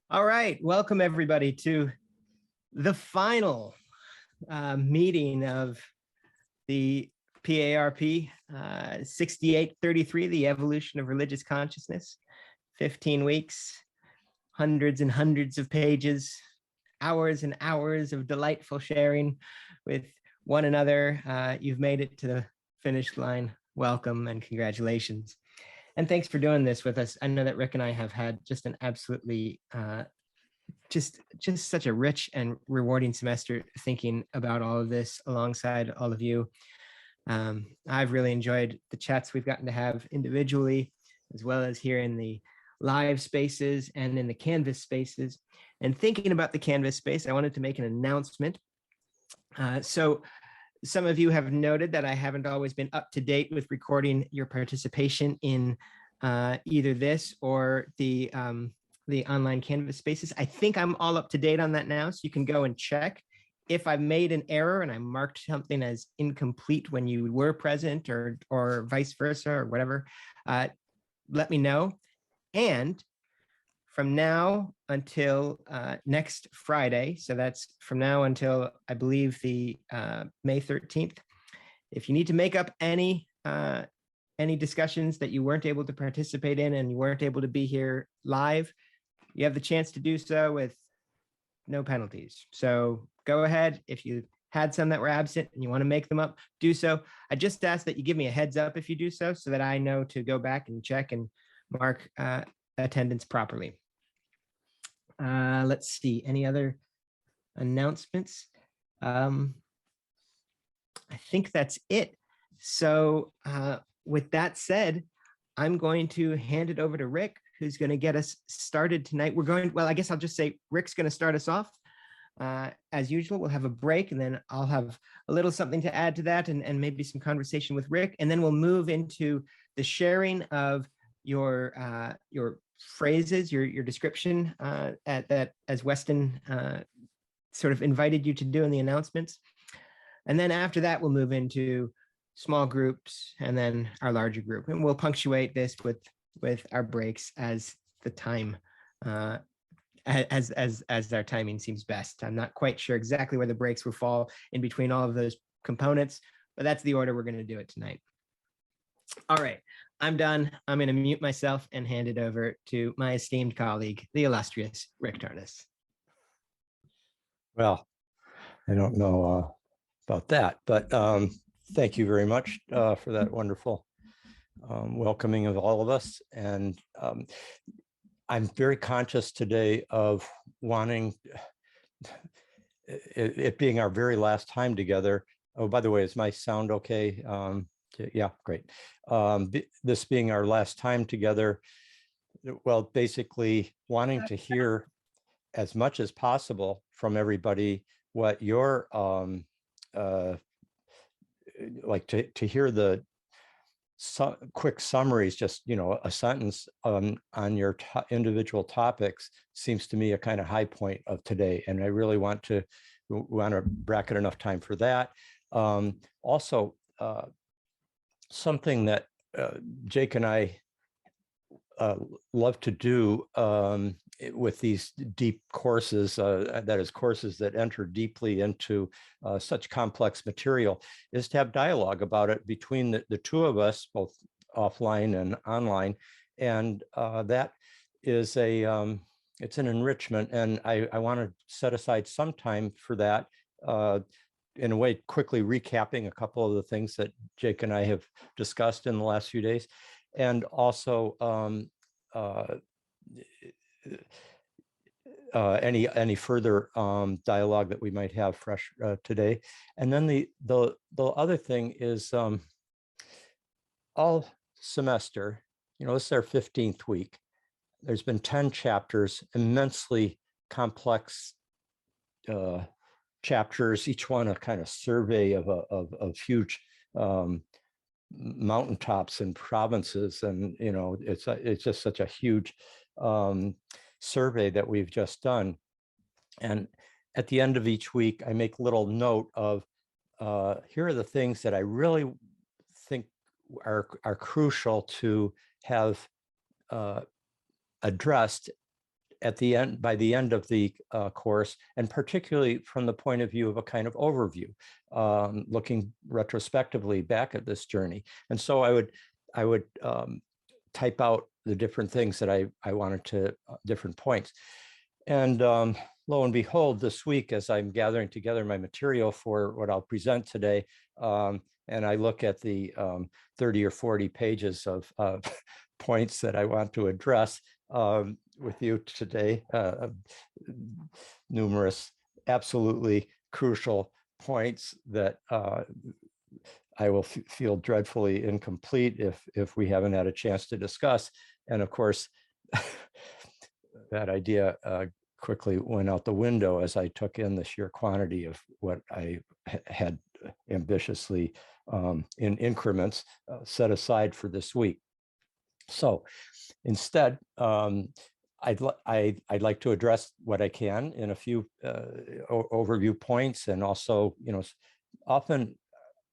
All right, welcome everybody to the final meeting of the PARP 6833, the evolution of religious consciousness. 15 weeks, hundreds and hundreds of pages, hours and hours of delightful sharing with one another. You've made it to the finish line. Welcome and congratulations. And thanks for doing this with us. I know that Rick and I have had just an absolutely just such a rich and rewarding semester thinking about all of this alongside all of you. I've really enjoyed the chats we've gotten to have individually, as well as here in the live spaces and in the Canvas spaces. And thinking about the Canvas space, I wanted to make an announcement. So some of you have noted that I haven't always been up to date with recording your participation in either this or the online Canvas spaces. I think I'm all up to date on that now, so you can go and check. If I've made an error and I marked something as incomplete when you were present or vice versa or whatever, let me know. And from now until next Friday, so that's from now until I believe the May 13th, if you need to make up any discussions that you weren't able to participate in and you weren't able to be here live, you have the chance to do so with no penalties. So go ahead. If you had some that were absent and you want to make them up, do so. I just ask that you give me a heads up if you do so that I know to go back and check and mark attendance properly. Let's see, any other announcements? I think that's it. So with that said, I'm going to hand it over to Rick, who's going to get us started tonight. I guess I'll just say Rick's going to start us off. As usual, we'll have a break, and then I'll have a little something to add to that and maybe some conversation with Rick. And then we'll move into the sharing of your phrases, your description that as Weston sort of invited you to do in the announcements. And then after that, we'll move into small groups and then our larger group. And we'll punctuate this with our breaks as the time, as our timing seems best. I'm not quite sure exactly where the breaks will fall in between all of those components, but that's the order we're going to do it tonight. All right, I'm done. I'm going to mute myself and hand it over to my esteemed colleague, the illustrious Rick Tarnas. Well, I don't know about that, but thank you very much for that wonderful welcoming of all of us. And I'm very conscious today of wanting it being our very last time together. Oh, by the way, is my sound okay? Yeah, great. This being our last time together, well, basically wanting to hear as much as possible from everybody what your like to hear the quick summaries, just a sentence on your individual topics seems to me a kind of high point of today, and I really want to bracket enough time for that. Also, something that Jake and I love to do with these deep courses, that is courses that enter deeply into such complex material, is to have dialogue about it between the two of us, both offline and online. And that is it's an enrichment. And I want to set aside some time for that, in a way, quickly recapping a couple of the things that Jake and I have discussed in the last few days. And also any further dialogue that we might have fresh today. And then the other thing is all semester, this is our 15th week. There's been 10 chapters, immensely complex chapters, each one a kind of survey of huge mountaintops and provinces, and it's just such a huge survey that we've just done. And at the end of each week, I make a little note of here are the things that I really think are crucial to have addressed at the end, by the end of the course, and particularly from the point of view of a kind of overview, looking retrospectively back at this journey. And so I would type out the different things that I wanted to, different points. And lo and behold, this week, as I'm gathering together my material for what I'll present today, and I look at the 30 or 40 pages of points that I want to address with you today, numerous absolutely crucial points that I will feel dreadfully incomplete if we haven't had a chance to discuss. And of course, that idea quickly went out the window as I took in the sheer quantity of what I had ambitiously in increments set aside for this week. So instead, I'd like to address what I can in a few overview points, and also, often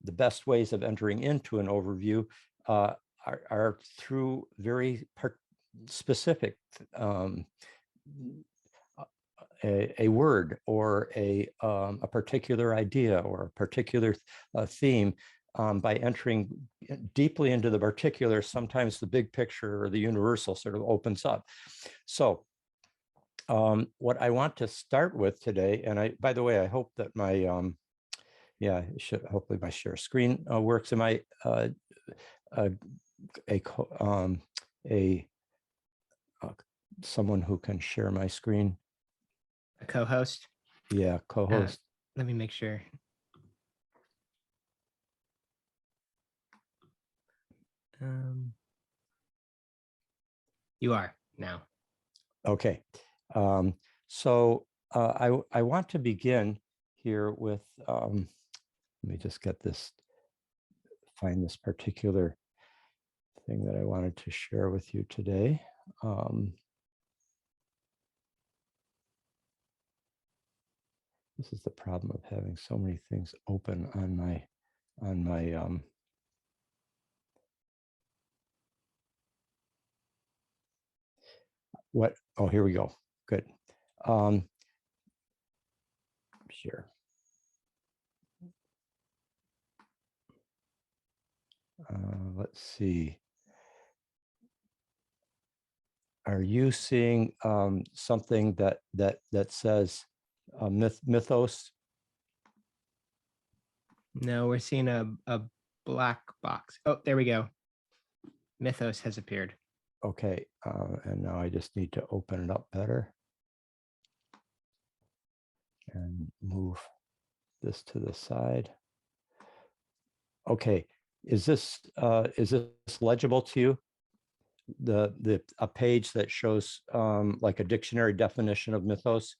the best ways of entering into an overview are through very specific, a word or a particular idea or a particular theme. By entering deeply into the particular, sometimes the big picture or the universal sort of opens up. So what I want to start with today, and by the way, I hope that my, hopefully my share screen works. Am I someone who can share my screen? A co-host? Yeah, co-host. Let me make sure. You are now. Okay. So I want to begin here with, let me just get this, find this particular thing that I wanted to share with you today. This is the problem of having so many things open on my oh, here we go. Good. Sure. Let's see. Are you seeing something that says mythos? No, we're seeing a black box. Oh, there we go. Mythos has appeared. Okay, and now I just need to open it up better and move this to the side. Okay, is this legible to you? A page that shows like a dictionary definition of mythos?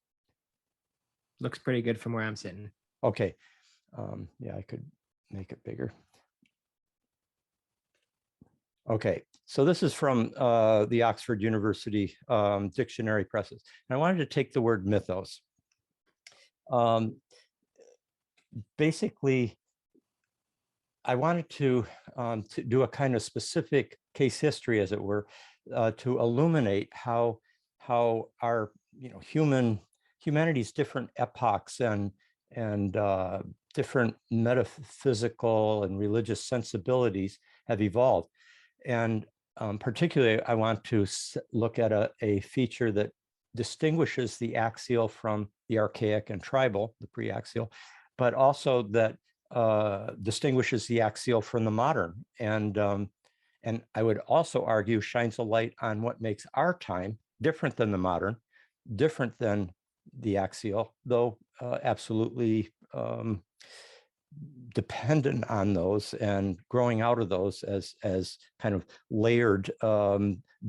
Looks pretty good from where I'm sitting. Okay, yeah, I could make it bigger. Okay, so this is from the Oxford University Dictionary Presses. And I wanted to take the word mythos. Basically, I wanted to do a kind of specific case history, as it were, to illuminate how our humanity's different epochs and different metaphysical and religious sensibilities have evolved. And particularly, I want to look at a feature that distinguishes the axial from the archaic and tribal, the pre-axial, but also that distinguishes the axial from the modern. And I would also argue shines a light on what makes our time different than the modern, different than the axial, though absolutely dependent on those and growing out of those as kind of layered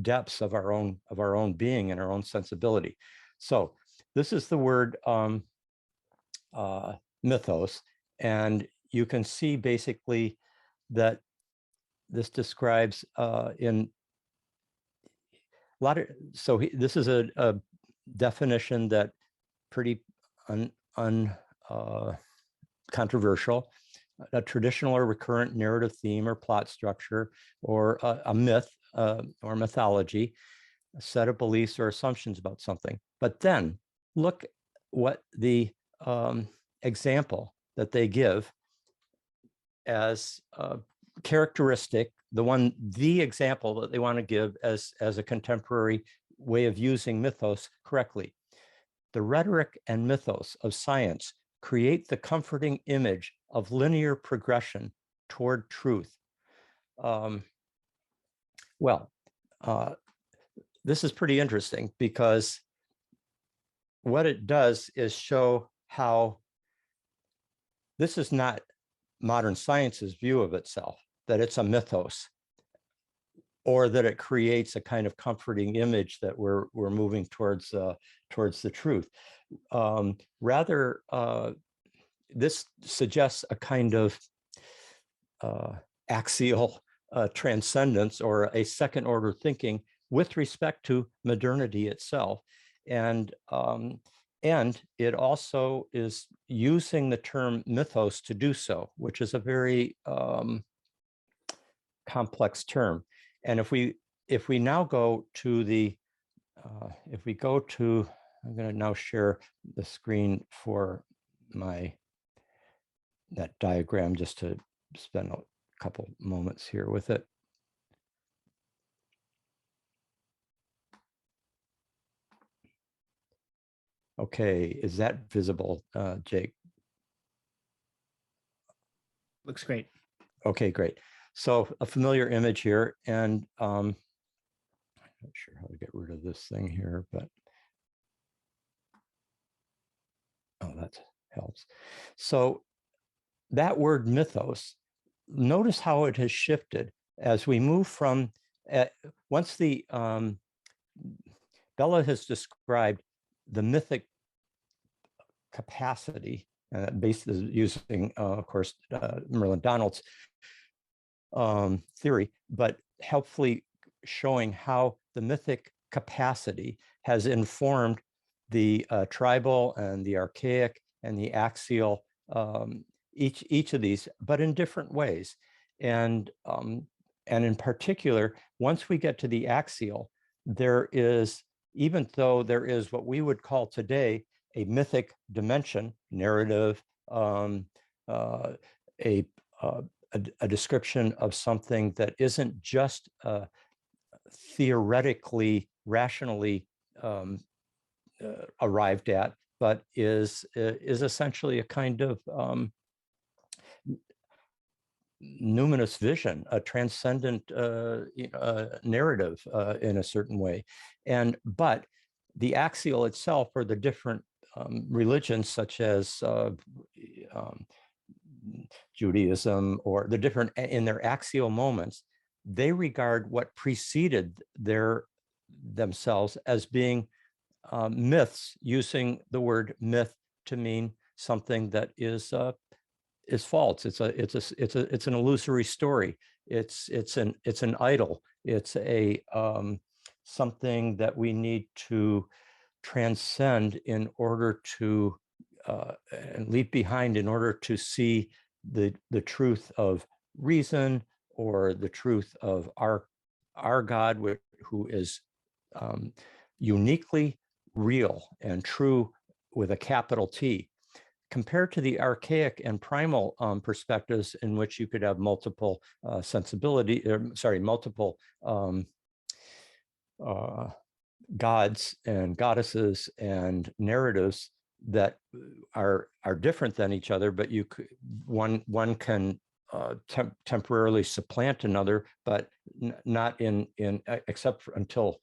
depths of our own being and our own sensibility. So this is the word mythos, and you can see basically that this describes in a lot of, so this is a definition that pretty controversial, a traditional or recurrent narrative theme or plot structure, or a myth or mythology a set of beliefs or assumptions about something. But then look what the example that they give as characteristic, the example that they want to give as a contemporary way of using mythos correctly. The rhetoric and mythos of science create the comforting image of linear progression toward truth. This is pretty interesting because what it does is show how this is not modern science's view of itself, that it's a mythos, or that it creates a kind of comforting image that we're moving towards the truth. Rather, this suggests a kind of axial transcendence or a second order thinking with respect to modernity itself. And it also is using the term mythos to do so, which is a very complex term. And if we now go to the, I'm going to now share the screen for that diagram just to spend a couple moments here with it. Okay, is that visible, Jake? Looks great. Okay, great. So a familiar image here, and I'm not sure how to get rid of this thing here, but oh, that helps. So that word mythos, notice how it has shifted as we move from, once the, Bellah has described the mythic capacity, based using, of course, Merlin Donald's theory, but helpfully showing how the mythic capacity has informed the tribal and the archaic and the axial, each of these, but in different ways. And in particular, once we get to the axial, there is, even though there is what we would call today a mythic dimension, narrative, a description of something that isn't just theoretically, rationally arrived at, but is essentially a kind of numinous vision, a transcendent narrative in a certain way. But the axial itself, or the different religions such as Judaism, or the different, in their axial moments, they regard what preceded themselves as being myths, using the word myth to mean something that is false. It's an illusory story. It's an idol. It's a something that we need to transcend in order to and leave behind in order to see the truth of reason, or the truth of our God, who is uniquely real and true with a capital T, compared to the archaic and primal perspectives, in which you could have multiple multiple gods and goddesses and narratives that are different than each other, but one can temporarily supplant another, but not in except for until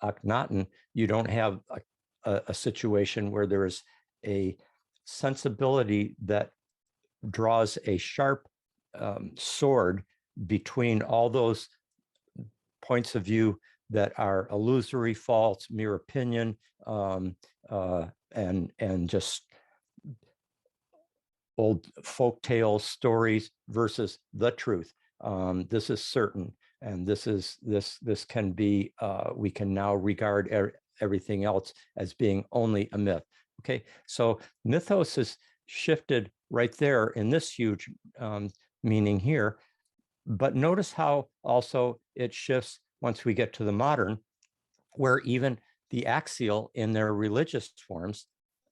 Akhenaten, you don't have a situation where there is a sensibility that draws a sharp sword between all those points of view that are illusory, false, mere opinion, and just old folk tales, stories, versus the truth. This is certain, and this can be, we can now regard everything else as being only a myth. Okay, so mythos is shifted right there in this huge meaning here, but notice how also it shifts once we get to the modern, where even the axial in their religious forms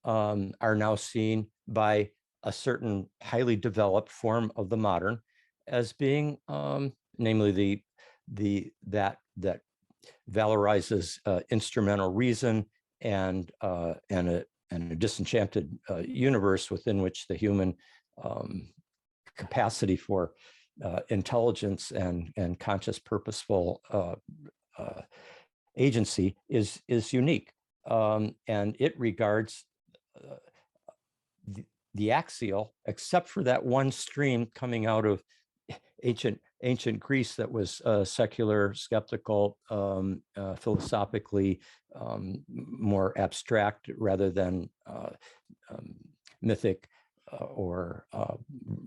are now seen by a certain highly developed form of the modern as being, namely that valorizes instrumental reason and a disenchanted universe within which the human capacity for intelligence and conscious, purposeful agency is unique, and it regards the axial, except for that one stream coming out of ancient Greece that was secular, skeptical, philosophically more abstract rather than mythic or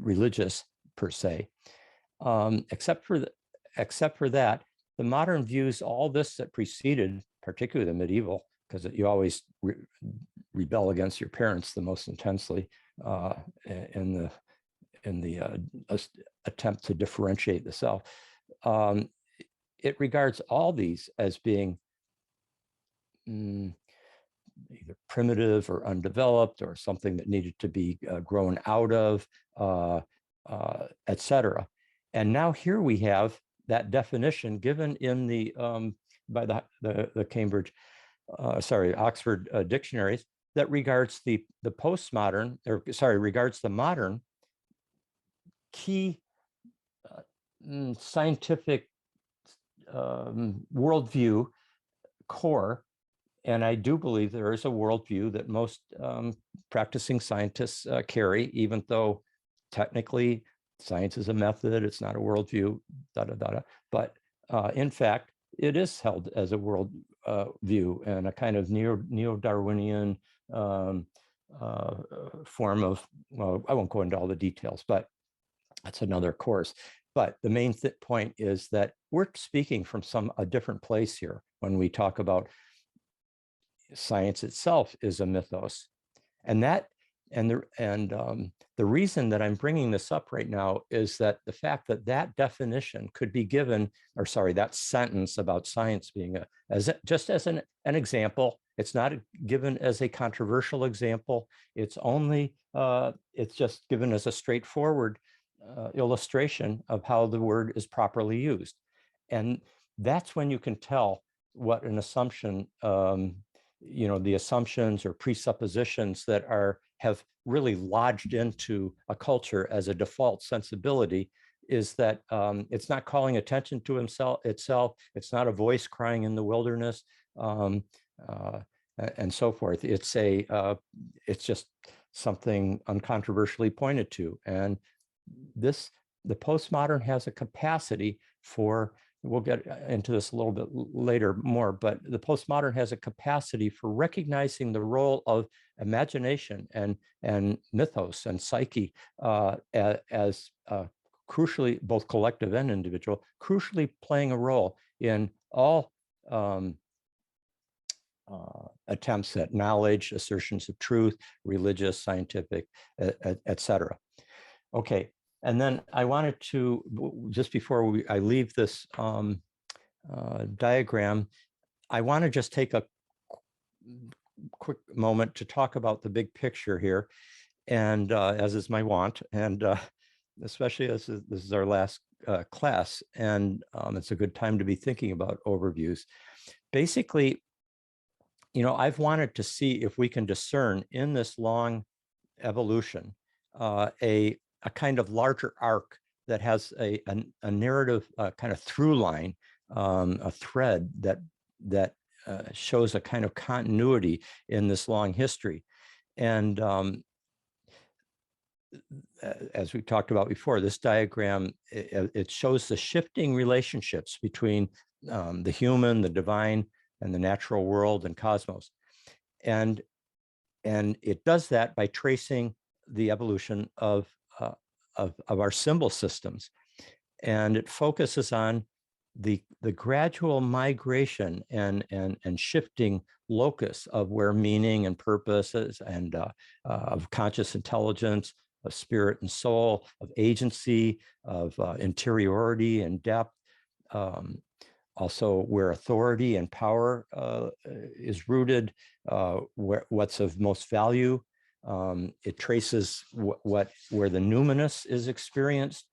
religious per se. Except for that, the modern views all this that preceded, particularly the medieval, because you always rebel against your parents the most intensely in the attempt to differentiate the self. It regards all these as being either primitive or undeveloped or something that needed to be grown out of, etc. And now here we have that definition given in the by the Cambridge, Oxford dictionaries that regards the postmodern, or regards the modern key scientific worldview core. And I do believe there is a worldview that most practicing scientists carry, even though technically science is a method, it's not a worldview, but in fact, it is held as a world view and a kind of neo-Darwinian form of, well, I won't go into all the details, but that's another course. But the main point is that we're speaking from a different place here when we talk about science itself is a mythos, and the reason that I'm bringing this up right now is that the fact that that definition could be given, or that sentence about science being just as an example. It's not given as a controversial example. It's only it's just given as a straightforward illustration of how the word is properly used, and that's when you can tell what an assumption. The assumptions or presuppositions that have really lodged into a culture as a default sensibility is that it's not calling attention to itself. It's not a voice crying in the wilderness, and so forth. It's just something uncontroversially pointed to. And the postmodern has a capacity for, we'll get into this a little bit later more, but the postmodern has a capacity for recognizing the role of imagination and mythos and psyche as crucially, both collective and individual, crucially playing a role in all attempts at knowledge, assertions of truth, religious, scientific, etc. Okay. And then I wanted to, just before I leave this diagram, I want to just take a quick moment to talk about the big picture here, and as is my wont, and especially as this is our last class, and it's a good time to be thinking about overviews. Basically, I've wanted to see if we can discern in this long evolution a kind of larger arc that has a narrative kind of through line, a thread that shows a kind of continuity in this long history. And as we talked about before, this diagram, it shows the shifting relationships between the human, the divine, and the natural world and cosmos. And it does that by tracing the evolution of our symbol systems, and it focuses on the gradual migration and shifting locus of where meaning and purposes and of conscious intelligence, of spirit and soul, of agency, of interiority and depth, also where authority and power is rooted, what's of most value. It traces where the numinous is experienced.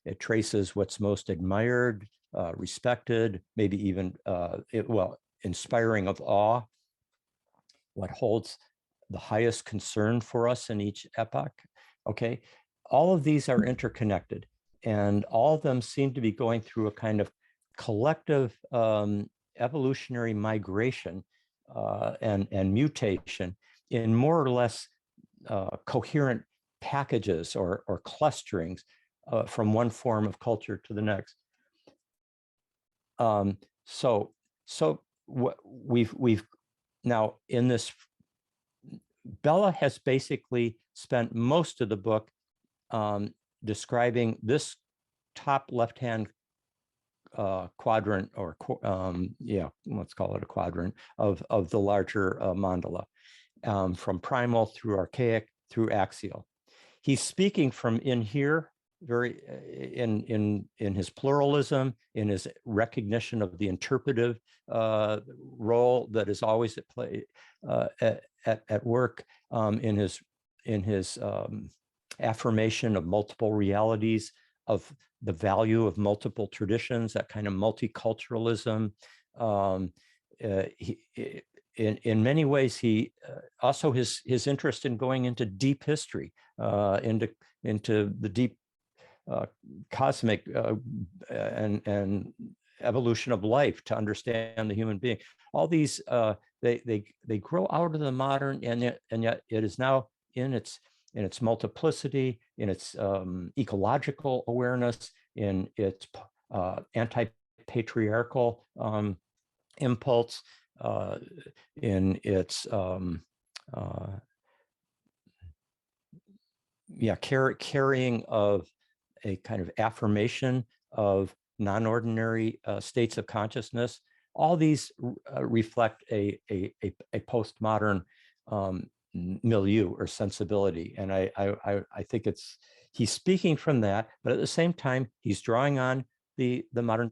It traces what's most admired, respected, maybe even inspiring of awe, what holds the highest concern for us in each epoch. Okay, all of these are interconnected, and all of them seem to be going through a kind of collective evolutionary migration and mutation in more or less coherent packages or clusterings from one form of culture to the next. So we've now in this, Bellah has basically spent most of the book describing this top left-hand quadrant, or let's call it a quadrant of the larger mandala, from primal through archaic through axial. He's speaking from in here, very in his pluralism, in his recognition of the interpretive role that is always at play at work, in his affirmation of multiple realities, of the value of multiple traditions, that kind of multiculturalism. In many ways, he also his interest in going into deep history, into the deep cosmic and evolution of life to understand the human being. All these they grow out of the modern, and yet it is now in its multiplicity, in its ecological awareness, in its anti-patriarchal impulse, in its carrying of a kind of affirmation of non-ordinary states of consciousness. All these reflect a postmodern milieu or sensibility, and I think he's speaking from that, but at the same time he's drawing on the modern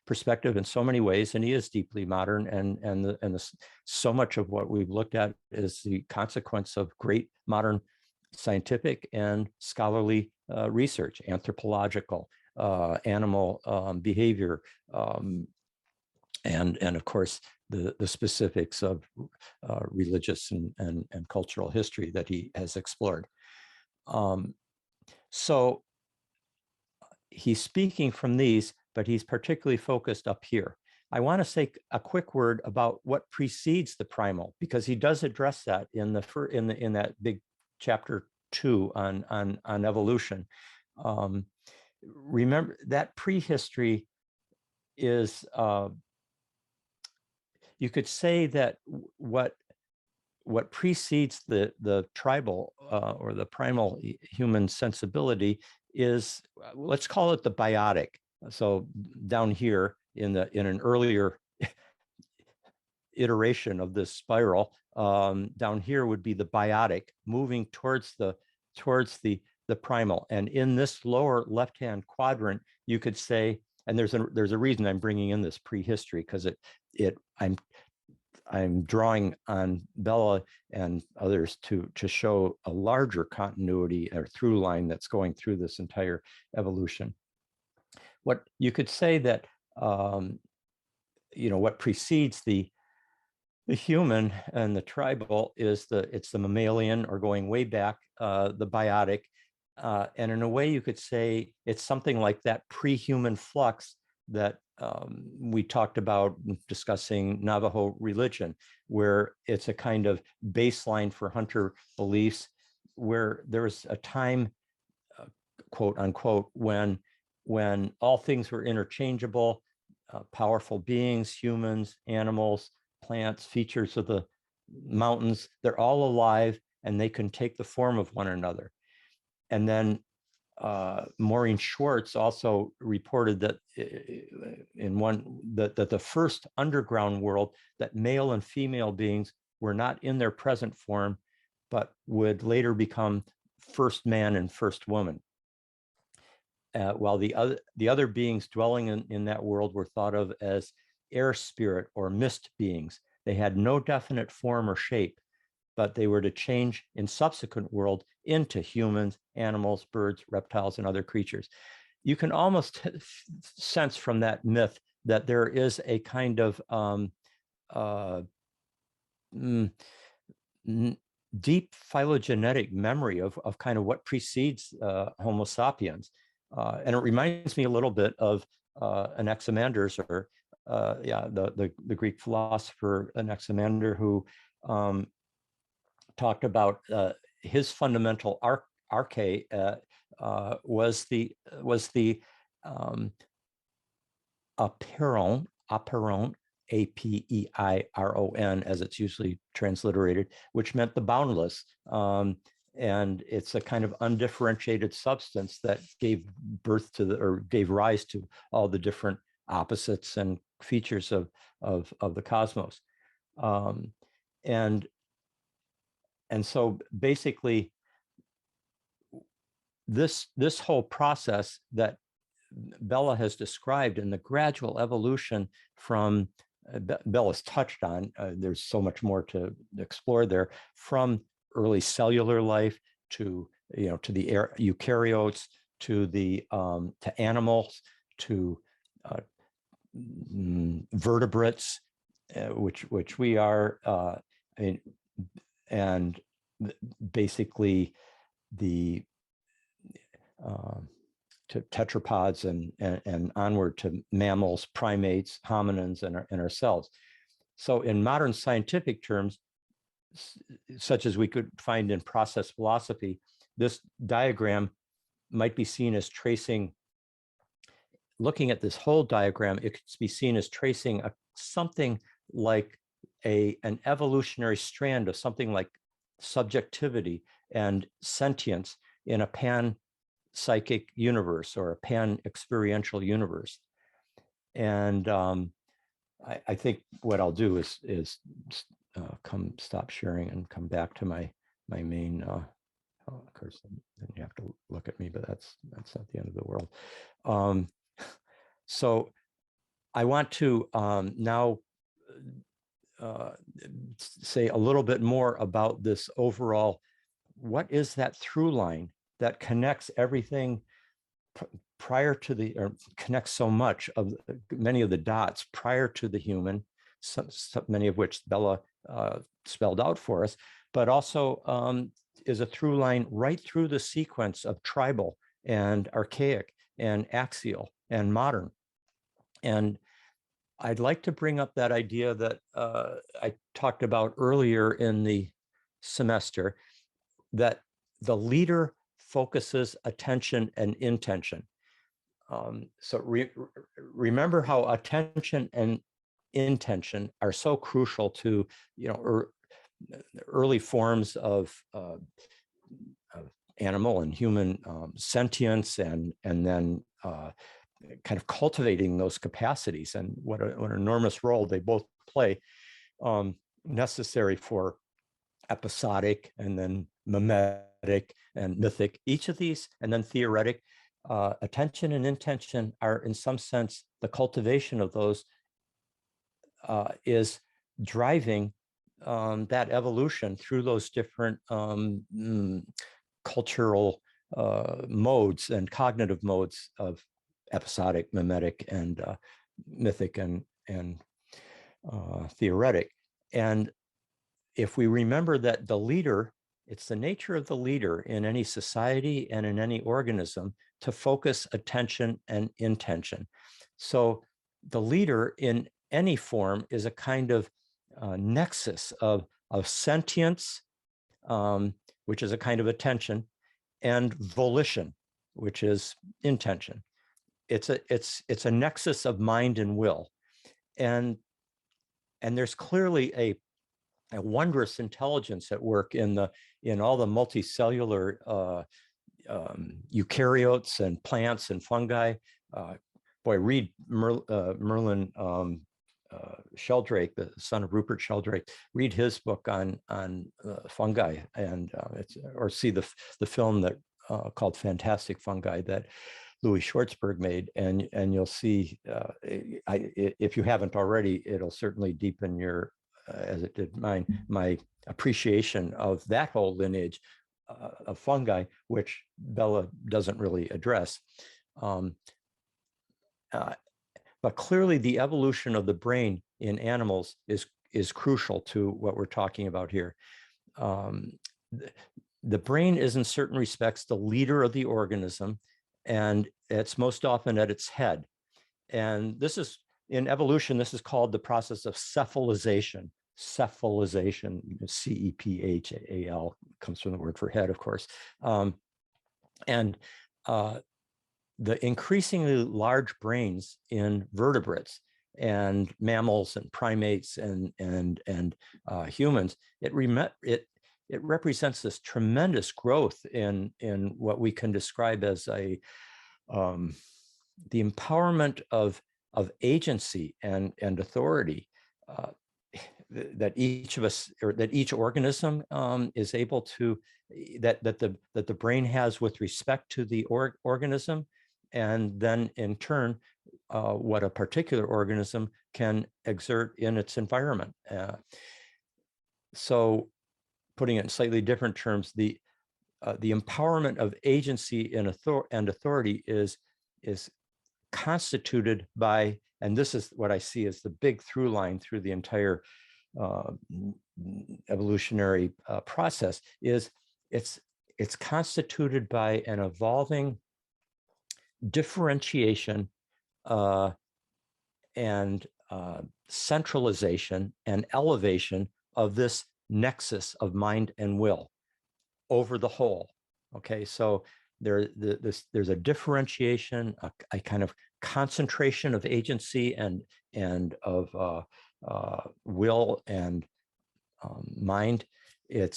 perspective in so many ways, and he is deeply modern, and so much of what we've looked at is the consequence of great modern scientific and scholarly research, anthropological, animal behavior, and of course the specifics of religious and cultural history that he has explored. So he's speaking from these, but he's particularly focused up here. I want to say a quick word about what precedes the primal, because he does address that in that big chapter 2 on evolution. Remember that prehistory is, you could say that what precedes the tribal or the primal human sensibility is, let's call it the biotic. So down here in an earlier iteration of this spiral, down here would be the biotic, moving towards the primal. And in this lower left-hand quadrant, you could say, and there's a reason I'm bringing in this prehistory, because I'm drawing on Bellah and others to show a larger continuity or through line that's going through this entire evolution. What you could say that what precedes the human and the tribal is it's the mammalian, or going way back, the biotic, and in a way you could say it's something like that pre-human flux that we talked about discussing Navajo religion, where it's a kind of baseline for hunter beliefs, where there was a time, quote unquote, when all things were interchangeable, powerful beings, humans, animals, plants, features of the mountains, they're all alive and they can take the form of one another. And then Maureen Schwartz also reported that that the first underground world, that male and female beings were not in their present form, but would later become first man and first woman. while the other beings dwelling in that world were thought of as air spirit or mist beings. They had no definite form or shape, but they were to change in subsequent world into humans, animals, birds, reptiles, and other creatures. You can almost sense from that myth that there is a kind of deep phylogenetic memory of kind of what precedes Homo sapiens. And it reminds me a little bit of Anaximander, or the Greek philosopher Anaximander, who talked about his fundamental arche was the apeiron, apeiron, as it's usually transliterated, which meant the boundless. And it's a kind of undifferentiated substance that gave birth to or gave rise to all the different opposites and features of the cosmos. And so basically, this whole process that Bellah has described in the gradual evolution from, Bellah's touched on, there's so much more to explore there, from early cellular life to the eukaryotes, to the to animals, to vertebrates, which we are, and basically the to tetrapods and onward to mammals, primates, hominins, and ourselves. So in modern scientific terms, such as we could find in process philosophy, this diagram might be seen as tracing, looking at this whole diagram, it could be seen as tracing something like an evolutionary strand of something like subjectivity and sentience in a pan-psychic universe or a pan-experiential universe. And I think what I'll do is stop sharing and come back to my main. Of course, then you have to look at me, but that's not the end of the world. So I want to now say a little bit more about this overall. What is that through line that connects everything prior to or connects so much of many of the dots prior to the human, many of which Bellah spelled out for us, but also is a through line right through the sequence of tribal and archaic and axial and modern. And I'd like to bring up that idea that I talked about earlier in the semester, that the leader focuses attention and intention. So remember how attention and intention are so crucial to, early forms of animal and human sentience, and then kind of cultivating those capacities, and what an enormous role they both play, necessary for episodic and then mimetic and mythic, each of these, and then theoretic. Attention and intention are, in some sense, the cultivation of those is driving that evolution through those different cultural modes and cognitive modes of episodic, mimetic, and mythic and theoretic. And if we remember that the leader, it's the nature of the leader in any society and in any organism to focus attention and intention. So the leader in any form is a kind of nexus of sentience, which is a kind of attention, and volition, which is intention. It's a nexus of mind and will, and there's clearly a wondrous intelligence at work in all the multicellular eukaryotes and plants and fungi. Boy, read Merlin Sheldrake, the son of Rupert Sheldrake. Read his book on fungi, and or see the film that called Fantastic Fungi, that Louis Schwartzberg made, and you'll see, if you haven't already, it'll certainly deepen your, as it did mine, my appreciation of that whole lineage of fungi, which Bellah doesn't really address. But clearly the evolution of the brain in animals is crucial to what we're talking about here. The brain is in certain respects the leader of the organism, and it's most often at its head. And this is, in evolution, this is called the process of cephalization. Cephalization, C-E-P-H-A-L, comes from the word for head, of course. The increasingly large brains in vertebrates and mammals and primates and humans, it represents this tremendous growth in what we can describe as the empowerment of agency and authority that each of us, or that each organism is able to, that the brain has with respect to the organism, and then in turn what a particular organism can exert in its environment. So putting it in slightly different terms, the empowerment of agency and authority is constituted by, and this is what I see as the big through line through the entire evolutionary process, is it's constituted by an evolving differentiation and centralization and elevation of this nexus of mind and will over the whole. Okay, so there's a differentiation, a kind of concentration of agency and of will and mind. It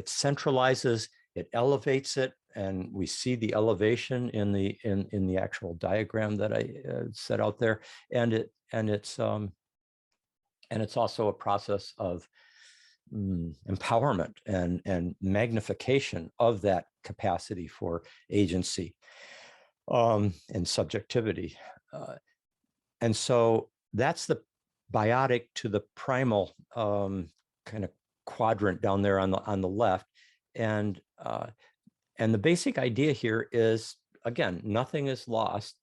centralizes, it elevates it, and we see the elevation in the actual diagram that I set out there, and it's also a process of empowerment and magnification of that capacity for agency and subjectivity. And so that's the biotic to the primal kind of quadrant down there on the left. And the basic idea here is, again, nothing is lost.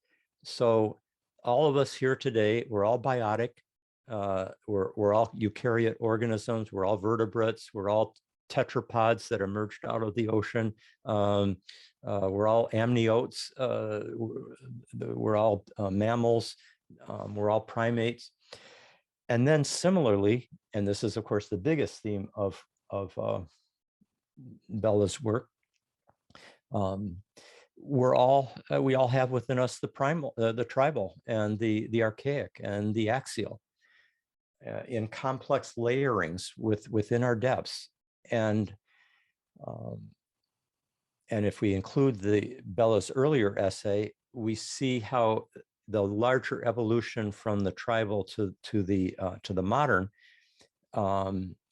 So all of us here today, we're all biotic. We're all eukaryote organisms. We're all vertebrates. We're all tetrapods that emerged out of the ocean. We're all amniotes. We're all mammals. We're all primates. And then similarly, and this is of course the biggest theme of Bellah's work, we all have within us the primal, the tribal, and the archaic, and the axial, in complex layerings within our depths. And if we include Bellah's earlier essay, we see how the larger evolution from the tribal to the modern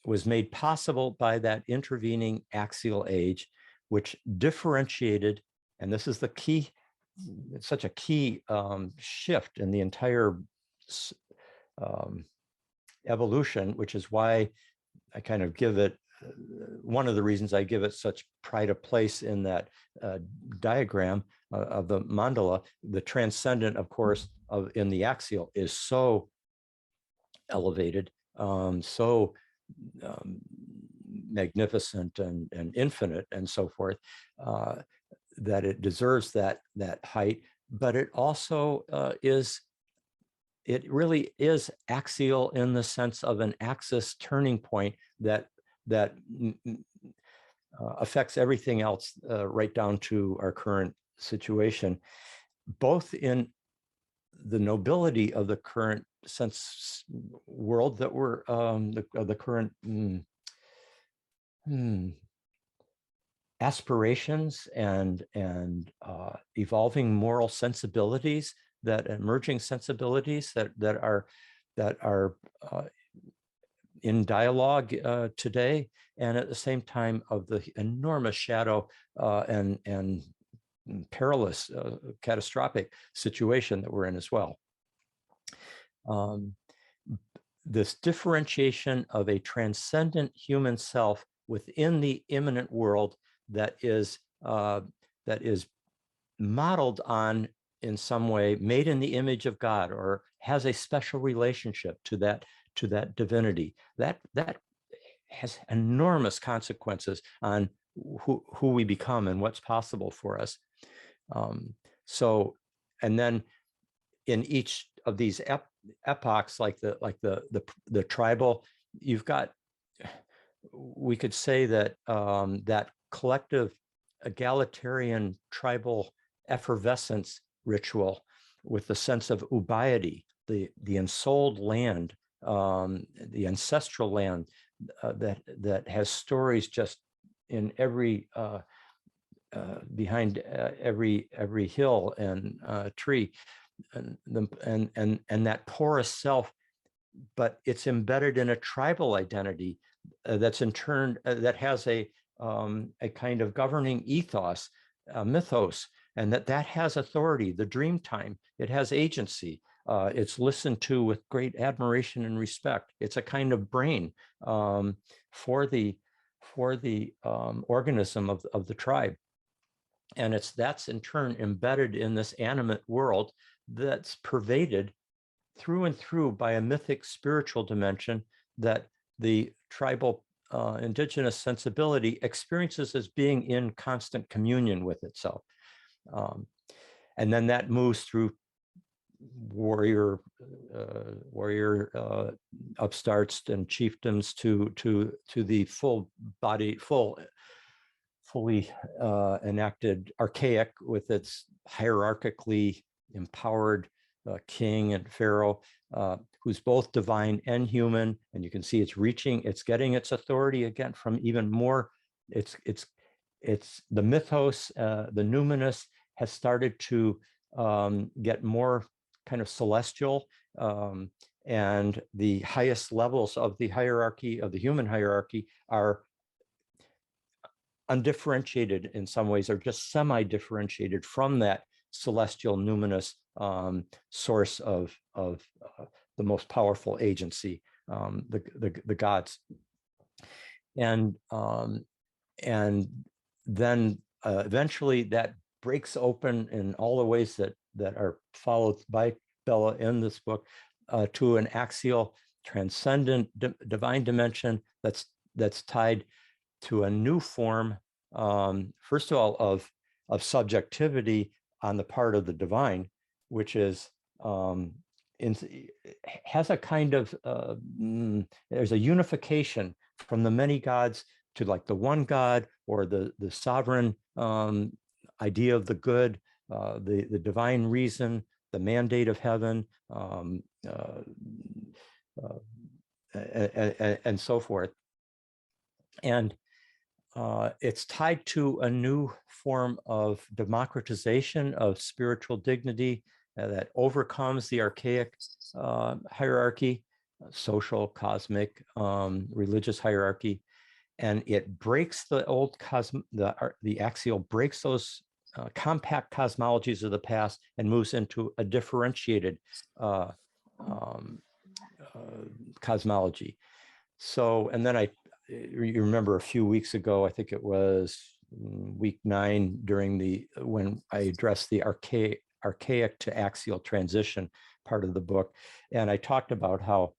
was made possible by that intervening axial age, which differentiated, and this is the key, it's such a key shift in the entire evolution, which is why I kind of give it, one of the reasons I give it such pride of place in that diagram of the mandala. The transcendent, of course, in the axial is so elevated, so magnificent and infinite and so forth, that it deserves that height. But it also it really is axial in the sense of an axis turning point that affects everything else, right down to our current situation, both in the nobility of the current sense world that we're the current aspirations and evolving moral sensibilities, that emerging sensibilities that are in dialogue today, and at the same time of the enormous shadow and perilous, catastrophic situation that we're in as well. This differentiation of a transcendent human self within the immanent world that is modeled on, in some way, made in the image of God, or has a special relationship to that divinity. That has enormous consequences on who we become and what's possible for us. So, and then in each of these epochs, like the tribal, you've got, we could say that that collective egalitarian tribal effervescence ritual with the sense of ubiety, the ensouled land, the ancestral land that has stories just in every behind every hill and tree, and that porous self, but it's embedded in a tribal identity that's in turn that has a kind of governing ethos, mythos, and that has authority. The dream time, it has agency. It's listened to with great admiration and respect. It's a kind of brain for the organism of the tribe. And that's in turn embedded in this animate world that's pervaded through and through by a mythic spiritual dimension that the tribal indigenous sensibility experiences as being in constant communion with itself. And then that moves through warrior upstarts and chiefdoms to the fully enacted archaic, with its hierarchically empowered king and pharaoh, who's both divine and human. And you can see it's getting its authority again from even more. It's the mythos, the numinous has started to get more kind of celestial, and the highest levels of the hierarchy, of the human hierarchy, are undifferentiated in some ways, or just semi-differentiated from that celestial numinous source of the most powerful agency, the gods. And then eventually that breaks open in all the ways that are followed by Bellah in this book, to an axial transcendent divine dimension that's tied to a new form, first of all, of subjectivity on the part of the divine, which is has a kind of there's a unification from the many gods to like the one God, or the sovereign idea of the good, the divine reason, the mandate of heaven, and so forth. And it's tied to a new form of democratization of spiritual dignity that overcomes the archaic hierarchy, social, cosmic, religious hierarchy, and it breaks the old the axial breaks those compact cosmologies of the past and moves into a differentiated cosmology. So, and then you remember a few weeks ago, I think it was week 9, when I addressed the archaic to axial transition part of the book, and I talked about how,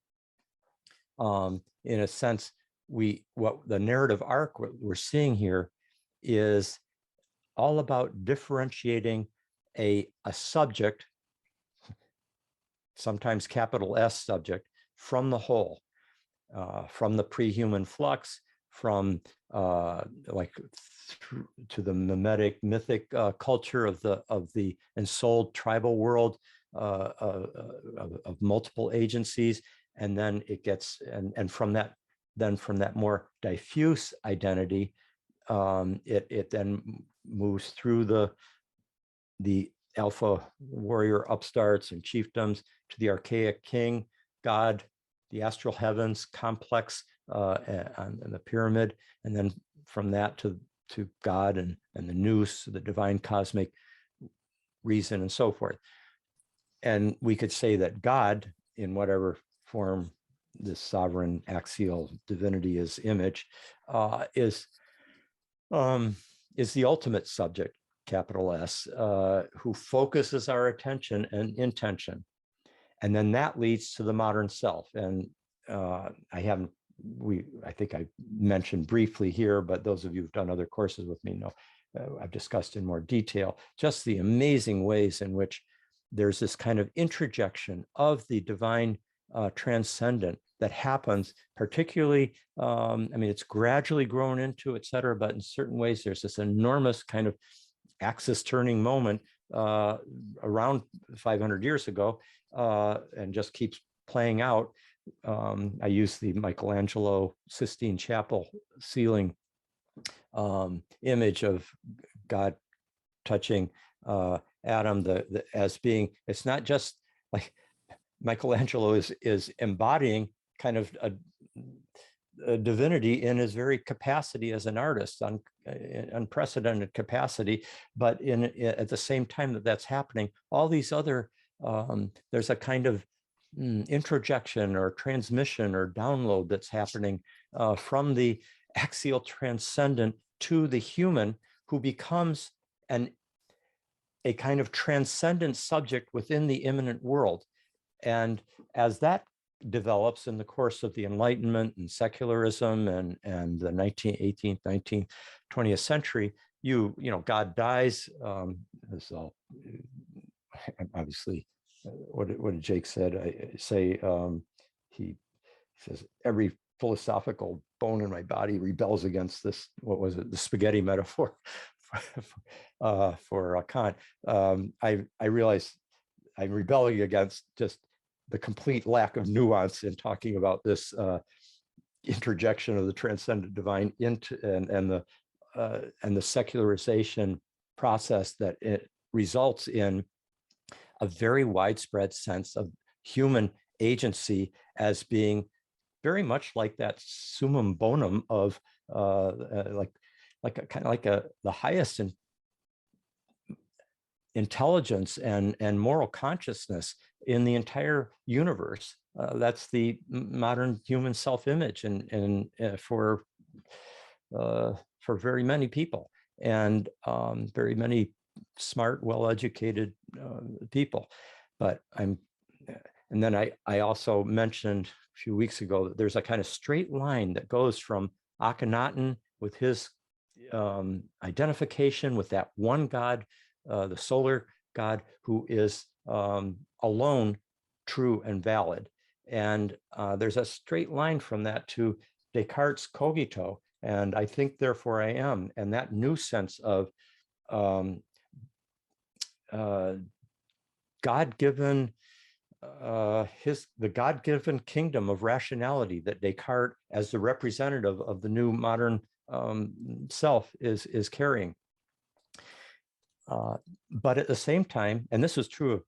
in a sense, what the narrative arc we're seeing here is all about differentiating a subject, sometimes capital S subject, from the whole, from the pre-human flux, from to the mimetic mythic culture of the ensouled tribal world of multiple agencies, and then it gets from that more diffuse identity, it then moves through the alpha warrior upstarts and chiefdoms to the archaic king, God, the astral heavens, complex, and the pyramid, and then from that to to God and the nous, the divine cosmic reason, and so forth. And we could say that God, in whatever form this sovereign axial divinity is image, is the ultimate subject, capital S, who focuses our attention and intention. And then that leads to the modern self. And I think I mentioned briefly here, but those of you who've done other courses with me know, I've discussed in more detail, just the amazing ways in which there's this kind of introjection of the divine transcendent that happens, particularly, it's gradually grown into, et cetera, but in certain ways, there's this enormous kind of axis turning moment around 500 years ago, and just keeps playing out. I use the Michelangelo Sistine Chapel ceiling image of God touching Adam as being, it's not just like Michelangelo is embodying kind of a divinity in his very capacity as an artist, unprecedented capacity, but at the same time that's happening, all these other, there's a kind of introjection or transmission or download that's happening from the axial transcendent to the human, who becomes a kind of transcendent subject within the immanent world. And as that develops in the course of the Enlightenment and secularism and the 18th, 19th, 20th century, you know, God dies. This is all obviously what did Jake said? He says every philosophical bone in my body rebels against this. What was it? The spaghetti metaphor for Kant. I realize I'm rebelling against just the complete lack of nuance in talking about this interjection of the transcendent divine into and the secularization process that it results in a very widespread sense of human agency as being very much like that summum bonum of the highest intelligence and moral consciousness in the entire universe. That's the modern human self-image, and for very many people, and very many smart, well-educated people. But and then I also mentioned a few weeks ago that there's a kind of straight line that goes from Akhenaten with his identification with that one God, the solar God, who is alone true and valid. And there's a straight line from that to Descartes' cogito, and I think therefore I am. And that new sense of God-given, the God-given kingdom of rationality that Descartes, as the representative of the new modern self, is carrying. But at the same time, and this is true of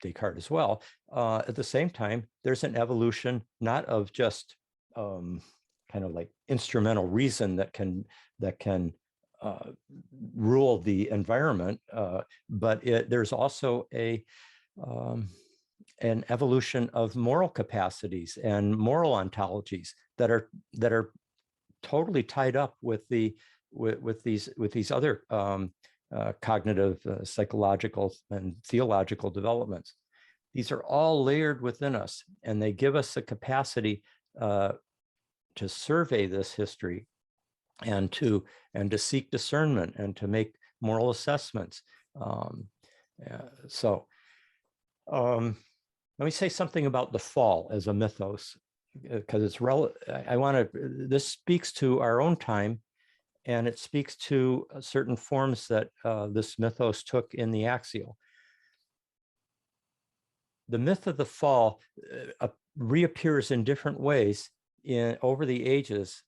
Descartes as well, at the same time, there's an evolution not of just kind of like instrumental reason that can rule the environment, but there's also an evolution of moral capacities and moral ontologies that are totally tied up with these other cognitive, psychological, and theological developments. These are all layered within us, and they give us the capacity to survey this history and to seek discernment and to make moral assessments. So let me say something about the fall as a mythos, because it's this speaks to our own time, and it speaks to certain forms that this mythos took in the Axial. The myth of the fall reappears in different ways over the ages.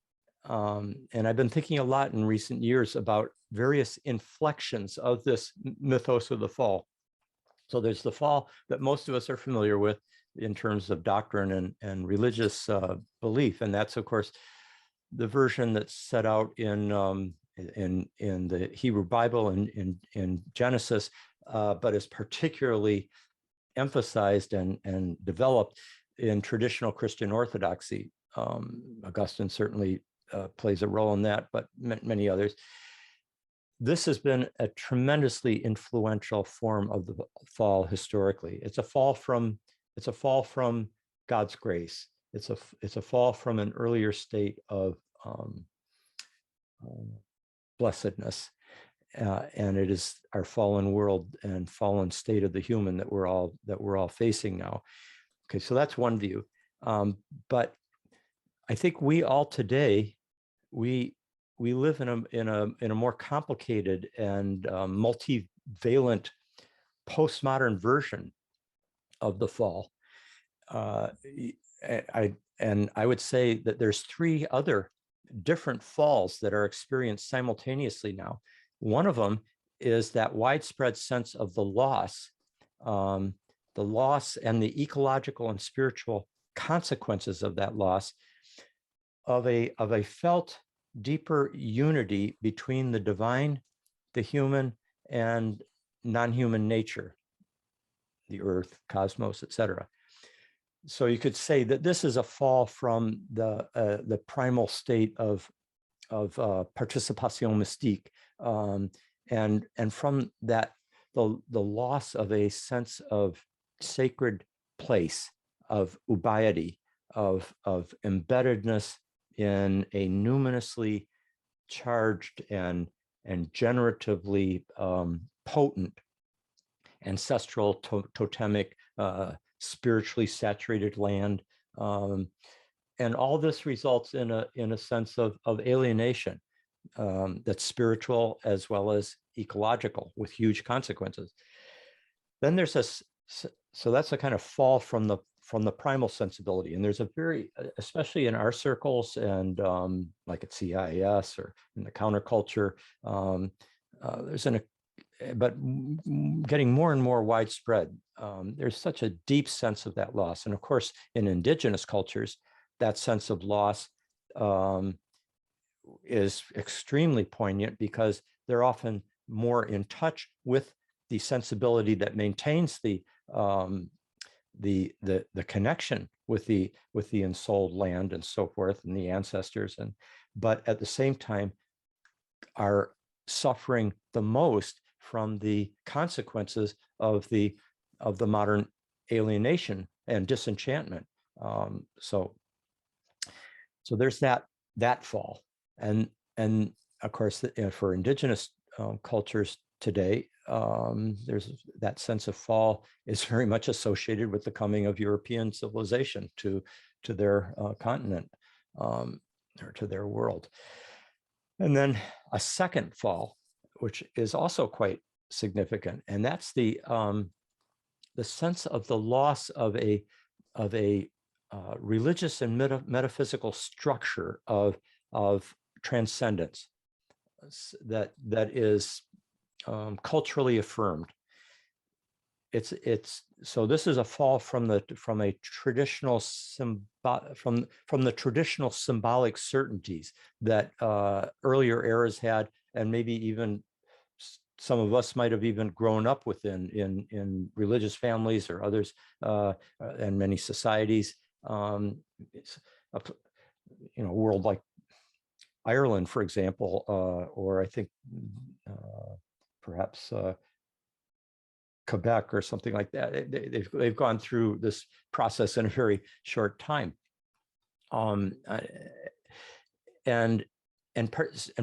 And I've been thinking a lot in recent years about various inflections of this mythos of the fall. So there's the fall that most of us are familiar with in terms of doctrine and religious belief. And that's, of course, the version that's set out in in the Hebrew Bible and in Genesis, but is particularly emphasized and developed in traditional Christian orthodoxy. Augustine certainly plays a role in that, but many others. This has been a tremendously influential form of the fall historically. It's a fall from God's grace. It's a fall from an earlier state of blessedness, and it is our fallen world and fallen state of the human that we're all facing now. Okay, so that's one view, but I think we all today we live in a more complicated and multivalent postmodern version of the fall. I would say that there's three other different falls that are experienced simultaneously now. One of them is that widespread sense of the loss and the ecological and spiritual consequences of that loss, of a felt deeper unity between the divine, the human, and non-human nature, the earth, cosmos, etc. So you could say that this is a fall from the primal state of participation mystique, and from that the loss of a sense of sacred place, of ubiety, of embeddedness in a numinously charged and generatively potent ancestral totemic spiritually saturated land, and all this results in a sense of alienation that's spiritual as well as ecological, with huge consequences. Then there's so that's a kind of fall from the primal sensibility, and there's a very, especially in our circles and like at CIS or in the counterculture, but getting more and more widespread. There's such a deep sense of that loss. And of course, in indigenous cultures, that sense of loss is extremely poignant because they're often more in touch with the sensibility that maintains the connection with the ensouled land and so forth, and the ancestors, but at the same time are suffering the most from the consequences of the modern alienation and disenchantment. So there's that fall, and of course for indigenous cultures today, there's that sense of fall is very much associated with the coming of European civilization to their continent, or to their world. And then a second fall, which is also quite significant, and that's the sense of the loss of a religious and metaphysical structure of transcendence that is culturally affirmed. So this is a fall from the traditional symbolic certainties that earlier eras had, and maybe even some of us might have even grown up within in religious families or others, and many societies. It's a world like Ireland, for example, or I think perhaps Quebec or something like that. They've gone through this process in a very short time, and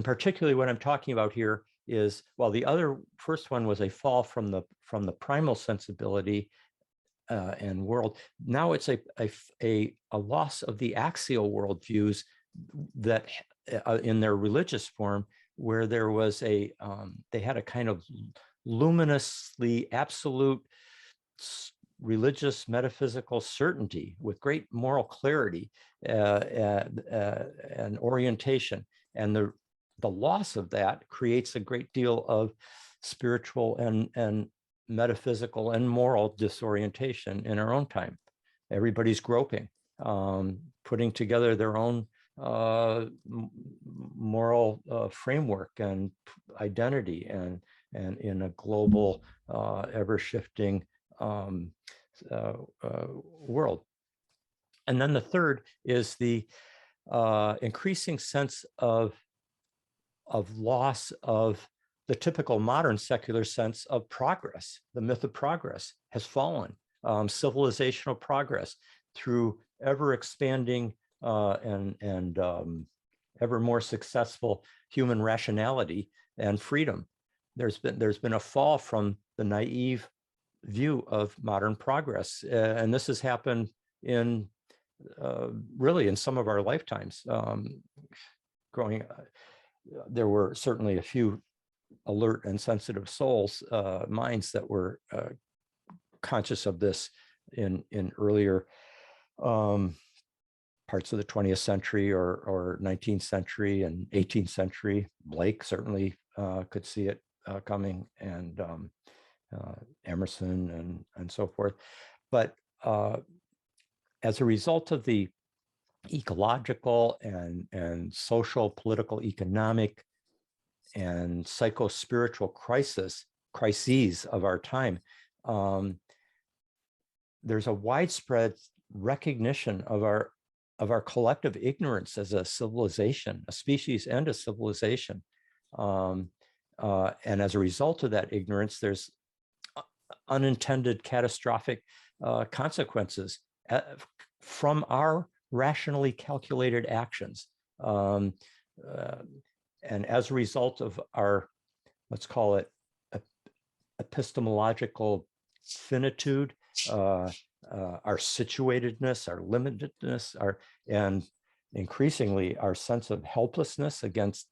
particularly what I'm talking about here is, well, the first one was a fall from the primal sensibility and world. Now it's a loss of the axial worldviews that in their religious form, where there was they had a kind of luminously absolute religious metaphysical certainty with great moral clarity and orientation, and the loss of that creates a great deal of spiritual and metaphysical and moral disorientation in our own time. Everybody's groping, putting together their own moral framework and identity, and in a global, ever-shifting world. And then the third is the increasing sense of loss of the typical modern secular sense of progress. The myth of progress has fallen. Civilizational progress through ever expanding and ever more successful human rationality and freedom. There's been a fall from the naive view of modern progress, and this has happened in really in some of our lifetimes. Growing, there were certainly a few alert and sensitive souls, minds that were conscious of this in earlier parts of the 20th century or 19th century and 18th century. Blake certainly could see it coming, and Emerson and so forth. But as a result of the ecological and social, political, economic, and psycho-spiritual crises of our time, there's a widespread recognition of our collective ignorance as a civilization, a species and a civilization. And as a result of that ignorance, there's unintended catastrophic consequences from our rationally calculated actions. And as a result of our, let's call it, epistemological finitude, our situatedness, our limitedness, and increasingly our sense of helplessness against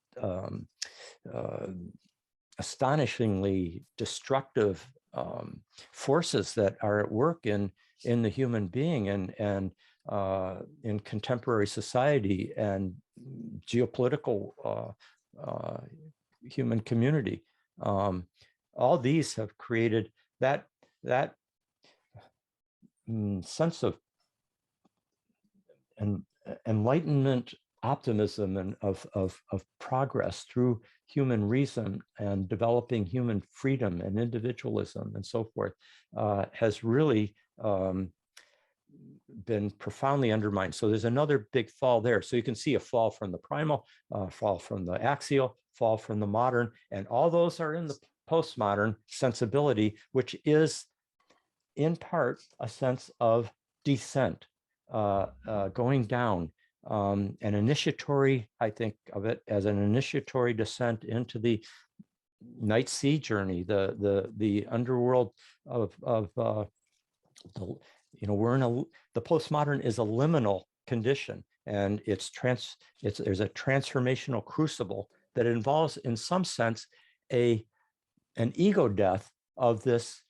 astonishingly destructive forces that are at work in the human being and in contemporary society and geopolitical human community. All these have created that sense of enlightenment, optimism, and of progress through human reason and developing human freedom and individualism and so forth, has really been profoundly undermined. So there's another big fall there. So you can see a fall from the primal, fall from the axial, fall from the modern, and all those are in the postmodern sensibility, which is in part a sense of descent, going down, an initiatory, I think of it as an initiatory descent into the night sea journey, the underworld of we're in the postmodern is a liminal condition, and there's a transformational crucible that involves, in some sense, an ego death of this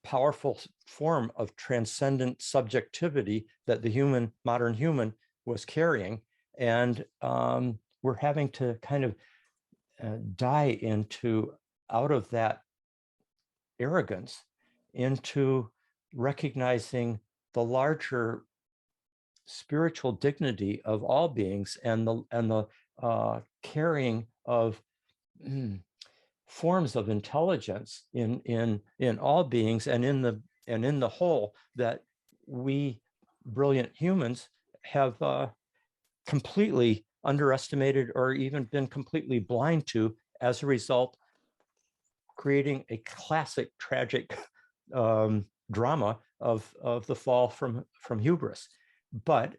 powerful form of transcendent subjectivity that the modern human was carrying. And we're having to kind of die out of that arrogance into recognizing the larger spiritual dignity of all beings and the carrying of forms of intelligence in all beings and in the whole that we brilliant humans have completely underestimated or even been completely blind to, as a result, creating a classic tragic drama of the fall from hubris. But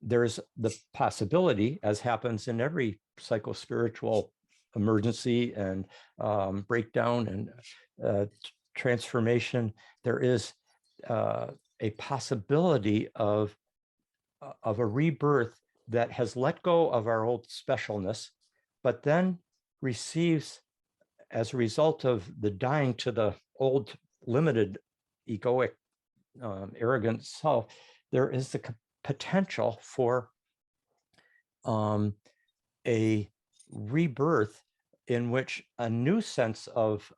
there's the possibility, as happens in every psycho-spiritual emergency and breakdown and transformation, there is a possibility of a rebirth that has let go of our old specialness, but then receives, as a result of the dying to the old limited egoic arrogant self, there is the potential for a rebirth in which a new sense of,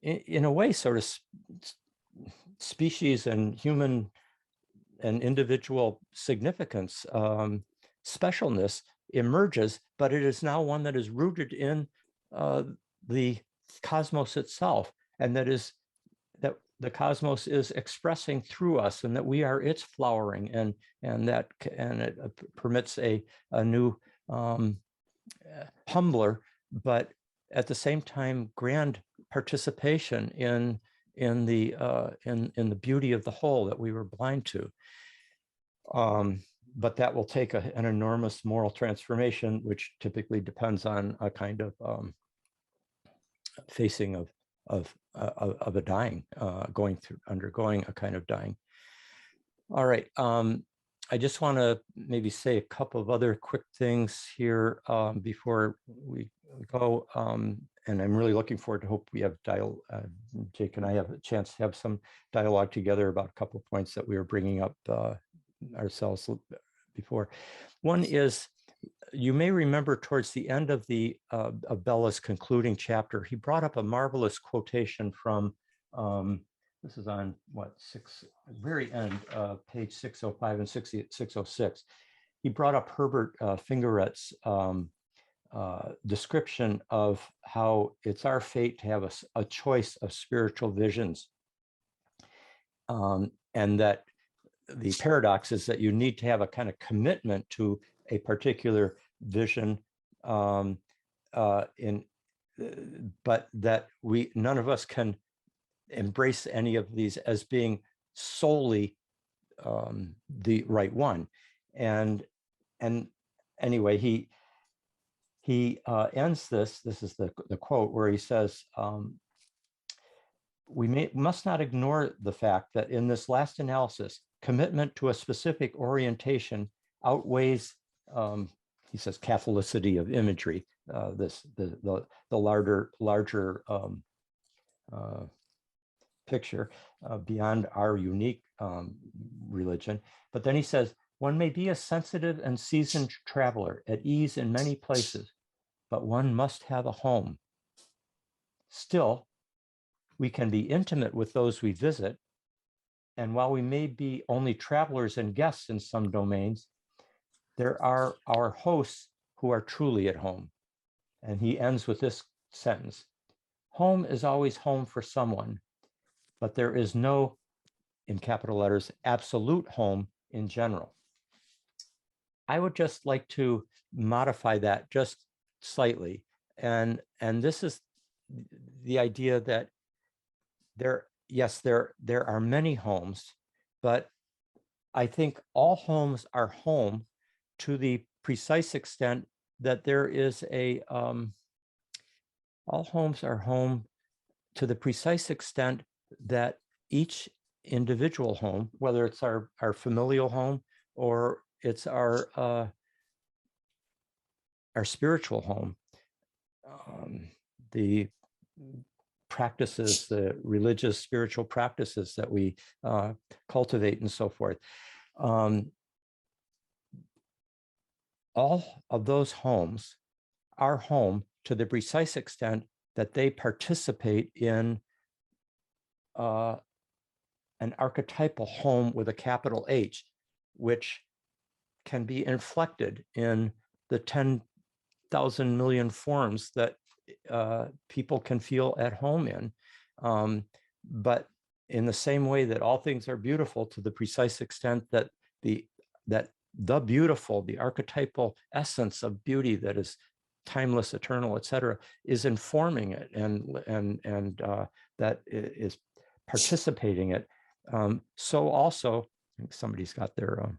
in a way, sort of species and human an individual significance, specialness emerges, but it is now one that is rooted in the cosmos itself, and that the cosmos is expressing through us, and that we are its flowering, and it permits a new humbler, but at the same time grand participation in the beauty of the whole that we were blind to. But that will take an enormous moral transformation, which typically depends on a kind of facing of a dying, undergoing a kind of dying. All right. I just want to maybe say a couple of other quick things here before we go. And I'm really looking forward to hope we have Jake and I have a chance to have some dialogue together about a couple of points that we were bringing up ourselves before. One is, you may remember towards the end of of Bellah's concluding chapter, he brought up a marvelous quotation from, this is on very end, page 605 and 606. He brought up Herbert Fingeret's description of how it's our fate to have a choice of spiritual visions. And that the paradox is that you need to have a kind of commitment to a particular vision, but that none of us can embrace any of these as being solely the right one. And anyway, he ends this is the quote where he says, we must not ignore the fact that in this last analysis, commitment to a specific orientation outweighs, he says, catholicity of imagery, the larger picture beyond our unique religion. But then he says, one may be a sensitive and seasoned traveler at ease in many places, but one must have a home. Still, we can be intimate with those we visit, and while we may be only travelers and guests in some domains, there are our hosts who are truly at home. And he ends with this sentence: home is always home for someone, but there is no, in capital letters, absolute home in general. I would just like to modify that just slightly. And this is the idea that there are many homes, but I think all homes are home to the precise extent that there is all homes are home to the precise extent that each individual home, whether it's our familial home or it's our spiritual home, the practices, the religious spiritual practices that we cultivate and so forth. All of those homes are home to the precise extent that they participate in an archetypal home with a capital H, which can be inflected in the 10,000 million forms that people can feel at home in. But in the same way that all things are beautiful to the precise extent that the beautiful, the archetypal essence of beauty that is timeless, eternal, etc., is informing it, and that is participating it. So also, I think somebody's got their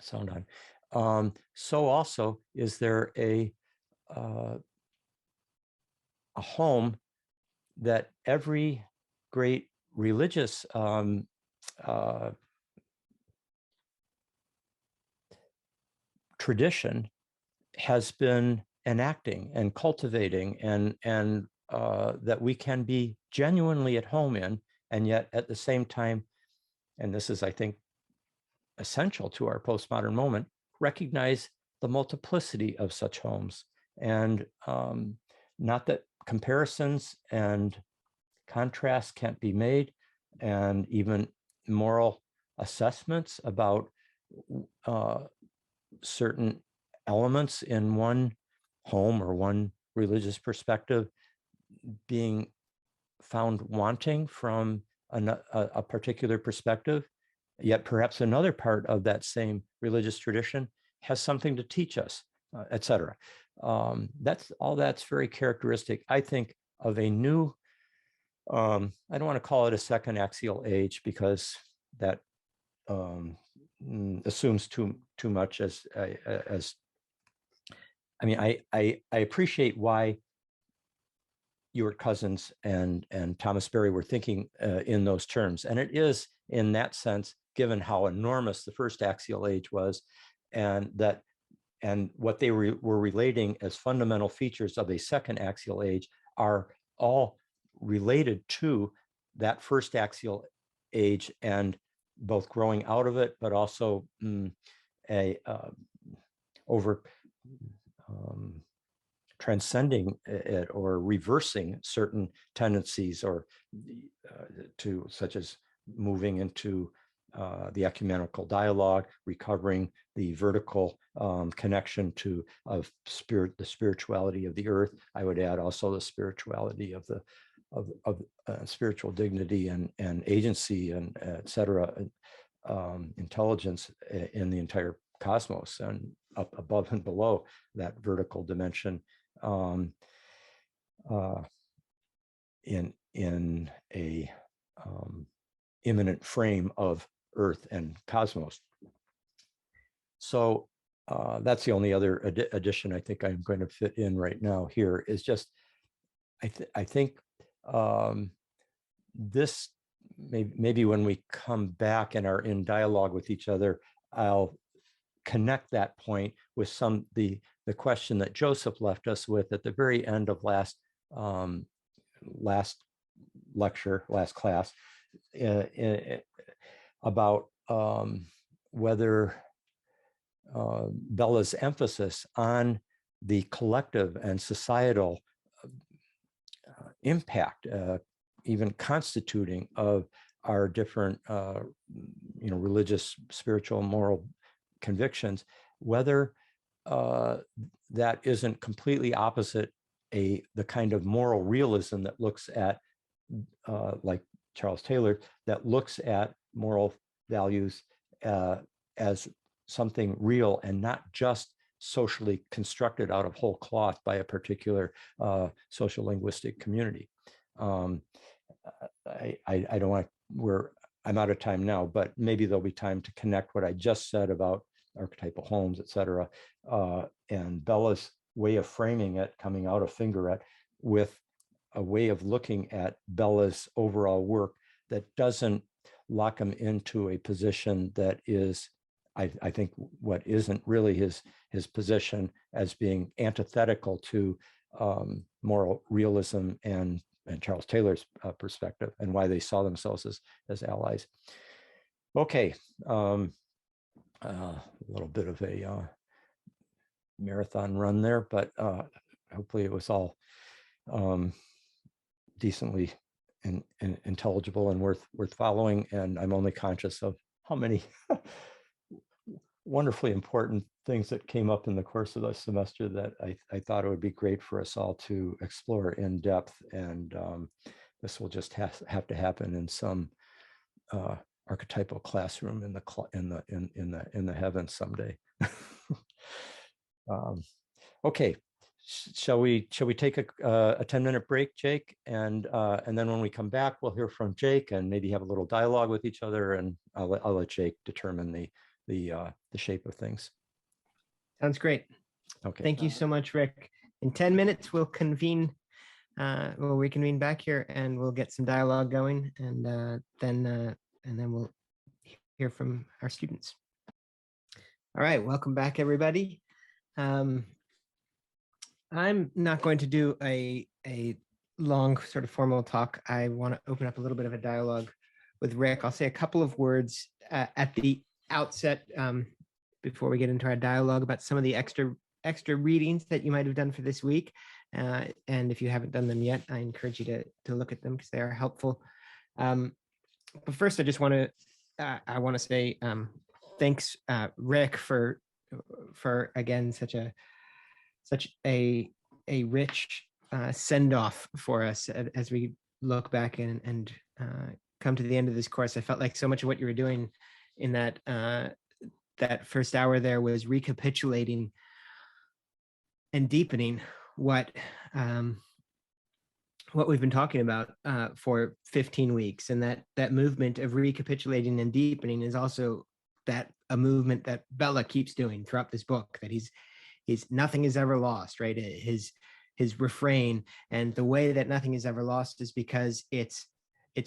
sound on. So also is there a home that every great religious tradition has been enacting and cultivating, and that we can be genuinely at home in, and yet at the same time, and this is, I think, essential to our postmodern moment, recognize the multiplicity of such homes. And not that comparisons and contrasts can't be made, and even moral assessments about certain elements in one home or one religious perspective being found wanting from a particular perspective, yet perhaps another part of that same religious tradition has something to teach us, etc. That's very characteristic, I think, of a new, I don't want to call it a second axial age, because that assumes too much. I mean, I appreciate why Ewart Cousins and Thomas Berry were thinking in those terms. And it is, in that sense, given how enormous the first axial age was, and what they were relating as fundamental features of a second axial age are all related to that first axial age, and both growing out of it, but also transcending it or reversing certain tendencies, or such as moving into the ecumenical dialogue, recovering the vertical connection to the spirituality of the earth. I would add also the spirituality of spiritual dignity and agency and etc. Intelligence in the entire cosmos, and up above and below that vertical dimension, in a immanent frame of earth and cosmos. So that's the only other addition I think I'm going to fit in right now here, is just I think this maybe when we come back and are in dialogue with each other, I'll connect that point with the question that Joseph left us with at the very end of last class, about whether Bellah's emphasis on the collective and societal impact, even constituting of our different religious, spiritual, moral convictions, whether that isn't completely opposite the kind of moral realism that looks at, like Charles Taylor, that looks at moral values as something real and not just socially constructed out of whole cloth by a particular social linguistic community. I don't want to, I'm out of time now, but maybe there'll be time to connect what I just said about archetypal homes, et cetera, and Bellah's way of framing it, coming out of Fingeret, with a way of looking at Bellah's overall work that doesn't lock him into a position that is, I think, what isn't really his position, as being antithetical to moral realism and Charles Taylor's perspective, and why they saw themselves as allies. Okay, a little bit of a marathon run there, but hopefully it was all decently and intelligible and worth following. And I'm only conscious of how many wonderfully important things that came up in the course of the semester that I thought it would be great for us all to explore in depth. And this will just have to happen in some archetypal classroom in the heavens someday. Okay, shall we take a 10-minute break, Jake, and then when we come back, we'll hear from Jake and maybe have a little dialogue with each other, and I'll let Jake determine the shape of things. Sounds great. Okay. Thank you so much, Rick. In 10 minutes, we'll reconvene back here, and we'll get some dialogue going, and then we'll hear from our students. All right, welcome back, everybody. I'm not going to do a long sort of formal talk. I want to open up a little bit of a dialogue with Rick. I'll say a couple of words at the outset before we get into our dialogue about some of the extra readings that you might have done for this week. And if you haven't done them yet, I encourage you to look at them because they are helpful. But first, I just want to I want to say thanks, Rick, for again such a rich send off for us as we look back and come to the end of this course. I felt like so much of what you were doing in that that first hour there was recapitulating and deepening what we've been talking about for 15 weeks. And that movement of recapitulating and deepening is also a movement that Bellah keeps doing throughout this book, that he's nothing is ever lost, right? His refrain, and the way that nothing is ever lost is because it's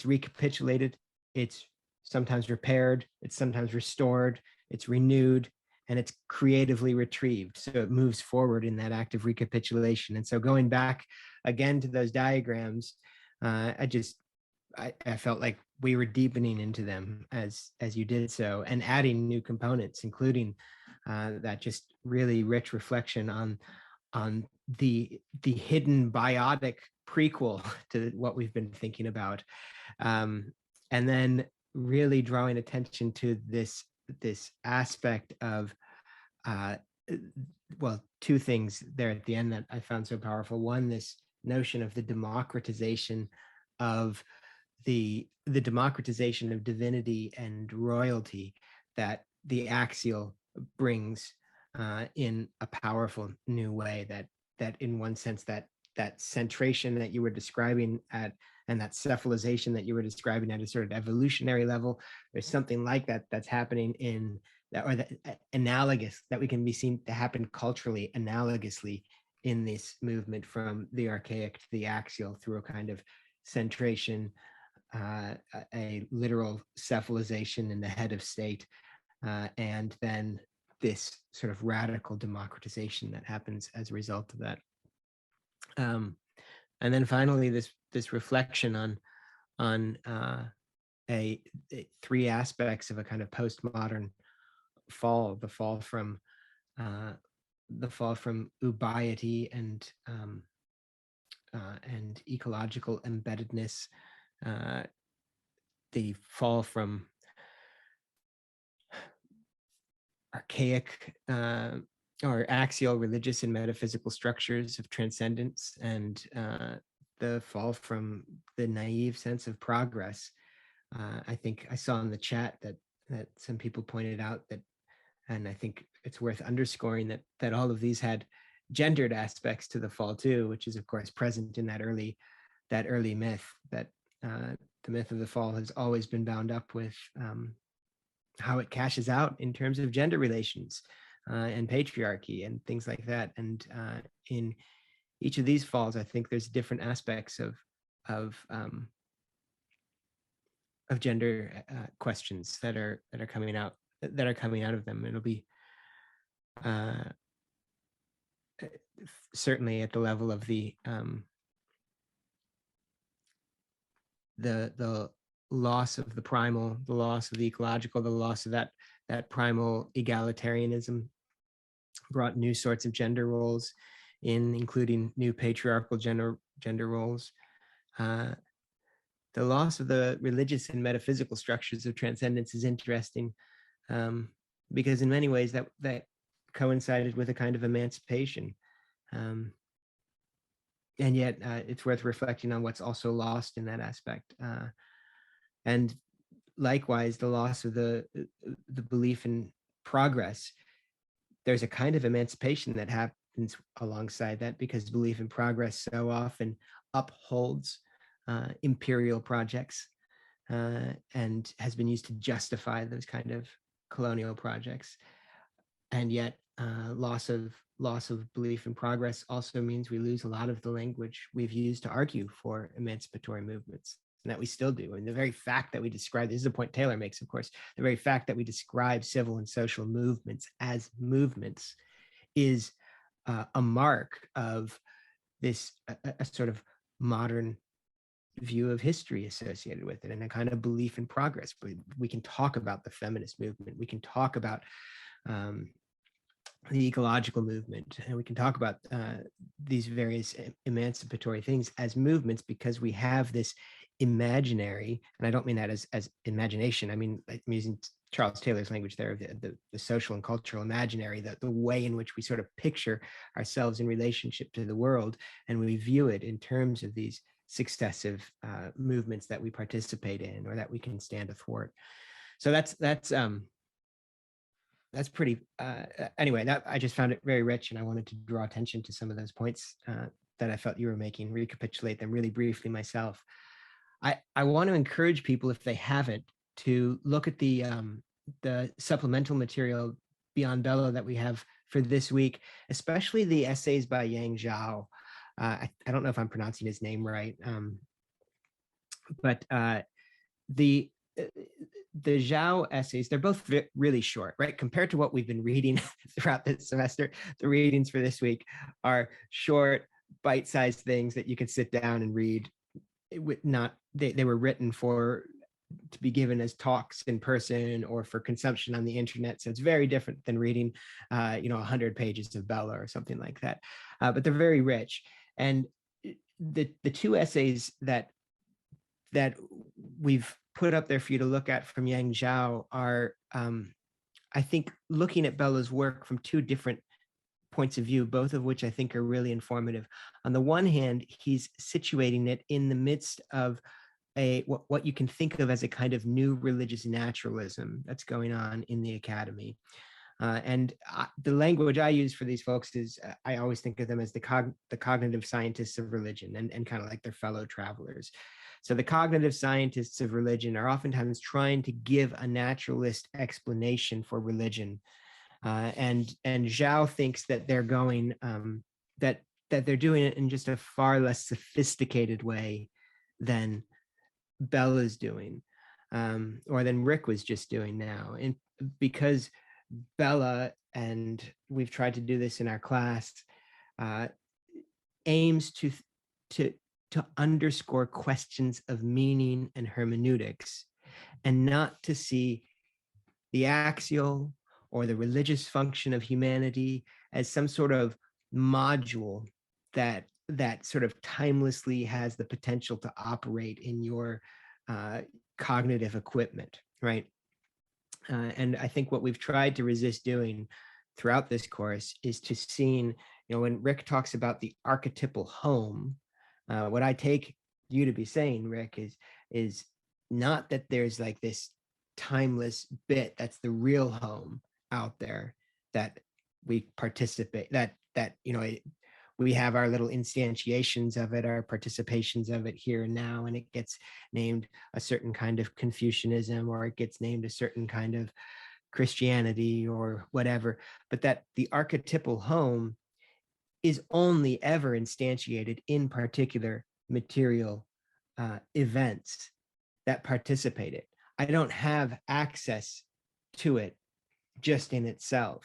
recapitulated, it's sometimes repaired, it's sometimes restored, it's renewed, and it's creatively retrieved. So it moves forward in that act of recapitulation. And so going back again to those diagrams, I felt like we were deepening into them as you did so, and adding new components, including that just really rich reflection on the hidden biotic prequel to what we've been thinking about, and then really drawing attention to this aspect of well, two things there at the end that I found so powerful. One, this notion of the democratization of the democratization of divinity and royalty that the Axial brings in a powerful new way, that in one sense that centration that you were describing and that cephalization that you were describing at a sort of evolutionary level, there's something like that that's happening in that, or that analogous, that we can be seen to happen culturally analogously in this movement from the archaic to the axial, through a kind of centration, a literal cephalization in the head of state, and then this sort of radical democratization that happens as a result of that. And then finally, this reflection on three aspects of a kind of postmodern fall: the fall from ubiety and ecological embeddedness, the fall from archaic or axial religious and metaphysical structures of transcendence, and the fall from the naive sense of progress. I think I saw in the chat that some people pointed out that, and I think it's worth underscoring, that all of these had gendered aspects to the fall too, which is of course present in that early myth, that the myth of the fall has always been bound up with how it cashes out in terms of gender relations and patriarchy and things like that. And in each of these falls, I think there's different aspects of gender questions that are coming out of them. It'll be certainly at the level of the loss of the primal, the loss of the ecological, the loss of that primal egalitarianism brought new sorts of gender roles in, including new patriarchal gender roles. The loss of the religious and metaphysical structures of transcendence is interesting, because in many ways that coincided with a kind of emancipation. And yet it's worth reflecting on what's also lost in that aspect. And likewise, the loss of the belief in progress. There's a kind of emancipation that happens alongside that, because belief in progress so often upholds imperial projects and has been used to justify those kind of colonial projects. And yet loss of belief in progress also means we lose a lot of the language we've used to argue for emancipatory movements, and that we still do. And the very fact that we describe, this is a point Taylor makes, of course, the very fact that we describe civil and social movements as movements is a mark of this a sort of modern view of history associated with it, and a kind of belief in progress. We can talk about the feminist movement, we can talk about the ecological movement, and we can talk about these various emancipatory things as movements, because we have this imaginary, and I don't mean that as imagination. I mean, I'm using Charles Taylor's language there, the social and cultural imaginary, the way in which we sort of picture ourselves in relationship to the world, and we view it in terms of these successive movements that we participate in or that we can stand athwart. So that's pretty, anyway, that I just found it very rich, and I wanted to draw attention to some of those points that I felt you were making, recapitulate them really briefly myself. I want to encourage people, if they haven't, to look at the supplemental material beyond Bellah that we have for this week, especially the essays by Yang Zhao. I don't know if I'm pronouncing his name right, but the Zhao essays, they're both really short, right? Compared to what we've been reading throughout this semester, the readings for this week are short, bite-sized things that you can sit down and read. They were written to be given as talks in person or for consumption on the internet. So it's very different than reading, 100 pages of Bellah or something like that. But they're very rich. And the two essays that we've put up there for you to look at from Yang Zhao are, I think, looking at Bellah's work from two different points of view, both of which I think are really informative. On the one hand, he's situating it in the midst of what you can think of as a kind of new religious naturalism that's going on in the academy. The language I use for these folks is, I always think of them as the cognitive scientists of religion, and kind of like their fellow travelers. So the cognitive scientists of religion are oftentimes trying to give a naturalist explanation for religion. And Zhao thinks that they're going, that they're doing it in just a far less sophisticated way than Bellah's doing, or than Rick was just doing now. And because Bellah, and we've tried to do this in our class, aims to underscore questions of meaning and hermeneutics, and not to see the axial or the religious function of humanity as some sort of module that sort of timelessly has the potential to operate in your cognitive equipment, right? And I think what we've tried to resist doing throughout this course is to seeing, when Rick talks about the archetypal home, what I take you to be saying, Rick, is not that there's like this timeless bit that's the real home out there that we participate, that we have our little instantiations of it, our participations of it here and now, and it gets named a certain kind of Confucianism, or it gets named a certain kind of Christianity or whatever, but that the archetypal home is only ever instantiated in particular material events that participate it. I don't have access to it just in itself.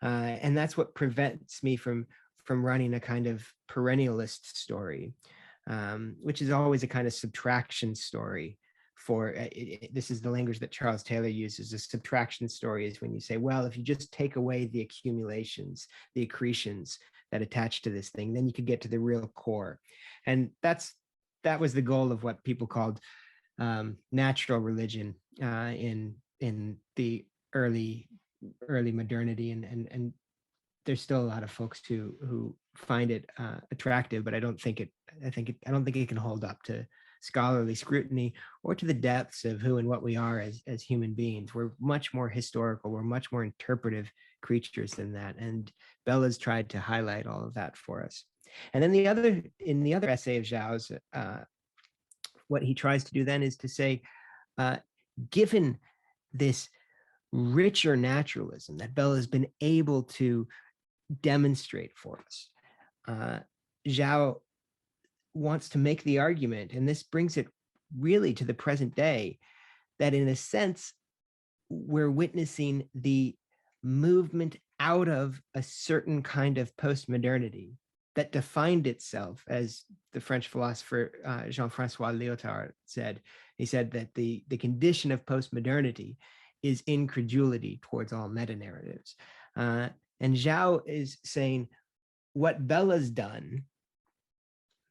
And that's what prevents me from running a kind of perennialist story, which is always a kind of subtraction story. This is the language that Charles Taylor uses. A subtraction story is when you say, well, if you just take away the accumulations, the accretions that attach to this thing, then you could get to the real core. And that was the goal of what people called natural religion in the early modernity, and there's still a lot of folks who find it attractive, but I don't think it can hold up to scholarly scrutiny or to the depths of who and what we are as human beings. We're much more historical, we're much more interpretive creatures than that, and Bellah's tried to highlight all of that for us. And then in the other essay of Zhao's, what he tries to do then is to say, given this richer naturalism that Bellah has been able to demonstrate for us, Zhao wants to make the argument, and this brings it really to the present day, that in a sense, we're witnessing the movement out of a certain kind of postmodernity that defined itself, as the French philosopher Jean-Francois Lyotard said. He said that the condition of postmodernity is incredulity towards all meta-narratives. And Zhao is saying what Bellah's done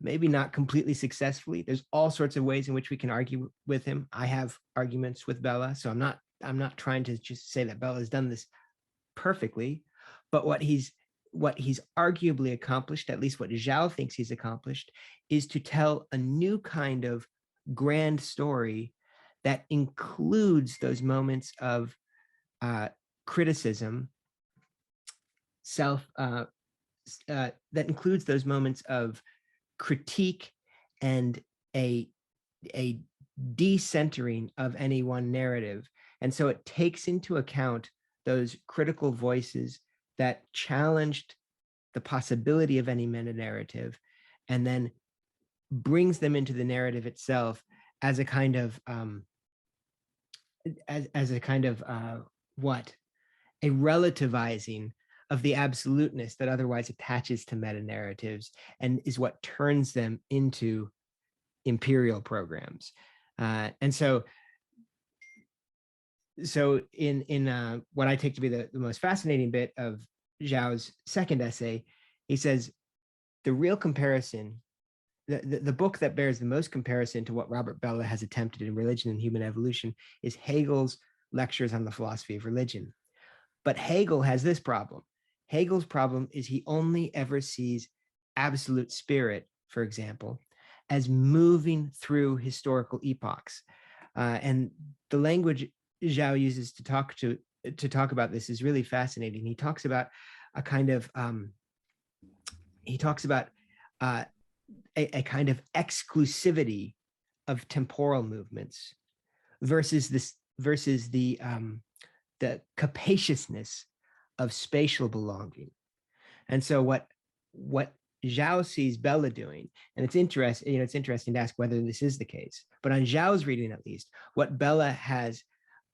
maybe not completely successfully. There's all sorts of ways in which we can argue with him. I have arguments with Bellah, so I'm not trying to just say that Bellah has done this perfectly, but what he's arguably accomplished, at least what Zhao thinks he's accomplished, is to tell a new kind of grand story that includes those moments of criticism, that includes those moments of critique and a decentering of any one narrative. And so it takes into account those critical voices that challenged the possibility of any meta-narrative, and then brings them into the narrative itself as a kind of a relativizing of the absoluteness that otherwise attaches to meta-narratives and is what turns them into imperial programs. And so in what I take to be the most fascinating bit of Zhao's second essay, he says the real comparison, the book that bears the most comparison to what Robert Bellah has attempted in Religion and Human Evolution is Hegel's Lectures on the Philosophy of Religion. But Hegel has this problem. Hegel's problem is he only ever sees absolute spirit, for example, as moving through historical epochs. And the language Zhao uses to talk about this is really fascinating. He talks about a kind of a kind of exclusivity of temporal movements versus the capaciousness of spatial belonging. And so what Zhao sees Bellah doing, and it's interesting to ask whether this is the case, but on Zhao's reading at least, what Bellah has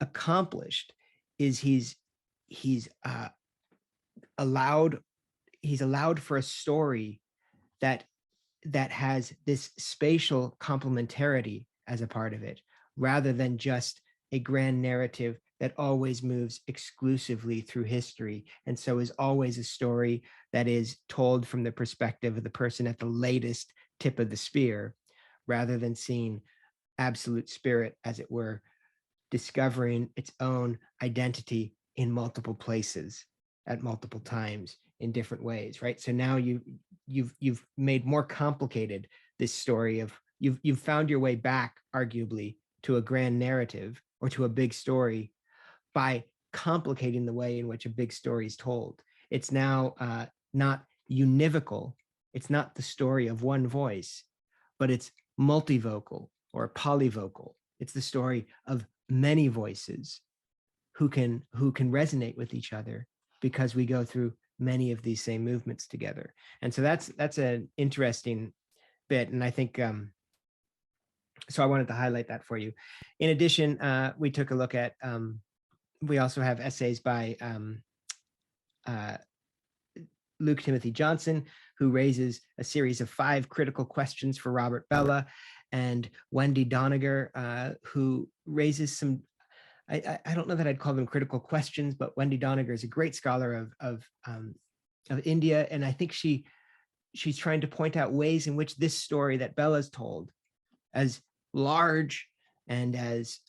accomplished is he's allowed for a story that has this spatial complementarity as a part of it, rather than just a grand narrative that always moves exclusively through history, and so is always a story that is told from the perspective of the person at the latest tip of the spear, rather than seeing absolute spirit, as it were, discovering its own identity in multiple places at multiple times in different ways, right? So now you've made more complicated this story of you've found your way back, arguably, to a grand narrative or to a big story by complicating the way in which a big story is told. It's now not univocal. It's not the story of one voice, but it's multivocal or polyvocal. It's the story of many voices who can resonate with each other because we go through many of these same movements together. And so that's an interesting bit. And I think, so I wanted to highlight that for you. In addition, we took a look at, we also have essays by Luke Timothy Johnson, who raises a series of 5 critical questions for Robert Bellah, and Wendy Doniger, who raises some, I don't know that I'd call them critical questions, but Wendy Doniger is a great scholar of India, and I think she's trying to point out ways in which this story that Bellah's told, as large and as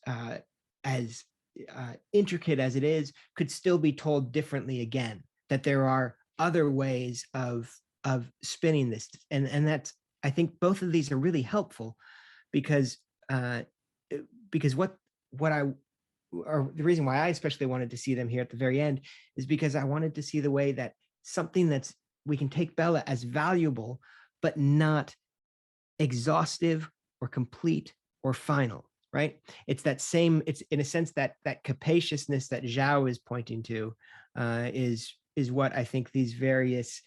intricate as it is, could still be told differently again. That there are other ways of spinning this, and that's, I think both of these are really helpful because what or the reason why I especially wanted to see them here at the very end is because I wanted to see the way that something that's, we can take Bellah as valuable, but not exhaustive or complete or final, right? It's that same, it's in a sense that capaciousness that Zhao is pointing to is what I think these various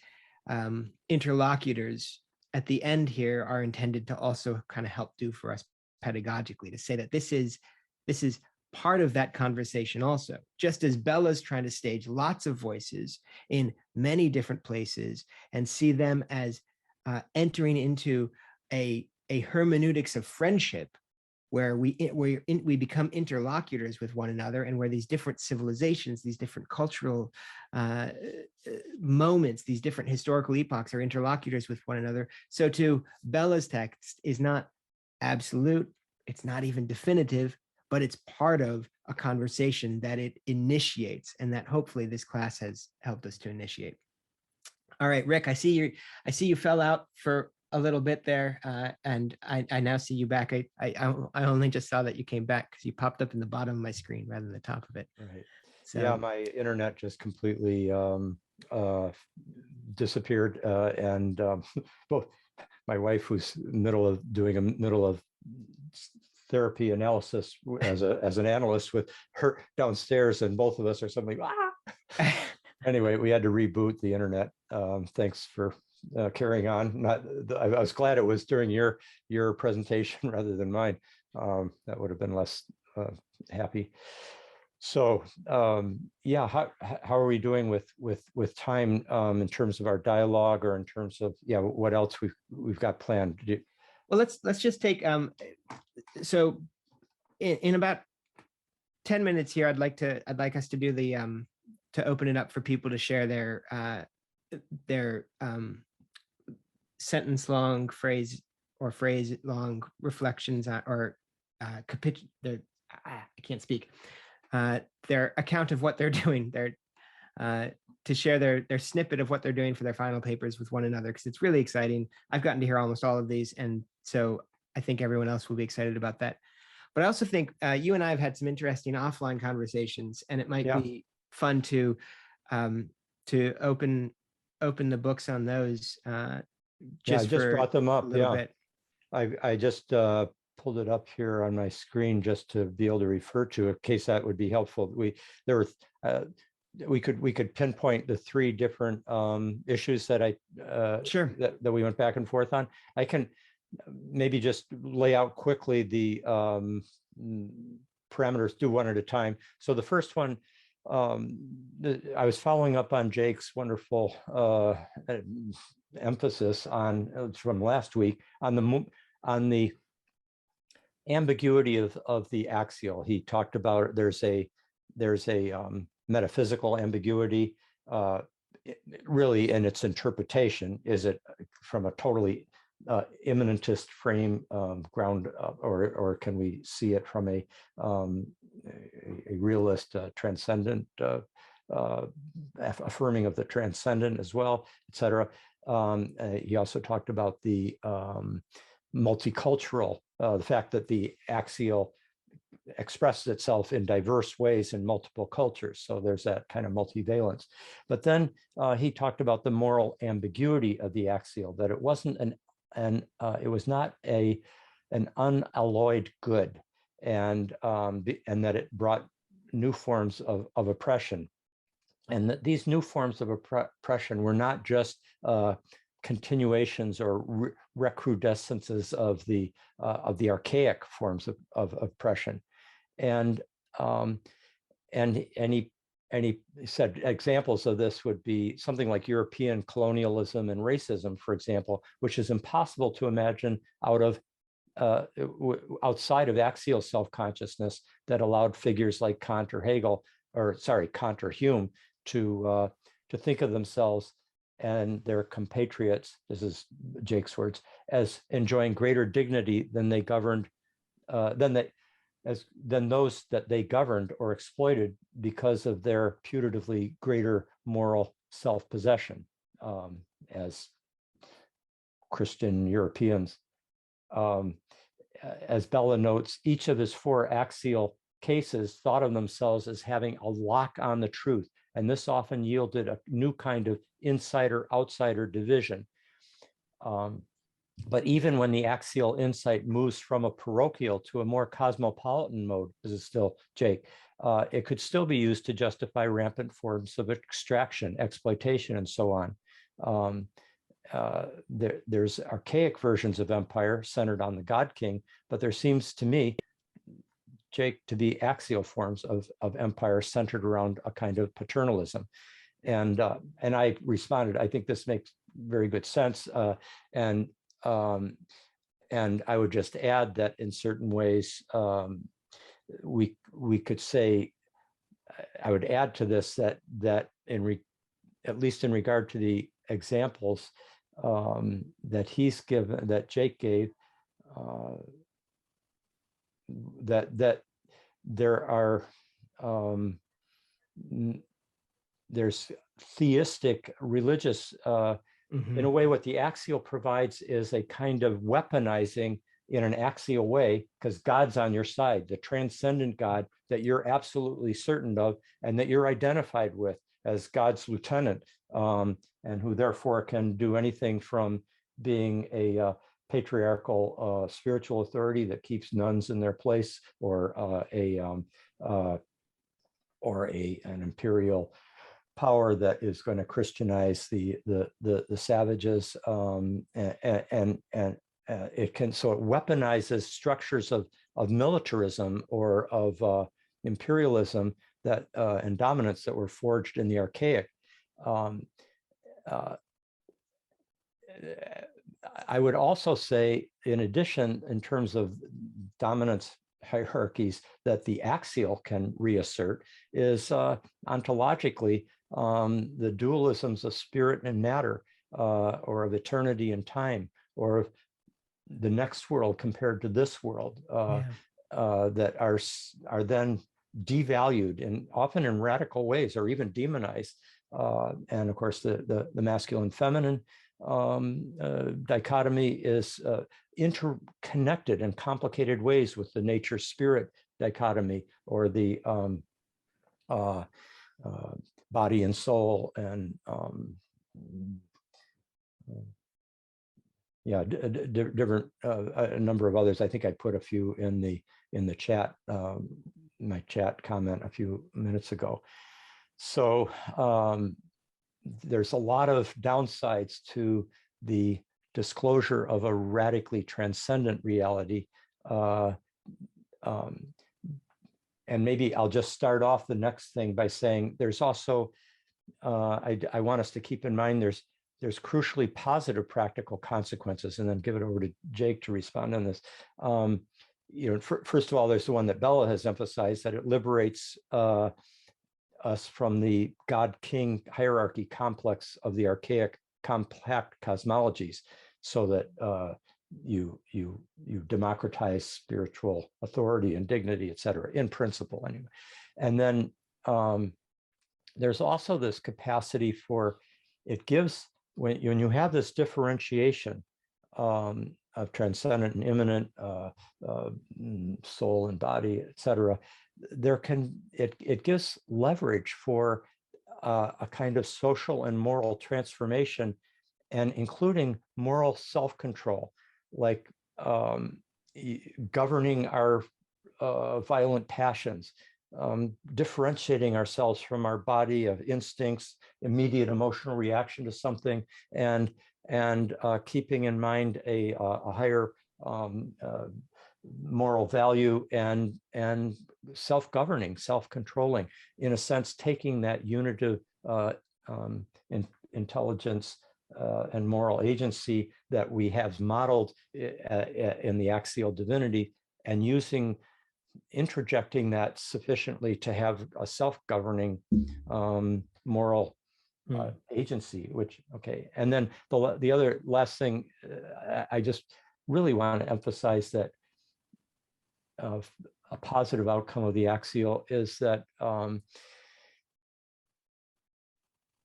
interlocutors at the end here are intended to also kind of help do for us pedagogically, to say that this is part of that conversation also. Just as Bellah's trying to stage lots of voices in many different places and see them as entering into a hermeneutics of friendship where we become interlocutors with one another, and where these different civilizations, these different cultural moments, these different historical epochs are interlocutors with one another. So to Bellah's text is not absolute, it's not even definitive, but it's part of a conversation that it initiates, and that hopefully this class has helped us to initiate. All right, Rick, I see you fell out for a little bit there, and I now see you back. I only just saw that you came back because you popped up in the bottom of my screen rather than the top of it. Right. So yeah, my internet just completely disappeared, and both my wife, who's doing a middle of therapy analysis as an analyst with her downstairs, and both of us are suddenly anyway, we had to reboot the internet. Thanks for carrying on. I was glad it was during your presentation rather than mine. That would have been less happy. So yeah, how are we doing with time in terms of our dialogue, or in terms of what else we've got planned to do? Well, let's just take so in about 10 minutes here, I'd like us to do the to open it up for people to share their sentence long, phrase long reflections on, or I can't speak, their account of what they're doing, to share their snippet of what they're doing for their final papers with one another, because it's really exciting. I've gotten to hear almost all of these, and so I think everyone else will be excited about that. But I also think you and I have had some interesting offline conversations, and it might be fun to open the books on those. I just brought them up. Bit. I just pulled it up here on my screen just to be able to refer to, in case that would be helpful. We could pinpoint the three different issues that sure that we went back and forth on. I can maybe just lay out quickly the parameters, do one at a time. So the first one, I was following up on Jake's wonderful emphasis on from last week on the ambiguity of the axial. He talked about there's a metaphysical ambiguity, really in its interpretation. Is it from a totally immanentist frame ground, or can we see it from a realist transcendent affirming of the transcendent as well, etc. He also talked about the multicultural, the fact that the axial expresses itself in diverse ways in multiple cultures. So there's that kind of multivalence. But then he talked about the moral ambiguity of the axial, that it wasn't it was not an unalloyed good, and that it brought new forms of oppression, and that these new forms of oppression were not just continuations or recrudescences of the archaic forms of oppression, and he said examples of this would be something like European colonialism and racism, for example, which is impossible to imagine outside of axial self-consciousness, that allowed figures like Kant or Hume to think of themselves and their compatriots, this is Jake's words, as enjoying greater dignity than they governed, than those that they governed or exploited because of their putatively greater moral self-possession, as Christian Europeans. As Bellah notes, each of his four axial cases thought of themselves as having a lock on the truth, and this often yielded a new kind of insider-outsider division. But even when the axial insight moves from a parochial to a more cosmopolitan mode, this is still Jake, it could still be used to justify rampant forms of extraction, exploitation, and so on. There's archaic versions of empire centered on the God King, but there seems to me, Jake, to be axial forms of empire centered around a kind of paternalism. And I responded, I think this makes very good sense. and I would just add that in certain ways, we could say, I would add to this that at least in regard to the examples that he's given, that Jake gave, that there are there's theistic religious in a way. What the axial provides is a kind of weaponizing in an axial way, because God's on your side, the transcendent God that you're absolutely certain of and that you're identified with as God's lieutenant, and who therefore can do anything from being a patriarchal spiritual authority that keeps nuns in their place, or an imperial power that is going to Christianize the savages, and it can, so it weaponizes structures of militarism or of imperialism that and dominance that were forged in the archaic. I would also say, in addition, in terms of dominance hierarchies that the axial can reassert, is ontologically the dualisms of spirit and matter, or of eternity and time, or of the next world compared to this world, that are then devalued, and often in radical ways, or even demonized. And of course, the masculine feminine dichotomy is interconnected in complicated ways with the nature spirit dichotomy, or the body and soul, and different a number of others. I think I put a few in the chat, my chat comment a few minutes ago. So there's a lot of downsides to the disclosure of a radically transcendent reality. And maybe I'll just start off the next thing by saying there's also, I want us to keep in mind, there's crucially positive practical consequences, and then give it over to Jake to respond on this. First of all, there's the one that Bellah has emphasized, that it liberates us from the God-king hierarchy complex of the archaic compact cosmologies, so that you democratize spiritual authority and dignity, et cetera, in principle anyway. And then there's also this capacity for, it gives, when you have this differentiation of transcendent and immanent, soul and body, et cetera, it gives leverage for a kind of social and moral transformation, and including moral self-control, like governing our violent passions, differentiating ourselves from our body of instincts, immediate emotional reaction to something, and keeping in mind a higher moral value, and self-governing, self-controlling, in a sense, taking that unitive intelligence and moral agency that we have modeled in the axial divinity, and interjecting that sufficiently to have a self-governing moral agency, which, okay. And then the other last thing, I just really want to emphasize that a positive outcome of the axial is that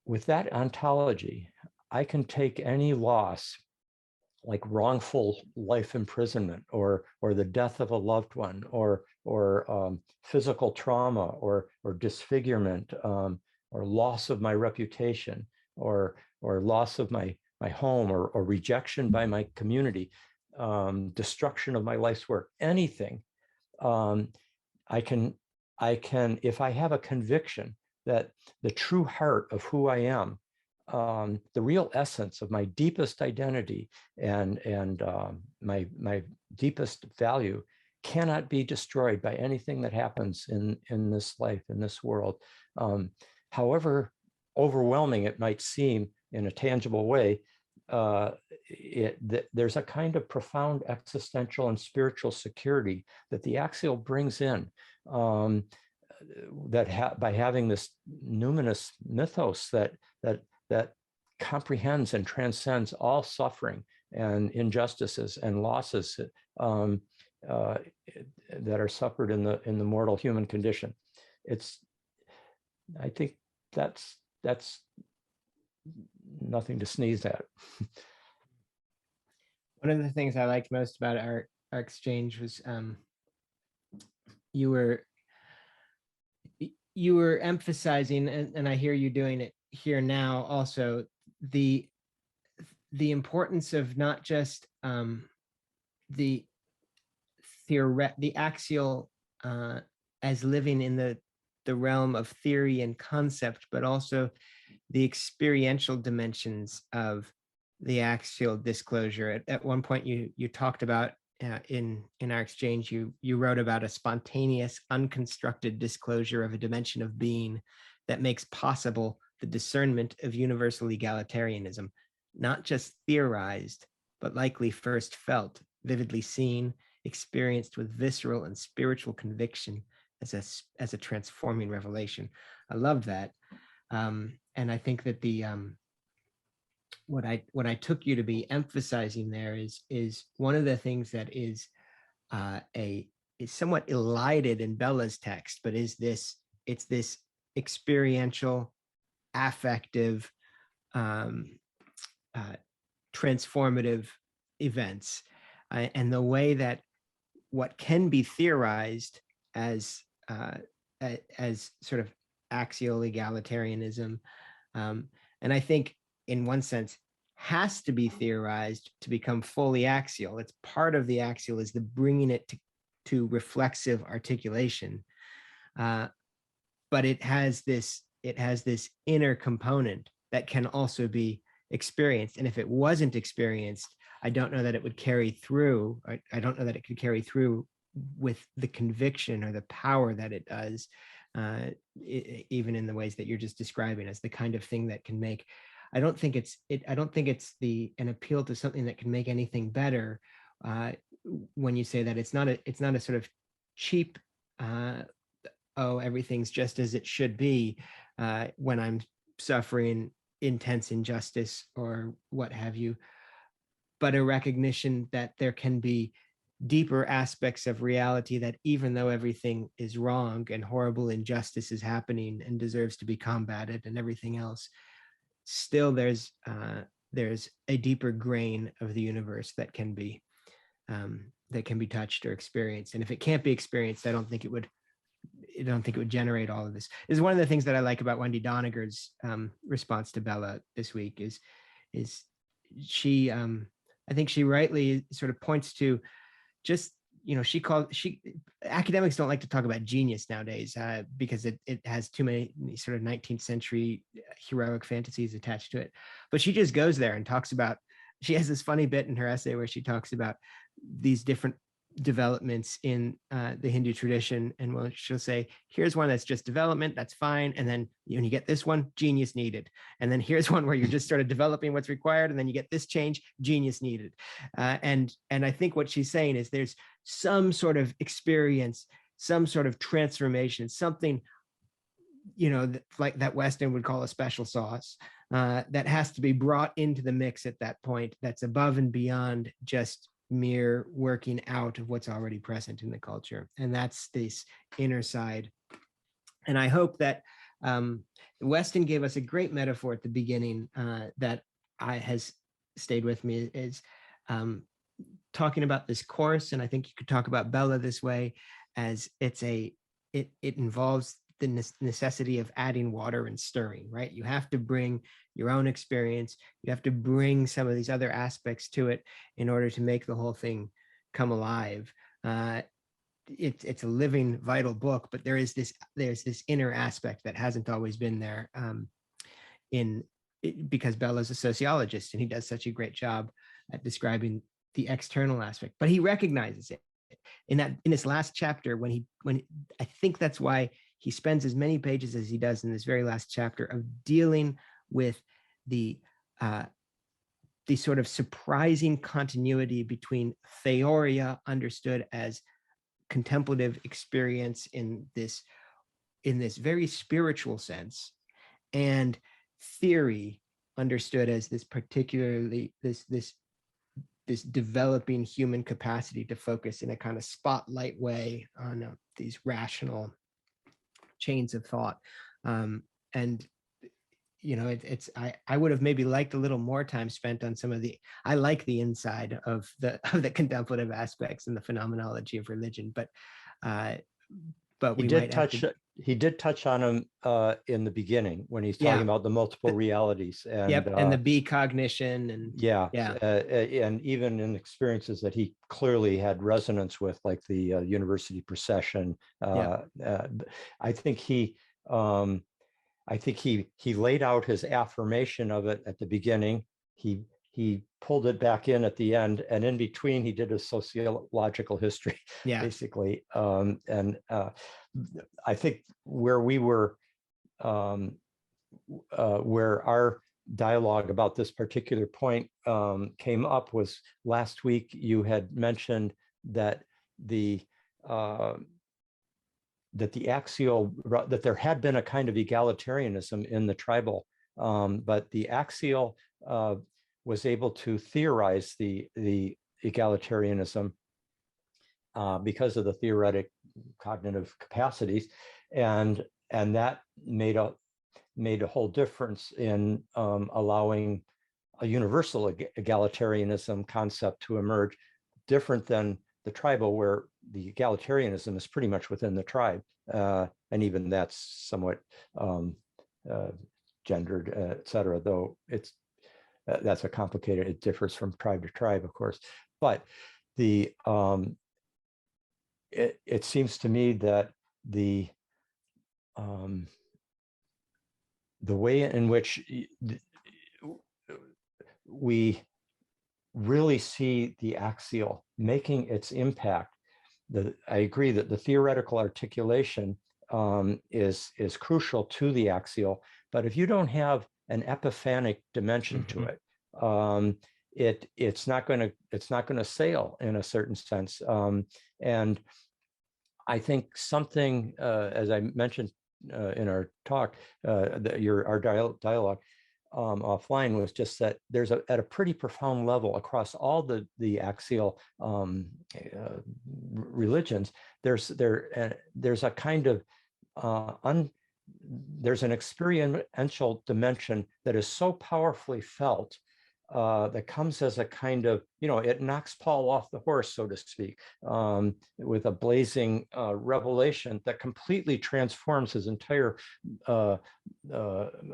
with that ontology, I can take any loss, like wrongful life imprisonment, or the death of a loved one, or physical trauma, or disfigurement, or loss of my reputation, or loss of my home, or rejection by my community, destruction of my life's work, anything. I can, if I have a conviction that the true heart of who I am, the real essence of my deepest identity, and my deepest value, cannot be destroyed by anything that happens in this life, in this world, however overwhelming it might seem in a tangible way. there's a kind of profound existential and spiritual security that the axial brings in, by having this numinous mythos that comprehends and transcends all suffering and injustices and losses that are suffered in the mortal human condition. I think that's nothing to sneeze at. One of the things I liked most about our exchange was you were emphasizing, and I hear you doing it here now also, the importance of not just the axial as living in the realm of theory and concept, but also the experiential dimensions of the axial disclosure. At one point, you talked about in our exchange, you wrote about a spontaneous, unconstructed disclosure of a dimension of being that makes possible the discernment of universal egalitarianism, not just theorized, but likely first felt, vividly seen, experienced with visceral and spiritual conviction as a transforming revelation. I love that. And I think that what I took you to be emphasizing there is one of the things that is somewhat elided in Bellah's text, but it's this experiential, affective, transformative events, and the way that what can be theorized as sort of axial egalitarianism, and I think in one sense has to be theorized to become fully axial. It's part of the axial is the bringing it to reflexive articulation, but it has this inner component that can also be experienced. And if it wasn't experienced, I don't know that it would carry through. I don't know that it could carry through with the conviction or the power that it does, even in the ways that you're just describing as the kind of thing that can make. I don't think it's an appeal to something that can make anything better. When you say that it's not a sort of cheap, everything's just as it should be, when I'm suffering intense injustice or what have you, but a recognition that there can be deeper aspects of reality that even though everything is wrong and horrible injustice is happening and deserves to be combated and everything else, still there's a deeper grain of the universe that can be touched or experienced. And if it can't be experienced, I don't think it would generate all of this. This is one of the things that I like about Wendy Doniger's response to Bellah this week is she I think she rightly sort of points to just, academics don't like to talk about genius nowadays because it has too many sort of 19th century heroic fantasies attached to it. But she just goes there and talks about, she has this funny bit in her essay where she talks about these different developments in the Hindu tradition, and she'll say, here's one that's just development, that's fine, and then when you get this one, genius needed, and then here's one where you're just sort of developing what's required, and then you get this change, genius needed. And I think what she's saying is there's some sort of experience, some sort of transformation, something like that Weston would call a special sauce, that has to be brought into the mix at that point, that's above and beyond just mere working out of what's already present in the culture. And that's this inner side. And I hope that Weston gave us a great metaphor at the beginning that has stayed with me, is talking about this course. And I think you could talk about Bellah this way, as it involves the necessity of adding water and stirring, right? You have to bring your own experience. You have to bring some of these other aspects to it in order to make the whole thing come alive. It's a living, vital book, but there's this inner aspect that hasn't always been there because Bellah's a sociologist and he does such a great job at describing the external aspect, but he recognizes it in this last chapter when I think that's why he spends as many pages as he does in this very last chapter of dealing with the the sort of surprising continuity between theoria, understood as contemplative experience in this very spiritual sense, and theory, understood as this particularly this developing human capacity to focus in a kind of spotlight way on these rational chains of thought. And I would have maybe liked a little more time spent on some of I like the inside of the contemplative aspects and the phenomenology of religion, but he did touch on them in the beginning when he's talking about the multiple realities, and and the B cognition, and and even in experiences that he clearly had resonance with, like the university procession. I think he laid out his affirmation of it at the beginning. He pulled it back in at the end, and in between he did a sociological history, basically. I think where we were, where our dialogue about this particular point came up was last week. You had mentioned that that there had been a kind of egalitarianism in the tribal, but the axial was able to theorize the egalitarianism because of the theoretic cognitive capacities, and that made a whole difference in allowing a universal egalitarianism concept to emerge, different than the tribal, where the egalitarianism is pretty much within the tribe, and even that's somewhat gendered, et cetera, though that's a complicated, it differs from tribe to tribe, of course. But it seems to me that the way in which we really see the axial making its impact, I agree that the theoretical articulation is crucial to the axial, but if you don't have an epiphanic dimension to it, it's not going to sail in a certain sense. And I think something, as I mentioned in our talk, our dialogue offline, was just that there's at a pretty profound level across all the axial religions, there's a kind of there's an experiential dimension that is so powerfully felt, that comes as a kind of, it knocks Paul off the horse, so to speak, with a blazing revelation that completely transforms his entire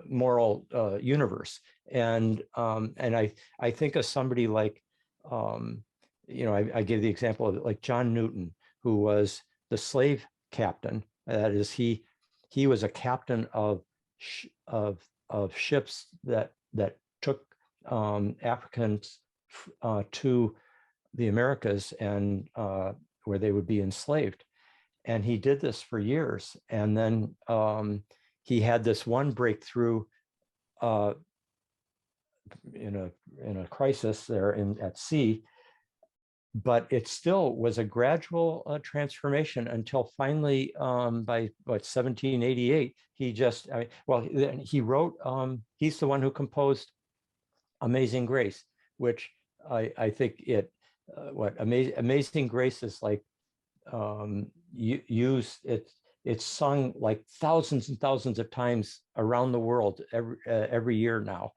moral universe. And I think of somebody like, I give the example of like John Newton, who was the slave captain. That is, he was a captain of ships that took Africans to the Americas, and where they would be enslaved. And he did this for years. And then he had this one breakthrough in a crisis there at sea, but it still was a gradual transformation until finally, by 1788, he just, he wrote, he's the one who composed Amazing Grace, which I think Amazing Grace is like, it's sung like thousands and thousands of times around the world every year now.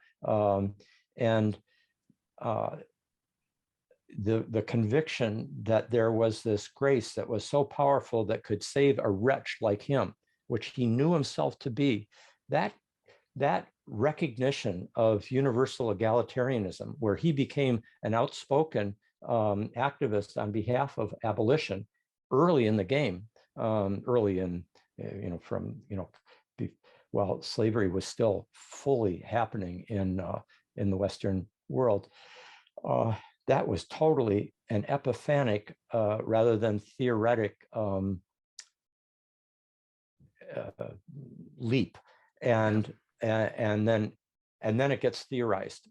The conviction that there was this grace that was so powerful that could save a wretch like him, which he knew himself to be, that recognition of universal egalitarianism, where he became an outspoken activist on behalf of abolition early in the game, while slavery was still fully happening in the Western world. That was totally an epiphanic rather than theoretic leap, and then it gets theorized.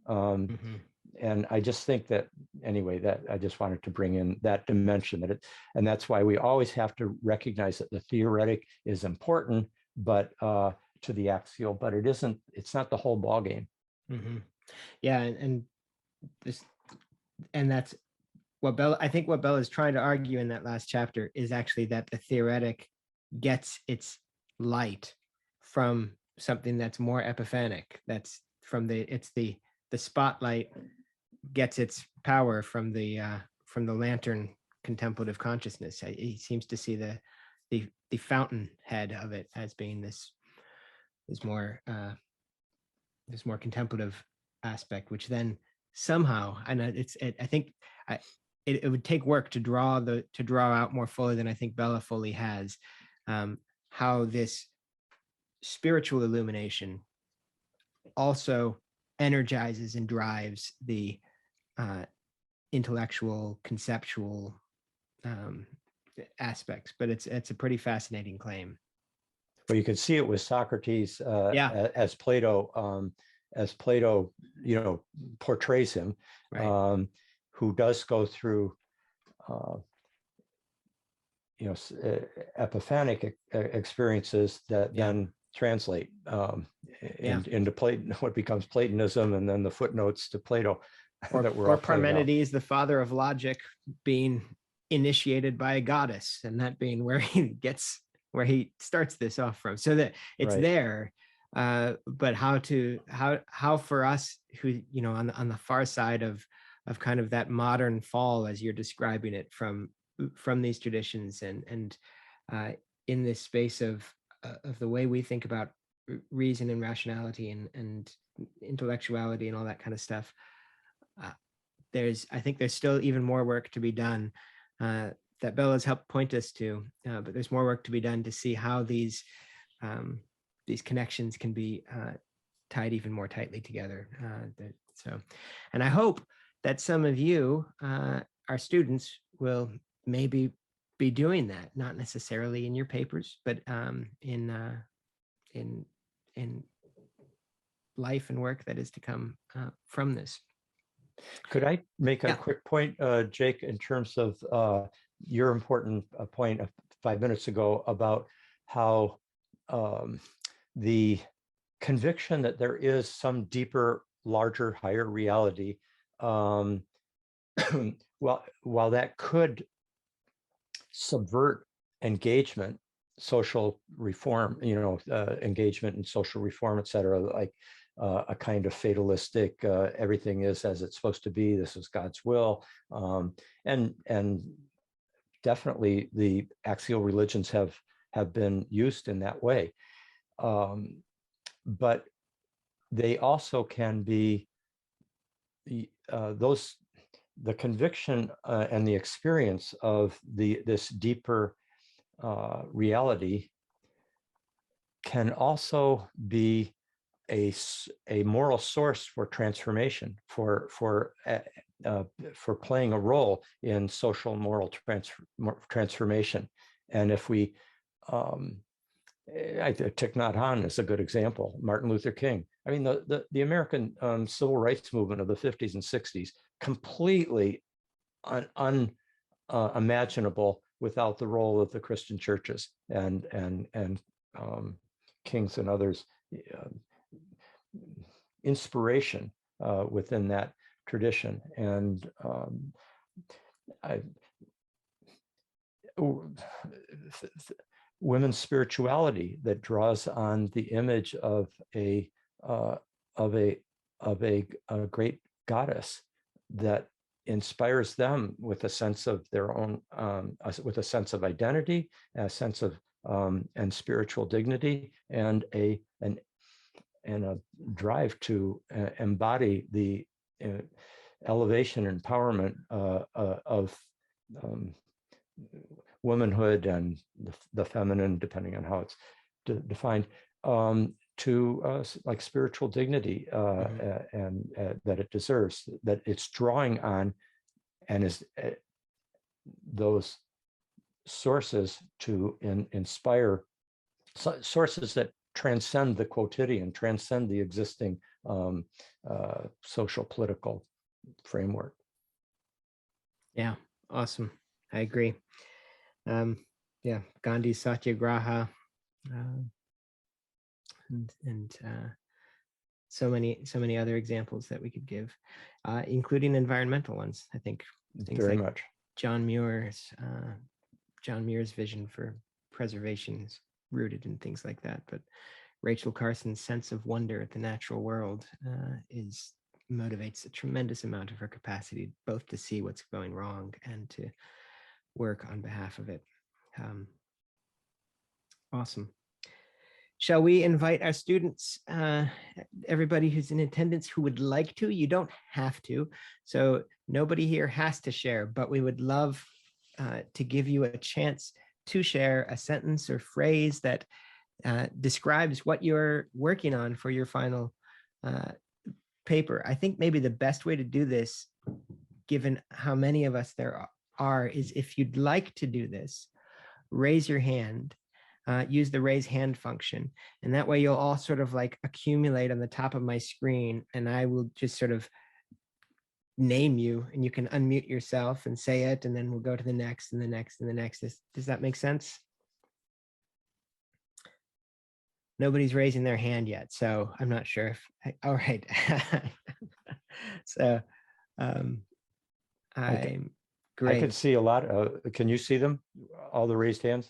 and I just think that anyway, that I just wanted to bring in that dimension and that's why we always have to recognize that the theoretic is important, but to the axial, but it's not the whole ball game. Mm-hmm. Yeah, and that's what Bellah, I think what Bellah is trying to argue in that last chapter is actually that the theoretic gets its light from something that's more epiphanic. That's from the spotlight gets its power from the lantern contemplative consciousness. He seems to see the fountainhead of it as being this more contemplative aspect, which then somehow, and I think it would take work to draw out more fully than I think Bellah fully has, how this spiritual illumination also energizes and drives the intellectual, conceptual aspects. But it's a pretty fascinating claim. Well, you can see it with Socrates as Plato, portrays him, right. Who does go through, epiphanic experiences that then translate into what becomes Platonism, and then the footnotes to Plato. Or Parmenides, the father of logic, being initiated by a goddess, and that being where he starts this off from, so that it's right there. But how for us who, on the far side of kind of that modern fall, as you're describing it, from these traditions, and in this space of the way we think about reason and rationality and intellectuality and all that kind of stuff, I think there's still even more work to be done, that Bellah's helped point us to, but there's more work to be done to see how these connections can be tied even more tightly together. And I hope that some of you, our students, will maybe be doing that, not necessarily in your papers, but in life and work that is to come from this. Could I make a quick point, Jake, in terms of your important point of 5 minutes ago about how the conviction that there is some deeper, larger, higher reality, while that could subvert engagement, social reform, engagement in social reform, et cetera, like a kind of fatalistic, everything is as it's supposed to be, this is God's will. And definitely the axial religions have been used in that way. But they also can be, the conviction and the experience of this deeper reality can also be a moral source for transformation, for playing a role in social moral transformation. And if we, Thich Nhat Hanh is a good example, Martin Luther King. I mean, the American civil rights movement of the 50s and 60s, completely unimaginable without the role of the Christian churches and Kings and others. Inspiration within that tradition, and women's spirituality that draws on the image of a great goddess that inspires them with a sense of their own, with a sense of identity, a sense of and spiritual dignity, and a drive to embody the elevation and empowerment of womanhood and the feminine, depending on how it's defined, to like spiritual dignity and that it deserves, that it's drawing on, and is those sources to inspire, sources that transcend the quotidian, transcend the existing social, political framework. Yeah, awesome. I agree. Yeah, Gandhi's Satyagraha, and so many other examples that we could give, including environmental ones. I think things Very like much. John Muir's vision for preservation is rooted in things like that. But Rachel Carson's sense of wonder at the natural world motivates a tremendous amount of her capacity, both to see what's going wrong and to work on behalf of it. Awesome. Shall we invite our students, everybody who's in attendance who would like to? You don't have to. So nobody here has to share, but we would love to give you a chance to share a sentence or phrase that describes what you're working on for your final paper. I think maybe the best way to do this, given how many of us there are, is if you'd like to do this, raise your hand. Use the raise hand function. And that way you'll all sort of like accumulate on the top of my screen, and I will just sort of name you, and you can unmute yourself and say it, and then we'll go to the next and the next and the next. Does that make sense? Nobody's raising their hand yet, so I'm not sure if, all right. So I'm great. I can see a lot. Can you see them? All the raised hands?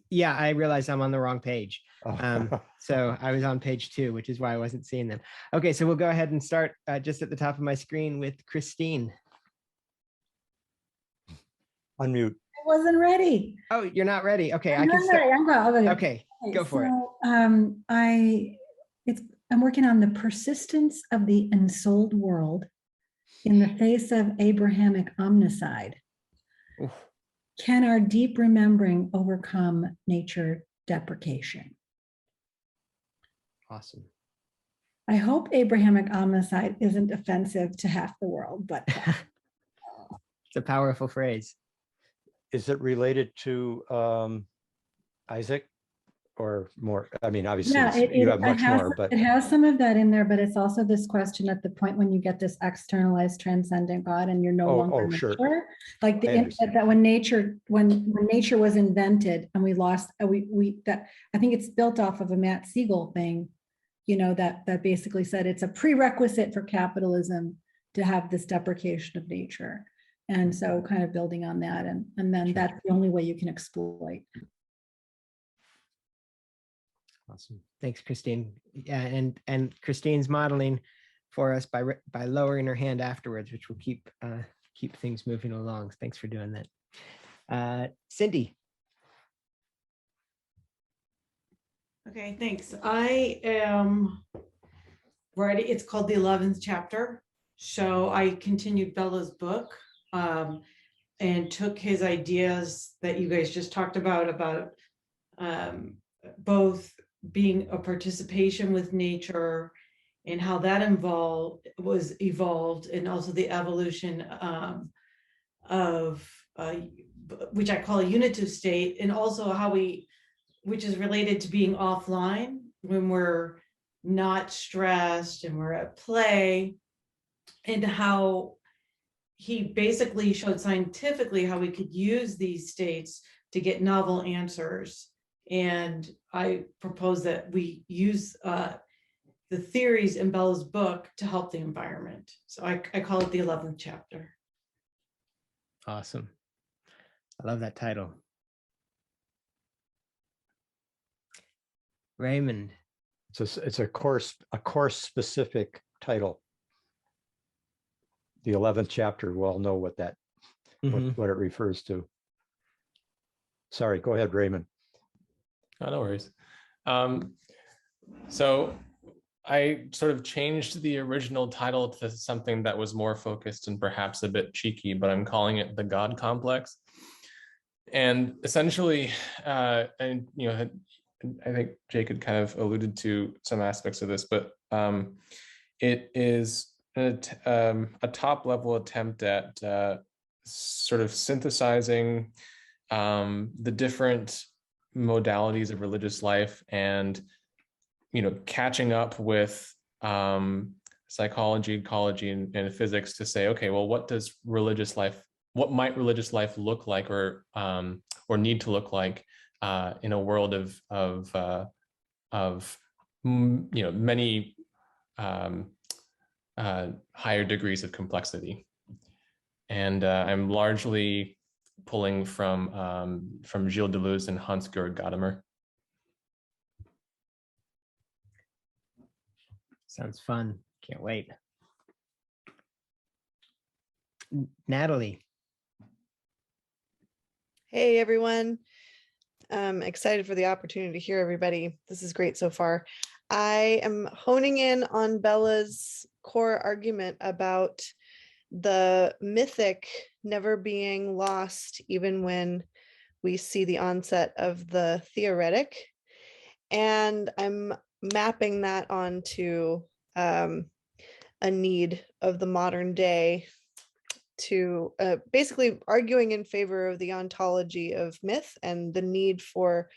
Yeah, I realized I'm on the wrong page. Oh. So I was on page 2, which is why I wasn't seeing them. Okay, so we'll go ahead and start just at the top of my screen with Christine. I Unmute. wasn't ready. Oh, you're not ready. Okay, I I'm can start. ready. Okay, go for it. I'm working on the persistence of the ensouled world in the face of Abrahamic omnicide. Oof. Can our deep remembering overcome nature deprecation? Awesome. I hope Abrahamic omnicide isn't offensive to half the world, but It's a powerful phrase. Is it related to Isaac or more? I mean, obviously yeah, you have much more, but it has some of that in there, but it's also this question at the point when you get this externalized transcendent God and you're no longer nature. Sure. Like that when nature was invented and we lost I think it's built off of a Matt Siegel thing, that basically said it's a prerequisite for capitalism to have this deprecation of nature. And so kind of building on that, and then that's the only way you can exploit. Awesome. Thanks, Christine. Yeah, and Christine's modeling for us by lowering her hand afterwards, which will keep things moving along. Thanks for doing that. Cindy. Okay, thanks. I am writing, it's called the 11th chapter. So I continued Bellah's book and took his ideas that you guys just talked about both being a participation with nature and how that evolved, and also the evolution of which I call a unitive state, and also how which is related to being offline when we're not stressed and we're at play, and how he basically showed scientifically how we could use these states to get novel answers. And I propose that we use the theories in Bellah's book to help the environment. So I call it the 11th chapter. Awesome. I love that title. Raymond. it's a course specific title. The 11th chapter, we'll all know what that what it refers to. Sorry, go ahead, Raymond. Oh, no worries. So I sort of changed the original title to something that was more focused and perhaps a bit cheeky, but I'm calling it the God Complex. And essentially, and I think Jake had kind of alluded to some aspects of this, but it is a top level attempt at sort of synthesizing the different modalities of religious life and catching up with psychology, ecology, and physics to say, okay, well, what might religious life look like, or need to look like in a world of many higher degrees of complexity. And I'm largely pulling from Gilles Deleuze and Hans-Georg Gadamer. Sounds fun. Can't wait. Natalie. Hey, everyone. I'm excited for the opportunity to hear everybody. This is great so far. I am honing in on Bellah's core argument about the mythic never being lost, even when we see the onset of the theoretic. And I'm mapping that onto a need of the modern day to basically arguing in favor of the ontology of myth and the need for,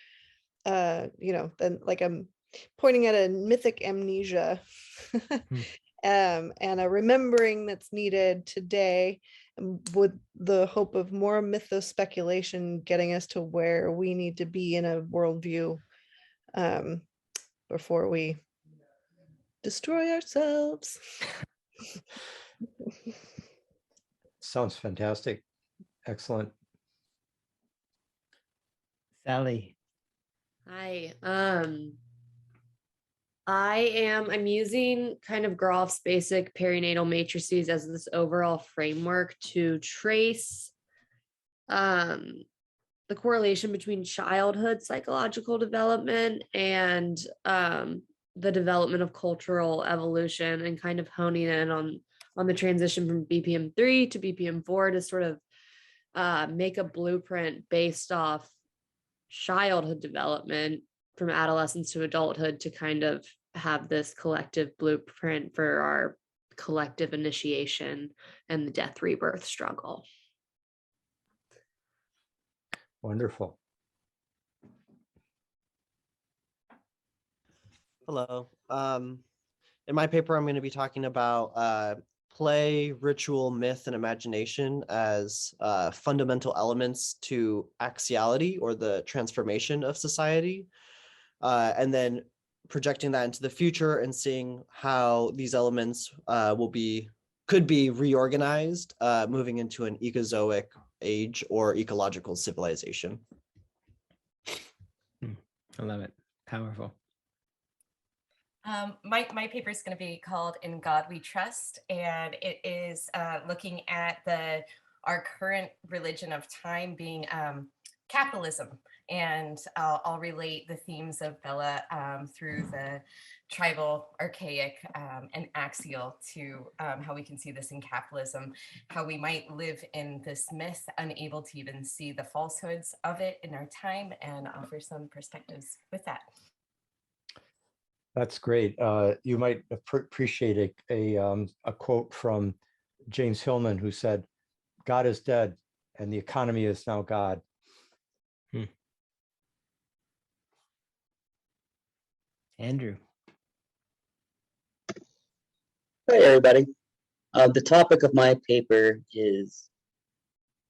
like I'm pointing at a mythic amnesia and a remembering that's needed today, with the hope of more mythos speculation getting us to where we need to be in a worldview before we destroy ourselves. Sounds fantastic. Excellent. Sally. Hi. I'm using kind of Groff's basic perinatal matrices as this overall framework to trace the correlation between childhood psychological development and the development of cultural evolution, and kind of honing in on the transition from BPM-3 to BPM-4 to sort of make a blueprint based off childhood development from adolescence to adulthood to kind of have this collective blueprint for our collective initiation and the death rebirth struggle. Wonderful. Hello. In my paper, I'm going to be talking about play, ritual, myth, and imagination as fundamental elements to axiality, or the transformation of society, and then projecting that into the future and seeing how these elements could be reorganized, moving into an ecozoic age or ecological civilization. I love it. Powerful. My paper is going to be called "In God We Trust," and it is looking at our current religion of time being capitalism. And I'll relate the themes of Bellah through the tribal, archaic, and axial to how we can see this in capitalism, how we might live in this myth, unable to even see the falsehoods of it in our time, and offer some perspectives with that. That's great. You might appreciate a quote from James Hillman, who said, "God is dead and the economy is now God." Andrew. Hi, everybody. The topic of my paper is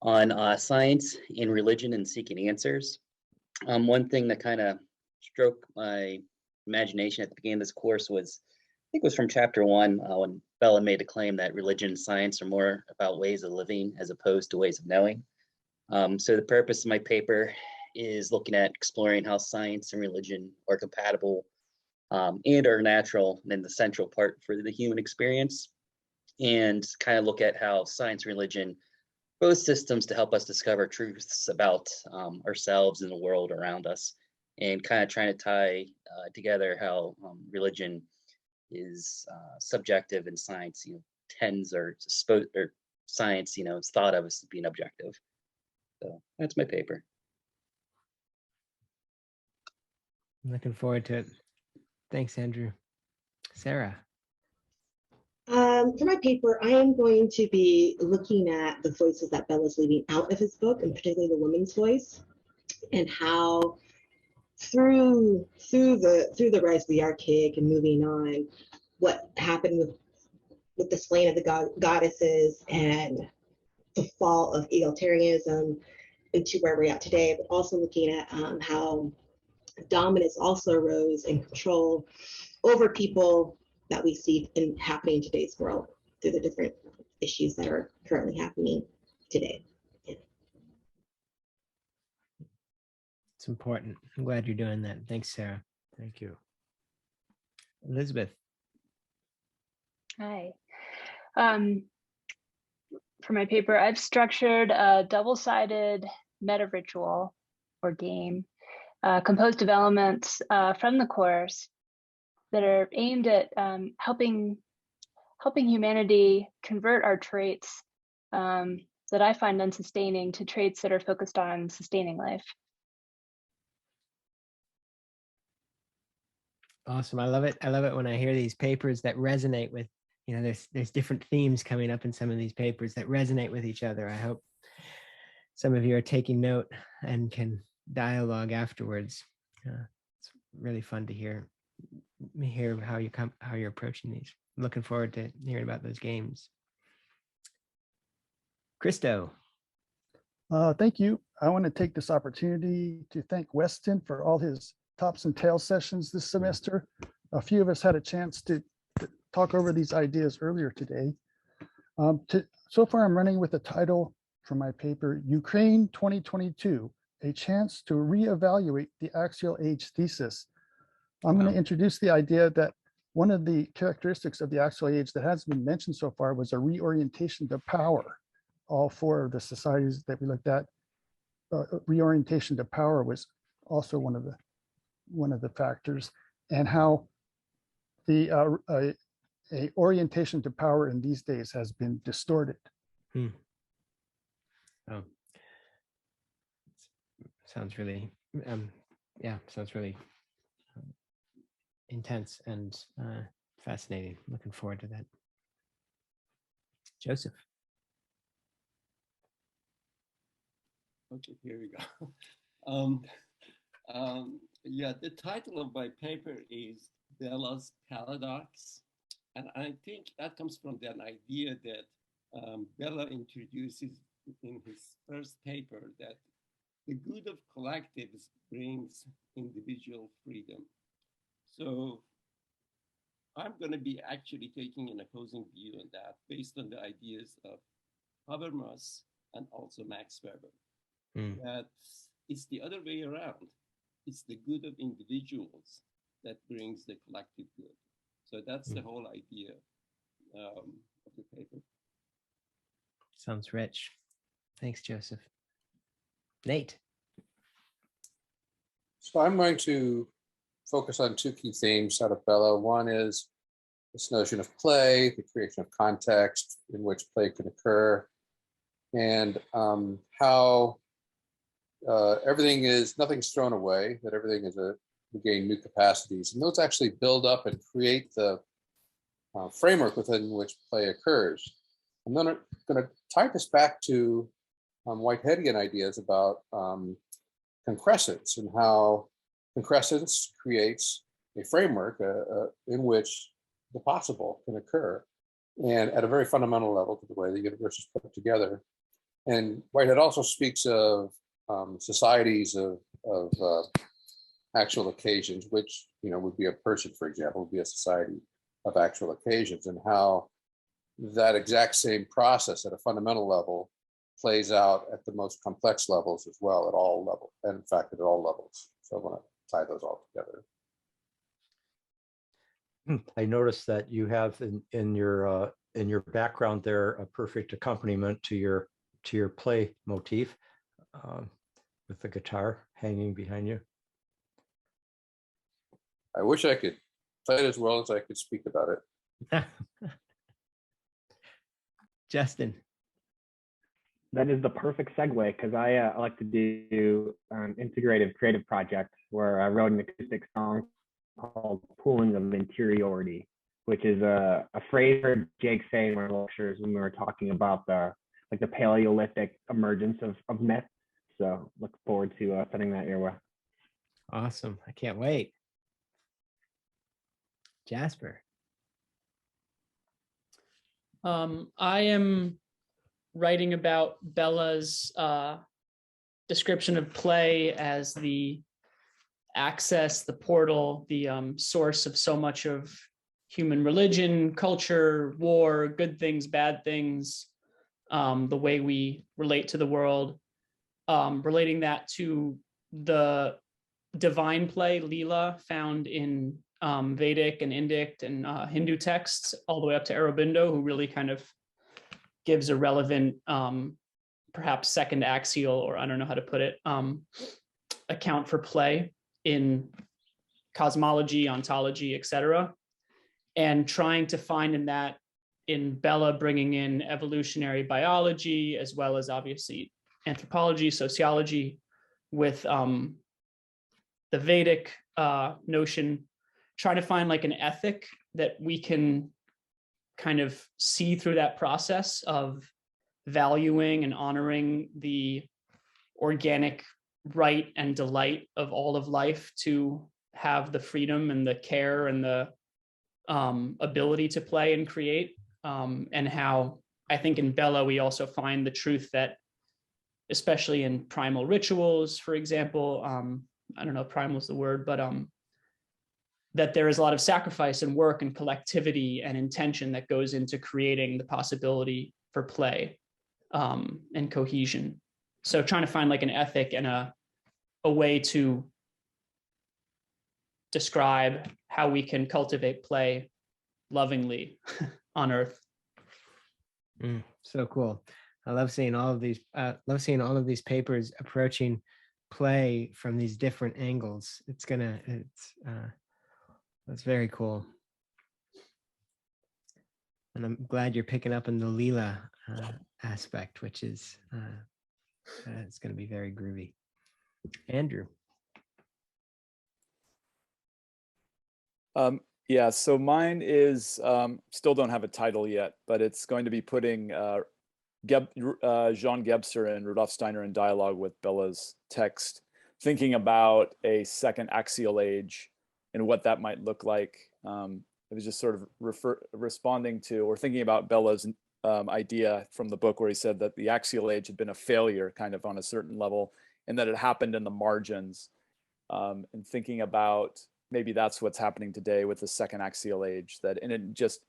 on science and religion and seeking answers. One thing that kind of stroked my imagination at the beginning of this course was, I think it was from chapter 1, when Bellah made a claim that religion and science are more about ways of living as opposed to ways of knowing. So the purpose of my paper is looking at exploring how science and religion are compatible and are natural and the central part for the human experience, and kind of look at how science and religion, both systems to help us discover truths about ourselves and the world around us, and kind of trying to tie together how religion is subjective and science, science, is thought of as being objective. So that's my paper. I'm looking forward to it. Thanks, Andrew. Sarah. For my paper, I am going to be looking at the voices that Bellah's leaving out of his book, and particularly the woman's voice, and how through the rise of the archaic and moving on, what happened with with the slaying of the goddesses and the fall of egalitarianism into where we're at today, but also looking at how dominance also arose and control over people that we see happening in today's world through the different issues that are currently happening today. Yeah. It's important. I'm glad you're doing that. Thanks, Sarah. Thank you. Elizabeth. Hi. For my paper, I've structured a double-sided meta ritual or game composed of elements from the course that are aimed at helping humanity convert our traits that I find unsustaining to traits that are focused on sustaining life. Awesome. I love it. I love it when I hear these papers that resonate with, you know, there's different themes coming up in some of these papers that resonate with each other. I hope some of you are taking note and can dialogue afterwards. It's really fun to hear how you're approaching these. I'm looking forward to hearing about those games. Christo. Thank you. I want to take this opportunity to thank Weston for all his tops and tails sessions this semester. A few of us had a chance to talk over these ideas earlier today. So far, I'm running with the title for my paper, Ukraine 2022, a chance to reevaluate the Axial Age thesis. I'm going to introduce the idea that one of the characteristics of the Axial Age that hasn't been mentioned so far was a reorientation to power. All four of the societies that we looked at, reorientation to power was also one of the factors, and how the a orientation to power in these days has been distorted. Oh, sounds really, sounds really intense and fascinating. Looking forward to that. Joseph. Okay, here we go. Yeah, the title of my paper is Bellah's Paradox. And I think that comes from an idea that Bellah introduces in his first paper, that the good of collectives brings individual freedom. So I'm going to be actually taking an opposing view on that based on the ideas of Habermas and also Max Weber. That it's the other way around. It's the good of individuals that brings the collective good. So that's the whole idea of the paper. Sounds rich. Thanks, Joseph. Nate. So I'm going to focus on two key themes out of Bellah. One is this notion of play, the creation of context in which play can occur, and how nothing's thrown away, that everything is we gain new capacities. And those actually build up and create the framework within which play occurs. I'm then going to tie this back to Whiteheadian ideas about concrescence and how concrescence creates a framework in which the possible can occur, and at a very fundamental level to the way the universe is put together. And Whitehead also speaks of societies of actual occasions, which would be a person, for example, would be a society of actual occasions, and how that exact same process at a fundamental level plays out at the most complex levels as well, at all levels, and in fact at all levels. So I want to tie those all together. I noticed that you have in your background there a perfect accompaniment to your play motif with the guitar hanging behind you. I wish I could play it as well as I could speak about it. Justin. That is the perfect segue, because I like to do an integrative creative project where I wrote an acoustic song called Pooling of Interiority, which is a phrase I heard Jake say in our lectures when we were talking about the Paleolithic emergence of myth. So look forward to sending that your way. Awesome. I can't wait. Jasper. I am writing about Bellah's description of play as the access, the portal, the source of so much of human religion, culture, war, good things, bad things, the way we relate to the world, relating that to the divine play, Leela, found in Vedic and Indic and Hindu texts, all the way up to Aurobindo, who really kind of gives a relevant, perhaps second axial, or I don't know how to put it, account for play in cosmology, ontology, etc. And trying to find in that, in Bellah, bringing in evolutionary biology, as well as obviously anthropology, sociology, with the Vedic notion, trying to find like an ethic that we can kind of see through that process of valuing and honoring the organic right and delight of all of life to have the freedom and the care and the ability to play and create, and how I think in Bellah we also find the truth that, especially in primal rituals, for example, I don't know if primal is the word, but that there is a lot of sacrifice and work and collectivity and intention that goes into creating the possibility for play and cohesion. So trying to find like an ethic and a way to describe how we can cultivate play lovingly on Earth. So cool. I love seeing all of these papers approaching play from these different angles. That's very cool. And I'm glad you're picking up on the Leela aspect, which is it's going to be very groovy. Andrew. Yeah, so mine is, still don't have a title yet, but it's going to be putting Jean Gebser and Rudolf Steiner in dialogue with Bellah's text, thinking about a second axial age and what that might look like. It was just sort of responding to or thinking about Bellah's idea from the book where he said that the axial age had been a failure kind of on a certain level and that it happened in the margins, and thinking about maybe that's what's happening today with the second axial age, that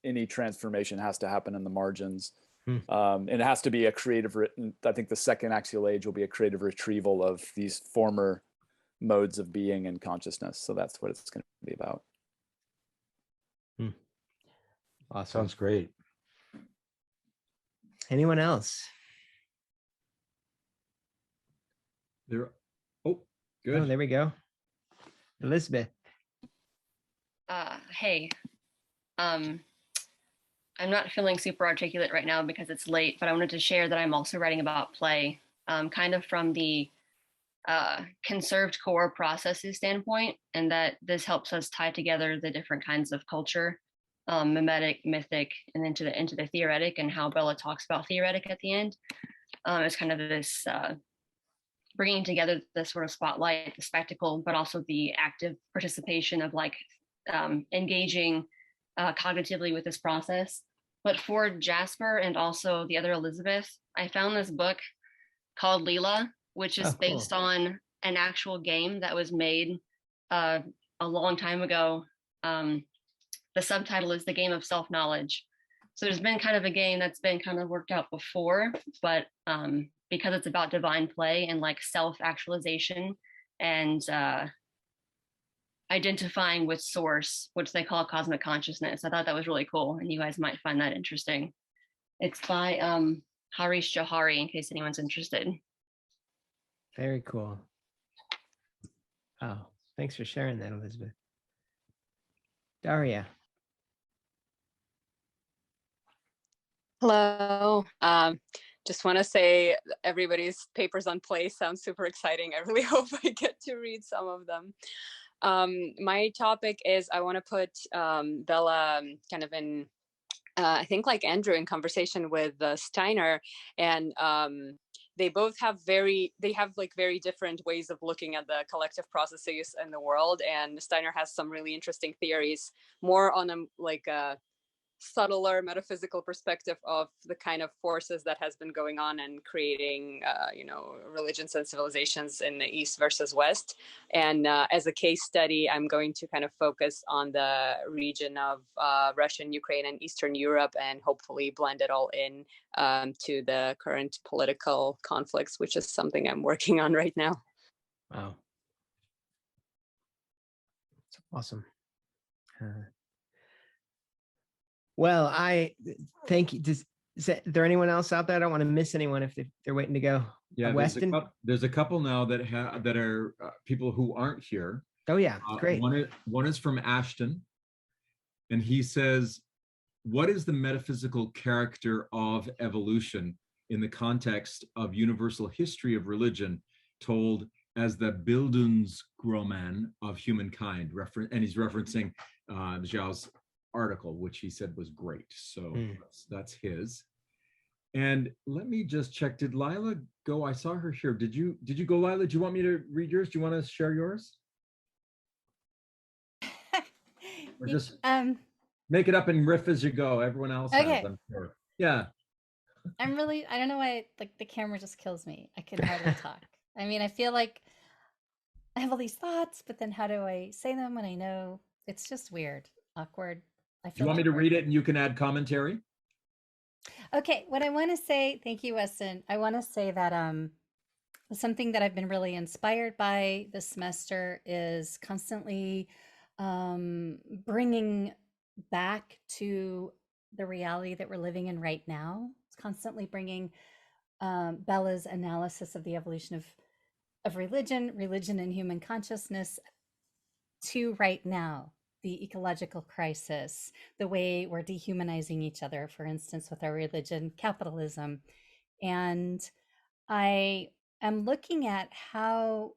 any transformation has to happen in the margins. And it has to be a creative, I think the second axial age will be a creative retrieval of these former modes of being and consciousness. So that's what it's going to be about. Awesome. Sounds great. Anyone else? Good. Oh, there we go. Elizabeth. Hey, I'm not feeling super articulate right now because it's late, but I wanted to share that I'm also writing about play, kind of from the conserved core processes standpoint, and that this helps us tie together the different kinds of culture, mimetic, mythic, and into the theoretic, and how Bellah talks about theoretic at the end. It's kind of this bringing together the sort of spotlight, the spectacle, but also the active participation of like engaging cognitively with this process. But for Jasper and also the other Elizabeth, I found this book called Leela, which is based on an actual game that was made a long time ago. The subtitle is The Game of Self-Knowledge. So there's been kind of a game that's been kind of worked out before, but because it's about divine play and like self-actualization and identifying with source, which they call cosmic consciousness. I thought that was really cool, and you guys might find that interesting. It's by Harish Johari, in case anyone's interested. Very cool. Oh, thanks for sharing that, Elizabeth. Daria. Hello. Just want to say everybody's papers on play sounds super exciting. I really hope I get to read some of them. My topic is I want to put Bellah kind of in, I think like Andrew, in conversation with Steiner, and they both have very different ways of looking at the collective processes in the world. And Steiner has some really interesting theories, more on a subtler metaphysical perspective of the kind of forces that has been going on and creating, religions and civilizations in the East versus West. And as a case study, I'm going to kind of focus on the region of Russia and Ukraine and Eastern Europe, and hopefully blend it all in to the current political conflicts, which is something I'm working on right now. Wow. That's awesome. Well, I thank you. Is there anyone else out there? I don't want to miss anyone if they're waiting to go. Yeah, Weston? there's a couple now that are people who aren't here. Oh yeah, great. One is from Ashton, and he says, "What is the metaphysical character of evolution in the context of universal history of religion, told as the Bildungsroman of humankind?" And he's referencing Zhao's article, which he said was great. So that's his. And let me just check. Did Lila go? I saw her here. Did you go, Lila? Do you want me to read yours? Do you want to share yours? Or just make it up and riff as you go. Everyone else has, I'm sure. Yeah. I don't know why, like, the camera just kills me. I can hardly talk. I mean, I feel like I have all these thoughts, but then how do I say them when I know it's just weird, awkward? Do you want me to read it and you can add commentary? Okay, what I want to say, thank you, Weston. I want to say that something that I've been really inspired by this semester is constantly bringing back to the reality that we're living in right now. It's constantly bringing Bellah's analysis of the evolution of religion and human consciousness to right now. The ecological crisis, the way we're dehumanizing each other, for instance, with our religion, capitalism. And I am looking at how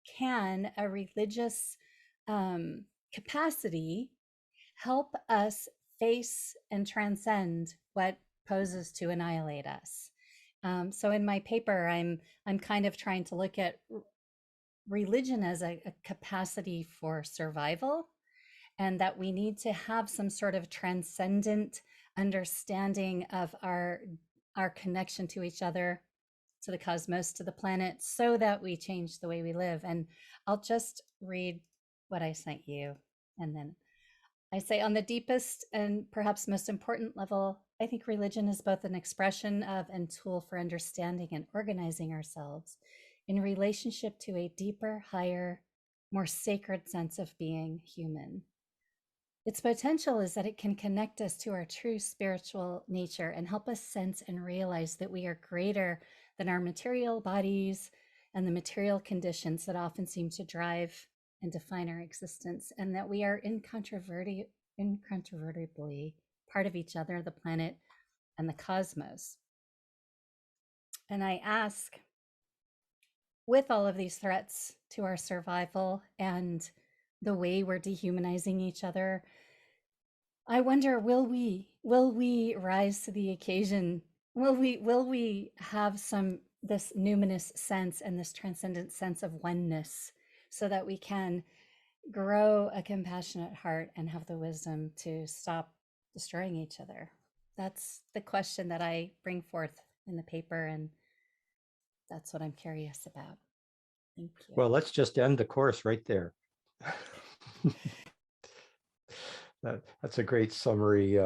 can a religious capacity help us face and transcend what poses to annihilate us. So in my paper, I'm kind of trying to look at religion as a capacity for survival, and that we need to have some sort of transcendent understanding of our connection to each other, to the cosmos, to the planet, so that we change the way we live. And I'll just read what I sent you. And then I say, on the deepest and perhaps most important level, I think religion is both an expression of and tool for understanding and organizing ourselves in relationship to a deeper, higher, more sacred sense of being human. Its potential is that it can connect us to our true spiritual nature and help us sense and realize that we are greater than our material bodies and the material conditions that often seem to drive and define our existence, and that we are incontrovertibly part of each other, the planet, and the cosmos. And I ask, with all of these threats to our survival and the way we're dehumanizing each other, I wonder, will we rise to the occasion? Will we have this numinous sense and this transcendent sense of oneness, so that we can grow a compassionate heart and have the wisdom to stop destroying each other? That's the question that I bring forth in the paper, and that's what I'm curious about. Thank you. Well, let's just end the course right there. That's a great summary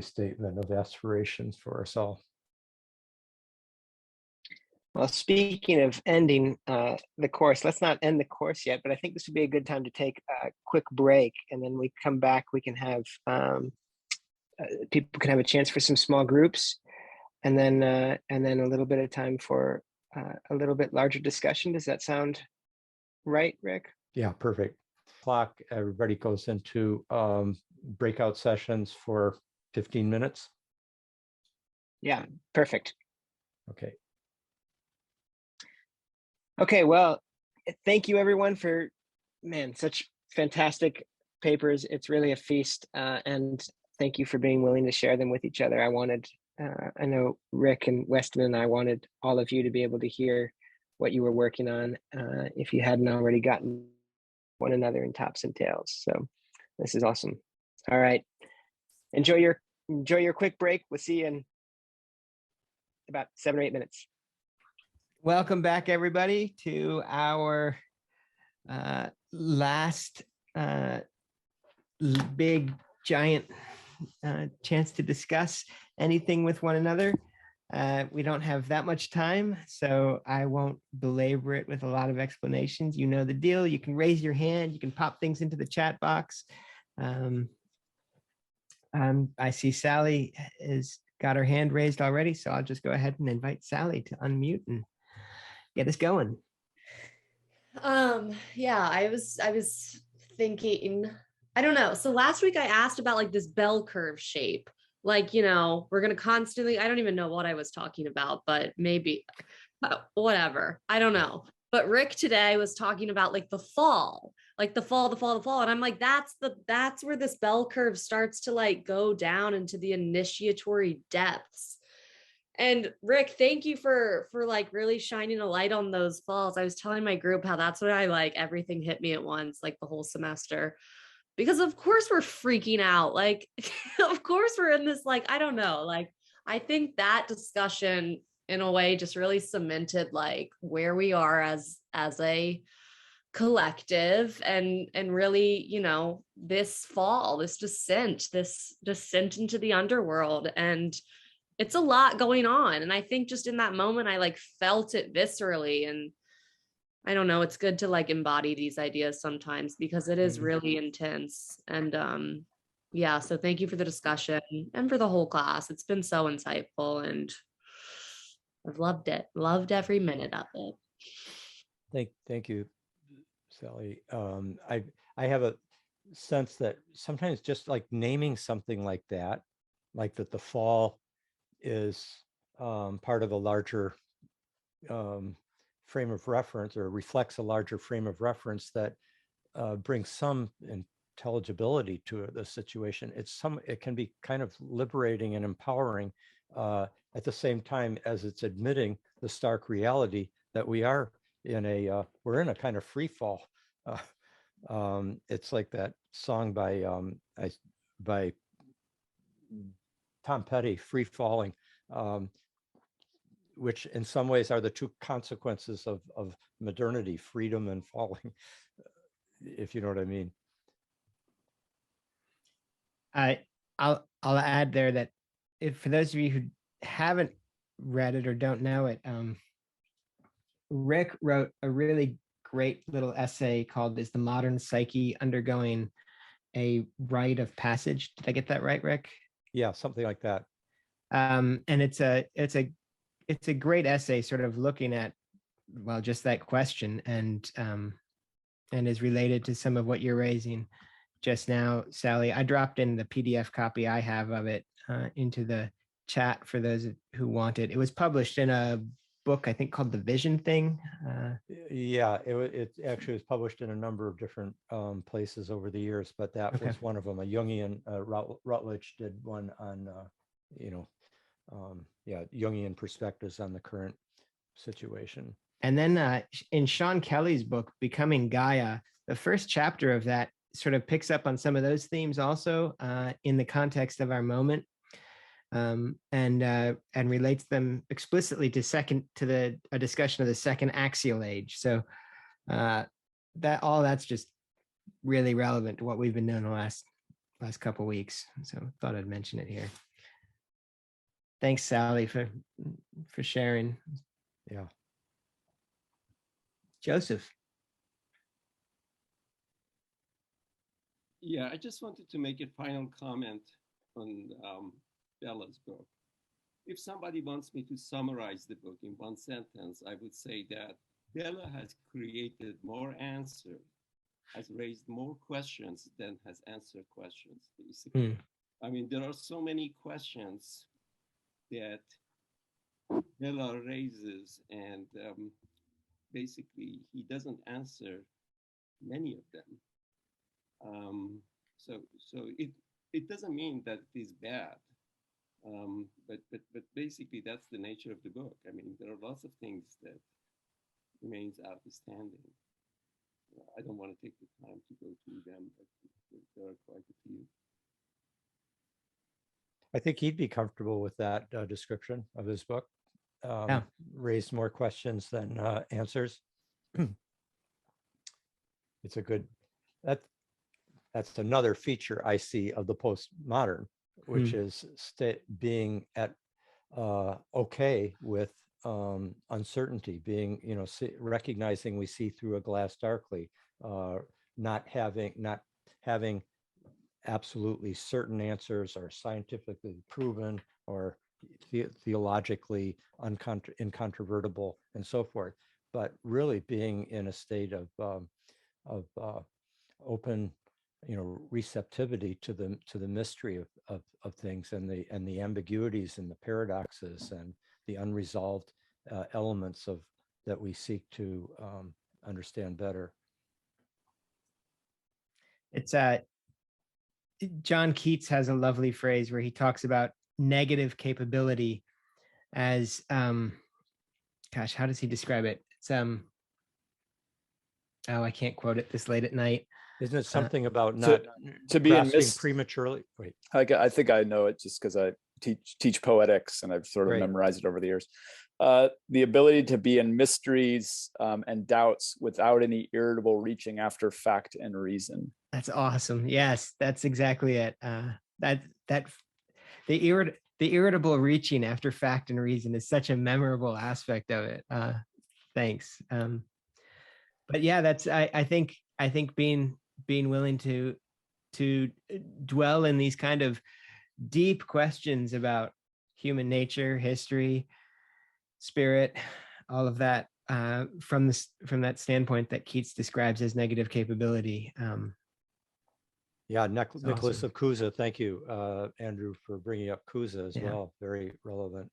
statement of aspirations for us all. Well, speaking of ending the course, let's not end the course yet, but I think this would be a good time to take a quick break, and then we come back, we can have people can have a chance for some small groups, and then a little bit of time for a little bit larger discussion. Does that sound right, Rick? Yeah, perfect. Clock, everybody goes into breakout sessions for 15 minutes. Yeah, perfect. Okay. Okay, well, thank you everyone for, such fantastic papers. It's really a feast, and thank you for being willing to share them with each other. I know Rick and Weston and I wanted all of you to be able to hear what you were working on, if you hadn't already gotten one another in tops and tails. So this is awesome. All right. Enjoy your quick break. We'll see you in about 7 or 8 minutes. Welcome back, everybody, to our last big giant chance to discuss anything with one another. We don't have that much time, so I won't belabor it with a lot of explanations. You know the deal. You can raise your hand. You can pop things into the chat box. I see Sally has got her hand raised already, so I'll just go ahead and invite Sally to unmute and get us going. Yeah, I was thinking, I don't know. So last week I asked about like this bell curve shape. Like, you know, we're going to constantly, I don't even know what I was talking about, but maybe whatever. I don't know. But Rick today was talking about like the fall. And I'm like, that's where this bell curve starts to like go down into the initiatory depths. And Rick, thank you for like really shining a light on those falls. I was telling my group how that's what I like, everything hit me at once, like the whole semester. Because of course we're freaking out. Like, of course we're in this, like, I don't know, like, I think that discussion in a way just really cemented like where we are as a collective and really, you know, this fall, this descent into the underworld. And it's a lot going on. And I think just in that moment, I like felt it viscerally. And I don't know, it's good to like embody these ideas sometimes because it is really intense. And yeah, so thank you for the discussion and for the whole class. It's been so insightful and I've loved it. Loved every minute of it. Thank you, Sally. I have a sense that sometimes just like naming something like that the fall is part of a larger frame of reference or reflects a larger frame of reference that brings some intelligibility to the situation. It can be kind of liberating and empowering at the same time as it's admitting the stark reality that we're in a kind of free fall. It's like that song by Tom Petty, Free Falling, which in some ways are the two consequences of modernity, freedom and falling, if you know what I mean. I'll add there that if for those of you who haven't read it or don't know it, Rick wrote a really great little essay called "Is the Modern Psyche Undergoing a Rite of Passage?" Did I get that right, Rick? Yeah, something like that. And it's a great essay, sort of looking at, well, just that question, and is related to some of what you're raising just now, Sally. I dropped in the PDF copy I have of it into the chat for those who want it. It was published in a book, I think, called The Vision Thing. Yeah, it actually was published in a number of different places over the years, but that was one of them. A Jungian, Routledge did one on, Jungian perspectives on the current situation. And then in Sean Kelly's book, Becoming Gaia, the first chapter of that sort of picks up on some of those themes also in the context of our moment, and relates them explicitly to a discussion of the second axial age. So that's just really relevant to what we've been doing the last couple of weeks. So thought I'd mention it here. Thanks, Sally, for sharing. Yeah. Joseph. Yeah, I just wanted to make a final comment on Bellah's book. If somebody wants me to summarize the book in one sentence, I would say that Bellah has created more answers, has raised more questions than has answered questions, basically. I mean, there are so many questions that Bellah raises, and basically he doesn't answer many of them. So it doesn't mean that it is bad, but basically that's the nature of the book. I mean, there are lots of things that remains outstanding. I don't want to take the time to go through them, but there are quite a few. I think he'd be comfortable with that description of his book. Yeah. Raised more questions than answers. It's a good, that's another feature I see of the postmodern, which is being at okay with uncertainty, being, you know, recognizing we see through a glass darkly, not having absolutely certain answers or scientifically proven or theologically incontrovertible and so forth, but really being in a state of open, you know, receptivity to the mystery of things and the ambiguities and the paradoxes and the unresolved elements of that we seek to understand better. It's John Keats has a lovely phrase where he talks about negative capability as gosh, how does he describe it? It's oh, I can't quote it this late at night. Isn't it something about not to be in prematurely? Wait, I think I know it just because I teach poetics and I've sort of memorized it over the years. The ability to be in mysteries and doubts without any irritable reaching after fact and reason. That's awesome. Yes, that's exactly it. The irritable reaching after fact and reason is such a memorable aspect of it. Thanks. But yeah, that's I think being willing to dwell in these kind of deep questions about human nature, history, spirit, all of that from that standpoint that Keats describes as negative capability. Yeah, Nicholas awesome. of Cusa. Thank you, Andrew, for bringing up Cusa as well. Very relevant.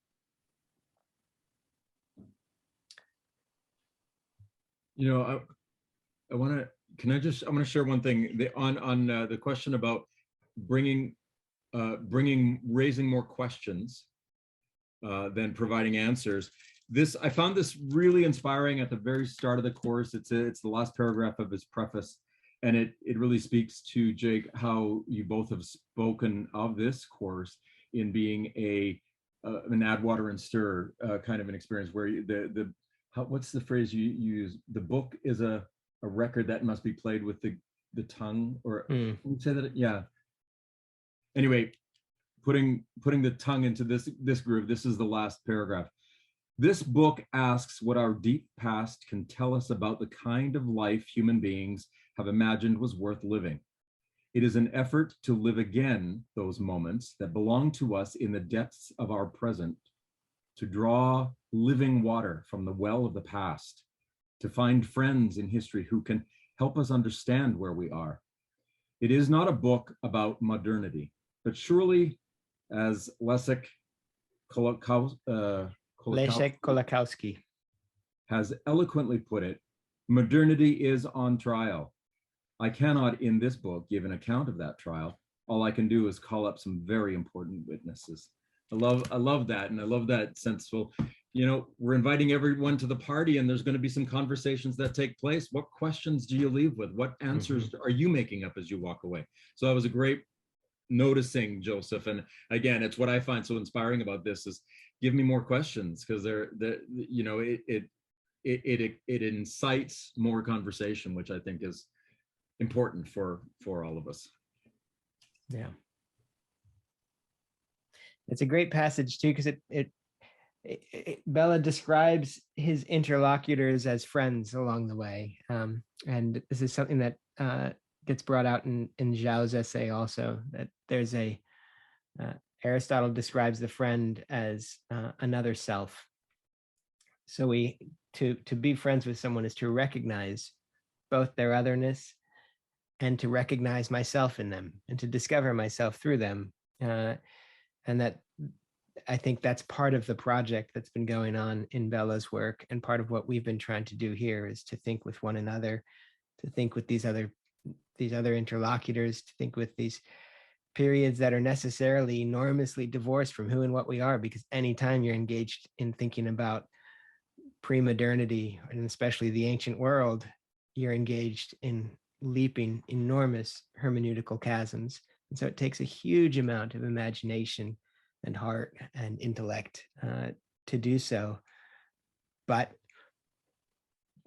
You know, I want to. Can I just? I'm going to share one thing. On the question about raising more questions than providing answers. I found this really inspiring at the very start of the course. It's the last paragraph of his preface. And it really speaks to, Jake, how you both have spoken of this course in being an add water and stir kind of an experience where what's the phrase you use? The book is a record that must be played with the tongue, or say that, yeah. Anyway, putting the tongue into this groove. This is the last paragraph. This book asks what our deep past can tell us about the kind of life human beings have imagined was worth living. It is an effort to live again those moments that belong to us in the depths of our present, to draw living water from the well of the past, to find friends in history who can help us understand where we are. It is not a book about modernity, but surely, as Leszek Kolakowski has eloquently put it, modernity is on trial. I cannot in this book give an account of that trial. All I can do is call up some very important witnesses. I love that, and I love that sense. Well, you know, we're inviting everyone to the party, and there's going to be some conversations that take place. What questions do you leave with? What answers are you making up as you walk away? So that was a great noticing, Joseph. And again, it's what I find so inspiring about this is give me more questions, because you know, it incites more conversation, which I think is important for all of us. Yeah, it's a great passage too, because Bellah describes his interlocutors as friends along the way, and this is something that gets brought out in Zhao's essay also, that there's Aristotle describes the friend as another self. So to be friends with someone is to recognize both their otherness and to recognize myself in them and to discover myself through them. And that, I think that's part of the project that's been going on in Bellah's work, and part of what we've been trying to do here is to think with one another, to think with these other interlocutors, to think with these periods that are necessarily enormously divorced from who and what we are, because anytime you're engaged in thinking about pre-modernity, and especially the ancient world, you're engaged in leaping enormous hermeneutical chasms. And so it takes a huge amount of imagination and heart and intellect to do so. But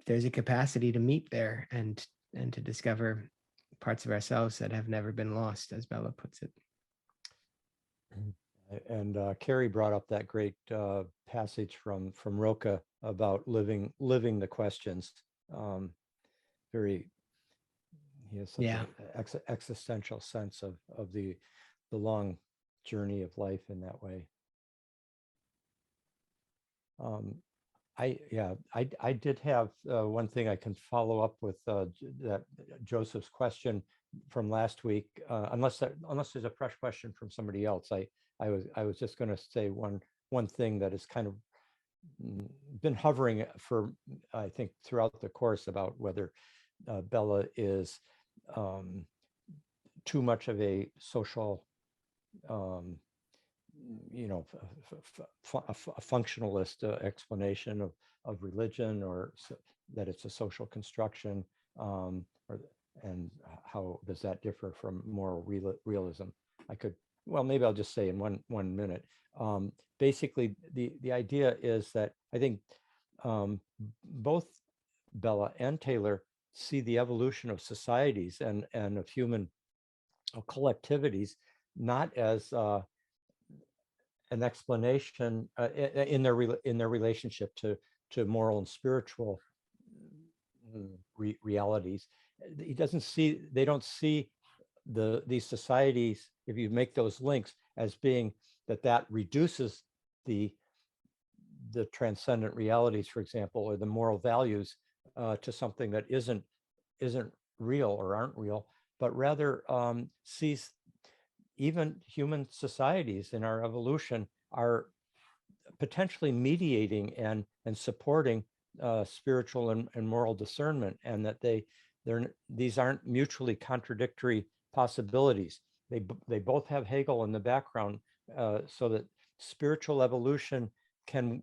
there's a capacity to meet there and to discover parts of ourselves that have never been lost, as Bellah puts it. And Carrie brought up that great passage from Roca about living the questions. He has such an existential sense of the long journey of life in that way. I did have one thing I can follow up with that Joseph's question from last week, unless there's a fresh question from somebody else. I was just going to say one thing that has kind of been hovering for, I think, throughout the course about whether Bellah is too much of a social, a functionalist explanation of religion, or that it's a social construction, and how does that differ from moral realism? Maybe I'll just say in one minute. Basically, the idea is that I think both Bellah and Taylor see the evolution of societies and of human collectivities not as an explanation in their relationship to moral and spiritual realities. They don't see these societies, if you make those links, as being that reduces the transcendent realities, for example, or the moral values to something that isn't real or aren't real, but rather sees even human societies in our evolution are potentially mediating and supporting spiritual and moral discernment, and that these aren't mutually contradictory possibilities. They both have Hegel in the background, so that spiritual evolution can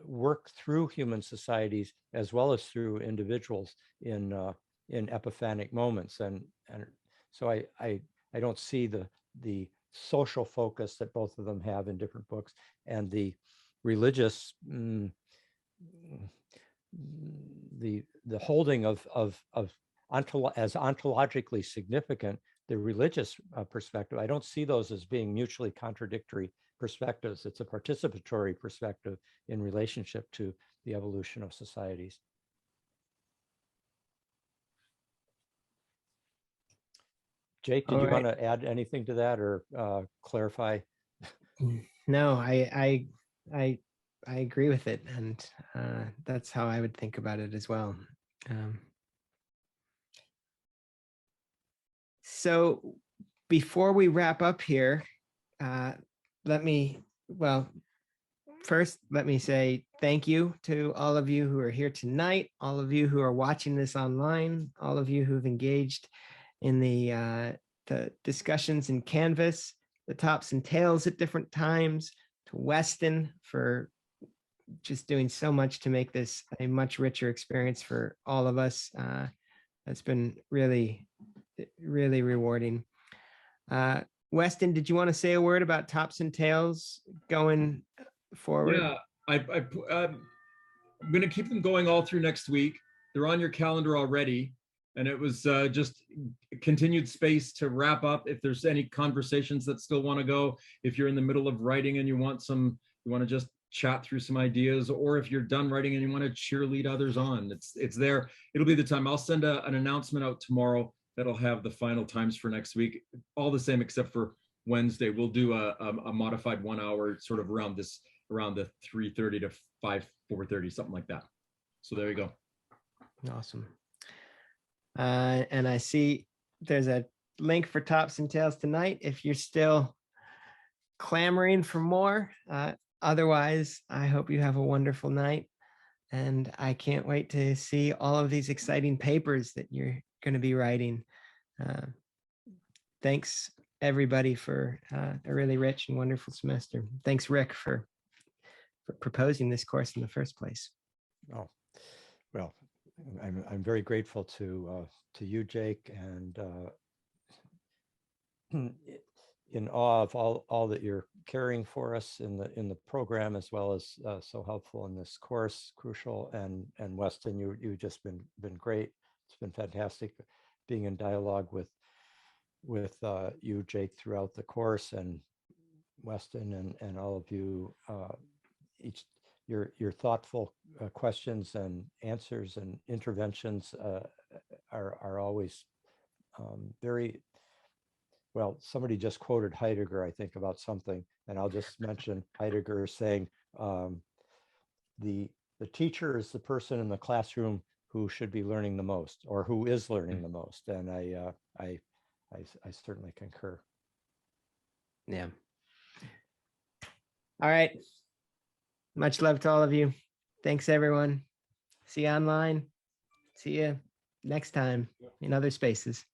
work through human societies as well as through individuals in epiphanic moments. And so I don't see the social focus that both of them have in different books, and the religious, the holding of as ontologically significant, the religious perspective. I don't see those as being mutually contradictory perspectives. It's a participatory perspective in relationship to the evolution of societies. Jake, did you want to add anything to that or clarify? No, I agree with it, and that's how I would think about it as well. So before we wrap up here, first let me say thank you to all of you who are here tonight, all of you who are watching this online, all of you who've engaged in the discussions in Canvas, the tops and tails at different times, to Weston for just doing so much to make this a much richer experience for all of us. It's been really, really rewarding. Weston, did you want to say a word about tops and tails going forward? Yeah, I'm going to keep them going all through next week. They're on your calendar already. And it was just continued space to wrap up. If there's any conversations that still want to go, if you're in the middle of writing and you want to just chat through some ideas, or if you're done writing and you want to cheerlead others on, it's there. It'll be the time. I'll send an announcement out tomorrow that'll have the final times for next week. All the same, except for Wednesday. We'll do a modified 1 hour sort of around the 3:30 to 4:30, something like that. So there you go. Awesome. And I see there's a link for Tops and Tails tonight if you're still clamoring for more. Otherwise, I hope you have a wonderful night. And I can't wait to see all of these exciting papers that you're going to be writing. Thanks, everybody, for a really rich and wonderful semester. Thanks, Rick, for proposing this course in the first place. Oh, well. I'm very grateful to you, Jake, and in awe of all that you're carrying for us in the program, as well as so helpful in this course, crucial. And Weston, you've just been great. It's been fantastic being in dialogue with you, Jake, throughout the course, and Weston and all of you. Each your thoughtful questions and answers and interventions are always very well. Somebody just quoted Heidegger, I think, about something, and I'll just mention Heidegger saying, the teacher is the person in the classroom who should be learning the most, or who is learning the most. And I certainly concur. Yeah. All right. Much love to all of you. Thanks, everyone. See you online. See you next time in other spaces.